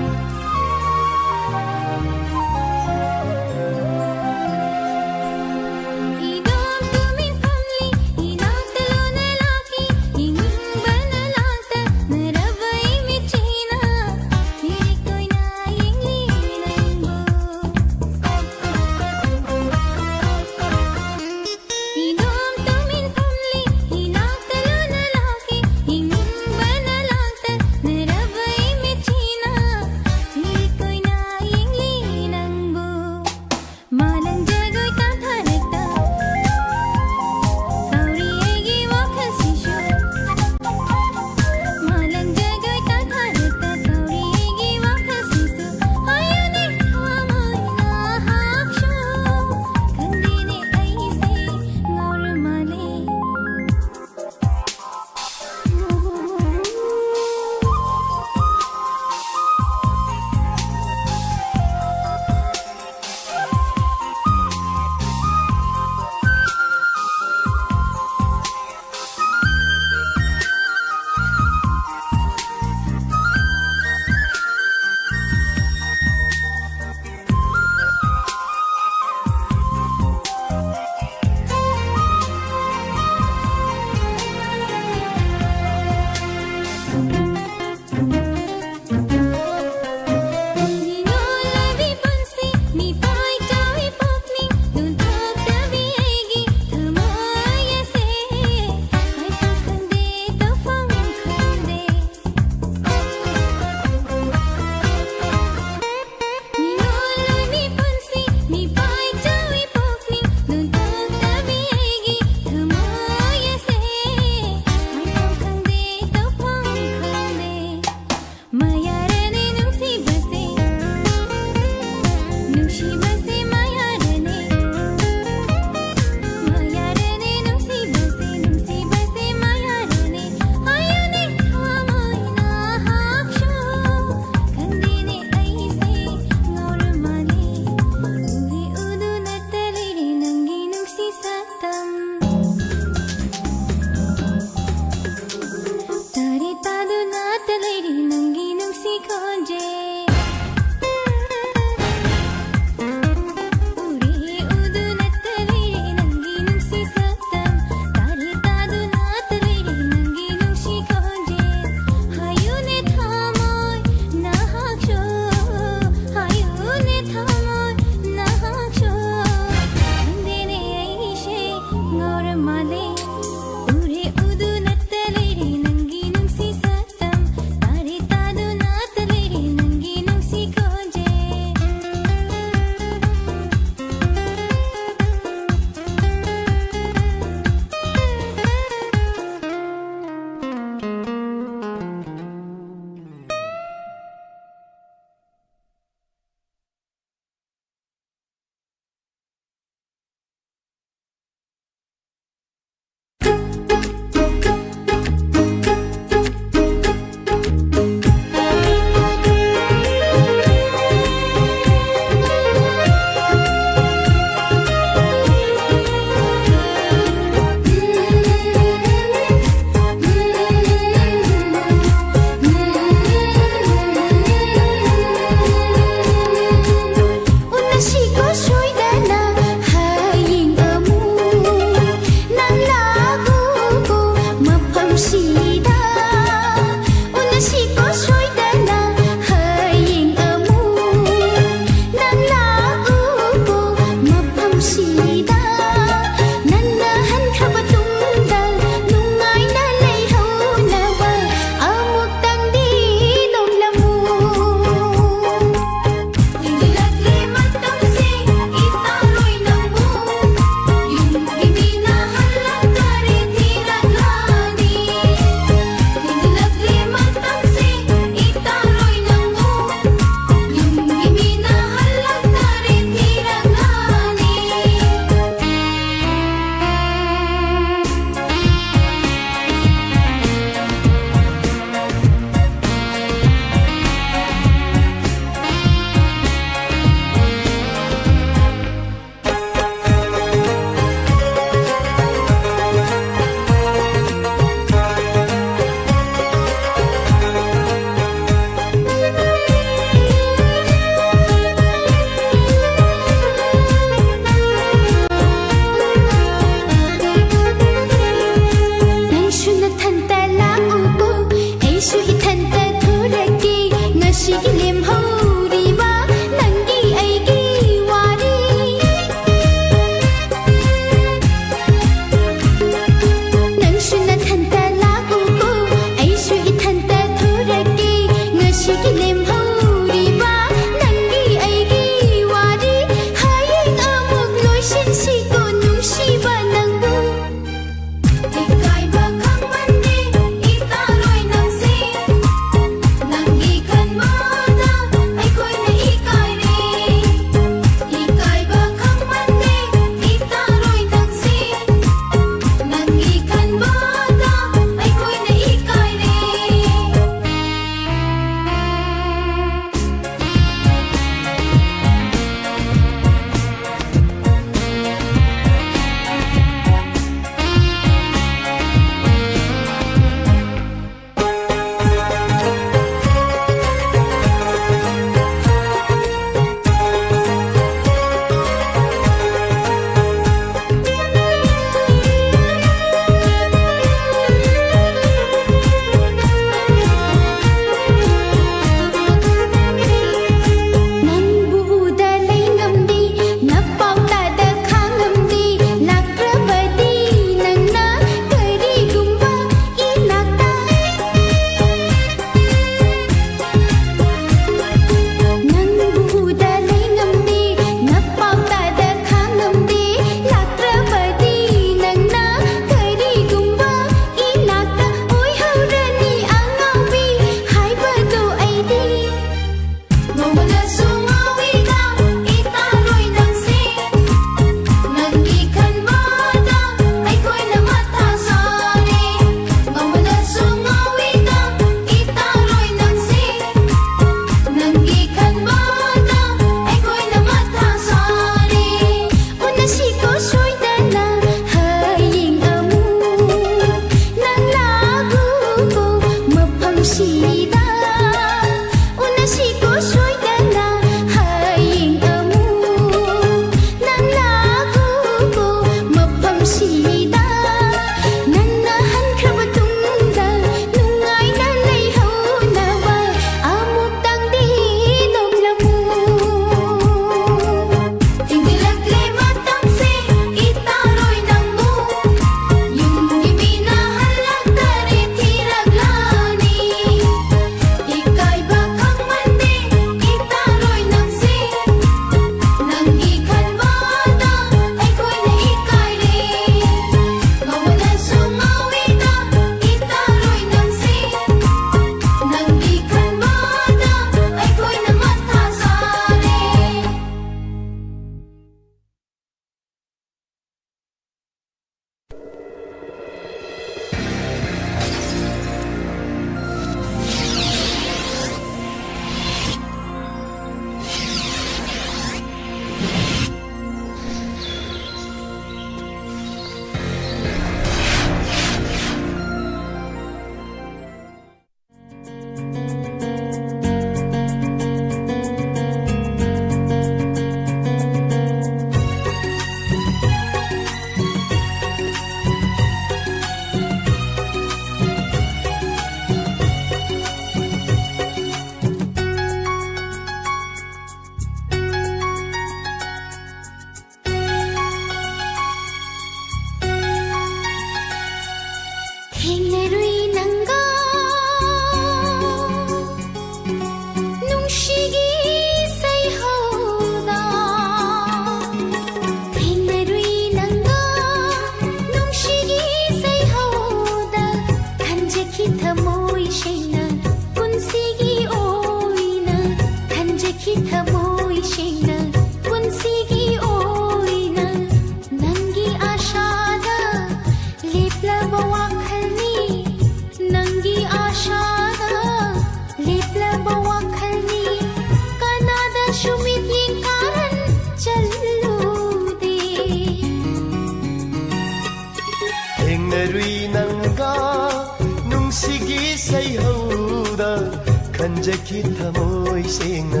खंजकी थमोई सेंगना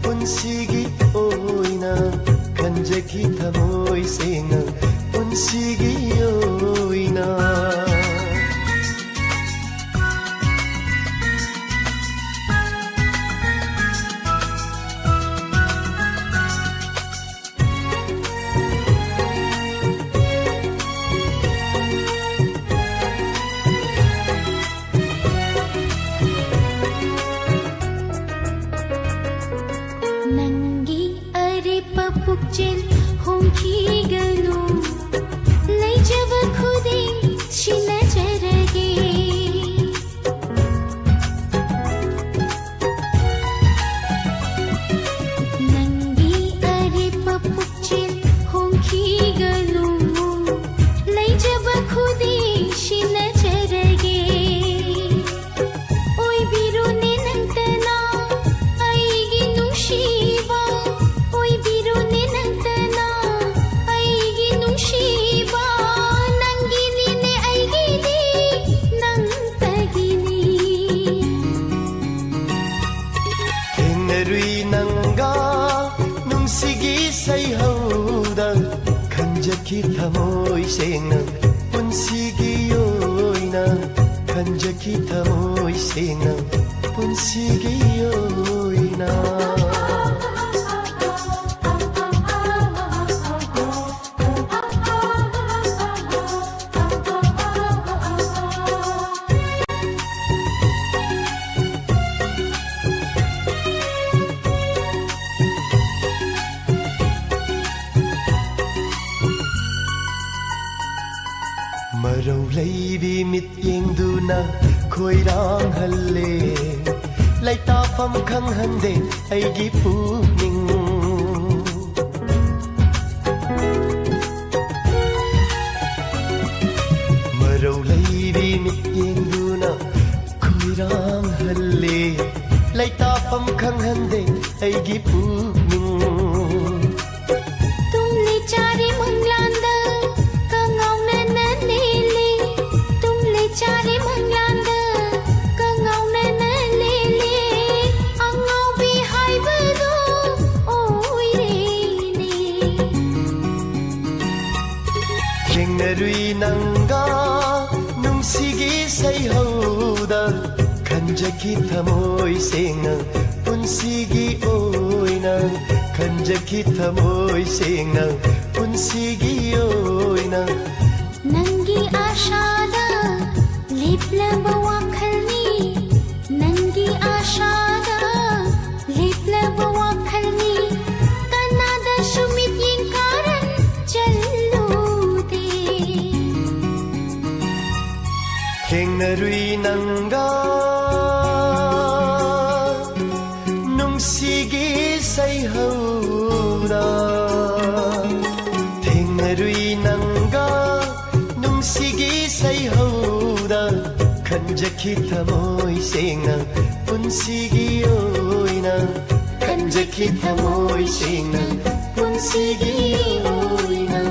पुंसीगी ओइना खंजकी थमोई सेंगना पुंसीगी ओइना पुक्चेल होंगी गनो लई जब खुदे छिन चरगे नंगी अरे पुक्चेल होंगी गनो लई जब खुदे छिन चरगे ओई बिरो ने नंतना आईगी नुशीवा खंजकी थमोई सेंगना पुंसीगी ओइना खंजकी थमोई सेंगना पुंसीगी ओइना मरौ लैबी मित्येंदुना खोइरांग हल्ले लैताफम खंगहंदे अैगी पुनिंग मरौ लैबी मित्येंदुना खोइरांग हल्ले लैताफम खंगहंदे अैगी पुनिंग तुमले चारे मंगलांदा चारे मंगलांदा कंगाउना न ले ले अंगाउ बे हाय बदो ओई रे ने केंगरुई नंगा नुंसीगी सैहौदा खंजकी थमोई सेंगना पुंसीगी ओइना खंजकी थमोई सेंगना पुंसीगी ओइना नंगी आशादा लिपलब वाखलनी नंगी आशादा लिपलब वाखलनी कन्नादा शुमित यिंकारन चल्लो दे केंगरुई नंगा नुंसीगी सैहौदा केंगरुई नंगा नुंसीगी सैहौदा खंजकी थमोई सेंगना पुंसीगी ओइना खंजकी थमोई सेंगना पुंसीगी ओइना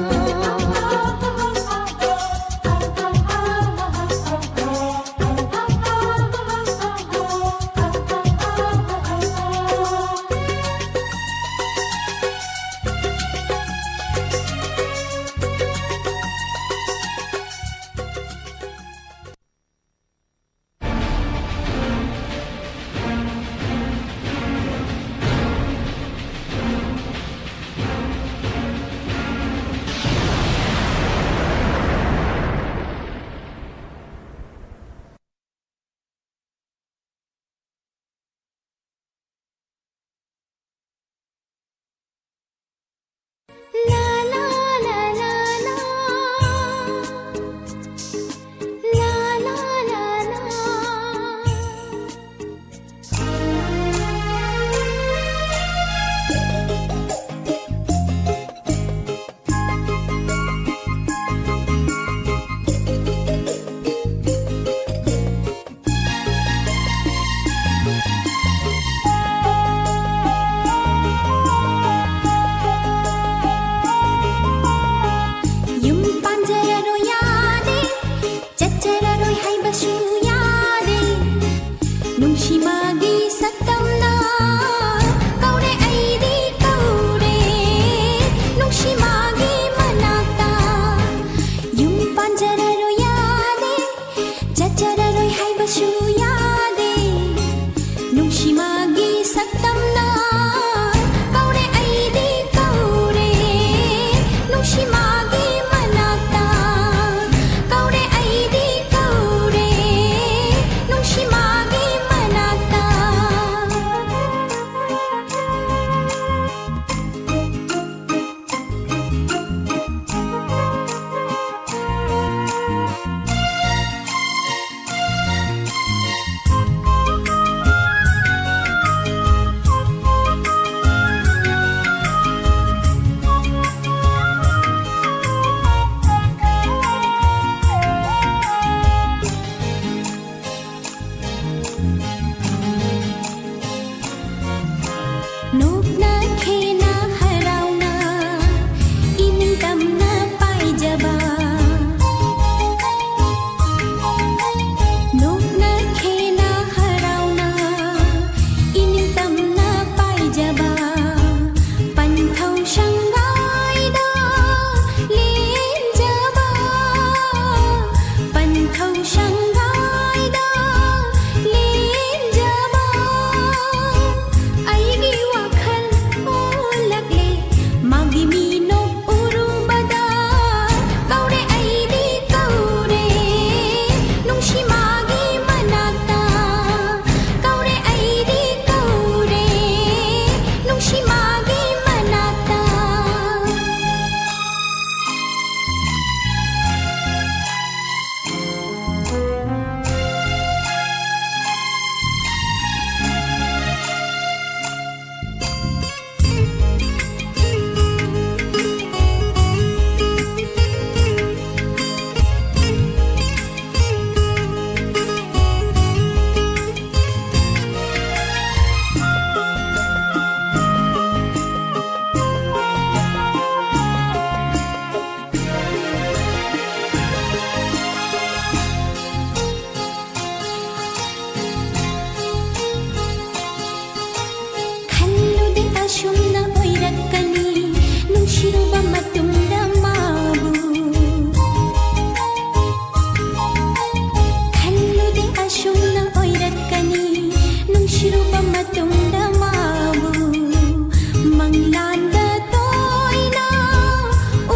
मंगलांदा तोयना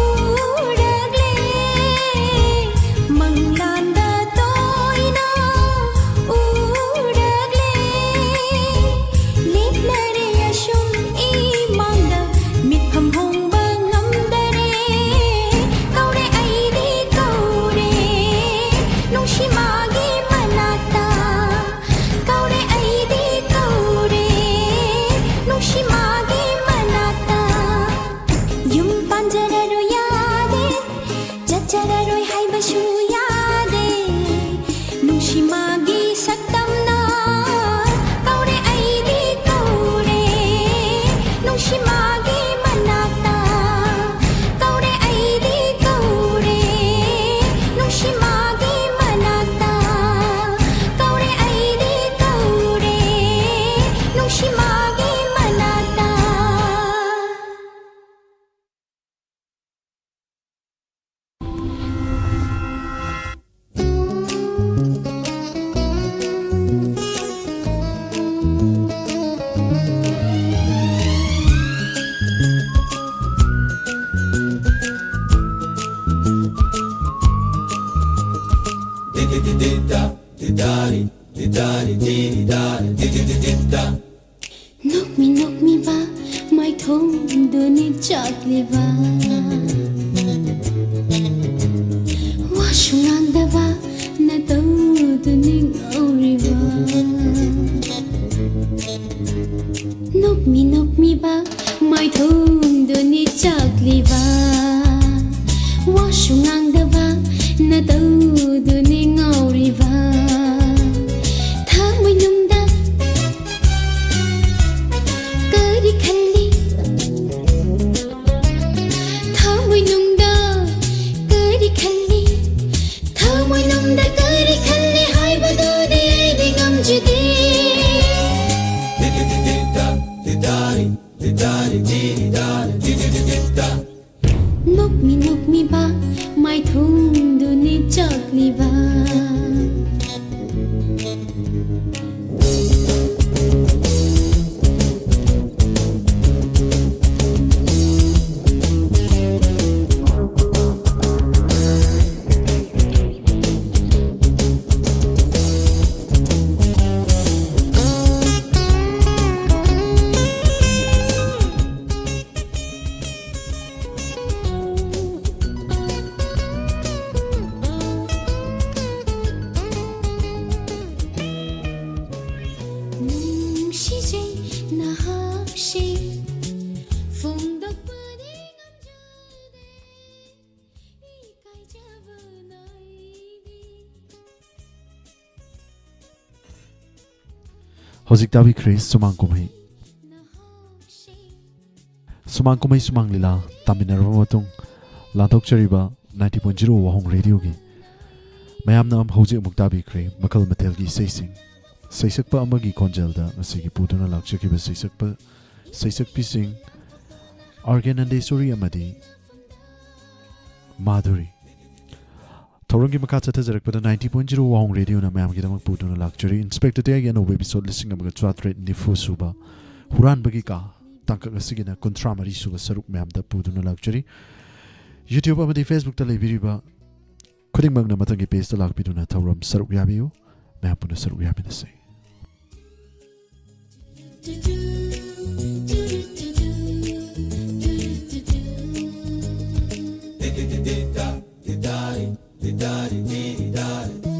उड़गले मंगलांदा तोयना उड़गले लेपलरे यशुम इमांदा मिथम होंबा ngamdare kaure aidi kaure nushimagi manata kaure aidi kaure nushimagi manata yum panjararo yade jachararo haibashu yade nushimagi saktamna kaure aidi kaure nushimagi manata kaure aidi kaure nushimagi manata kaure aidi kaure nushimagi manata Nok mi ba mai thong duni chakli ba wa shungang da ba na to duni ngori ba Nok mi ba mai thong duni chakli ba wa shungang da ba na to duni ngori ba thang mai nung da kari khalli thang mai nung da kari khalli thang mai nung da kari khalli hai badu de de gam jide Nok mi ba mai thong duni chakli ba Hozik dawi Chris sumang kumai sumang lila taminar matung lantok chariba 90.0 wahong radio gi mayam nam hozik muktabi Chris makal matel gi seising seisakpa amagi konjelda asigi putuna lakchaki ba seisak pising Argenande suri amadi Madhuri Thorangi makatsa tajarak pada 90.0 wahong radio na mayam gidamak putuna lakchari inspector te again over episode listing amaga chatret nifu suba huran bagi ka tangka asigina kontramari suba saruk mayam da putuna lakchari YouTube amadi Facebook ta lebiriba khuding magna matangi page ta lakpiduna thoram saruk yabiu mayam puna saruk yabina sei Di-di-di-di-da, di-da-di, di-da-di-di-di-da-di.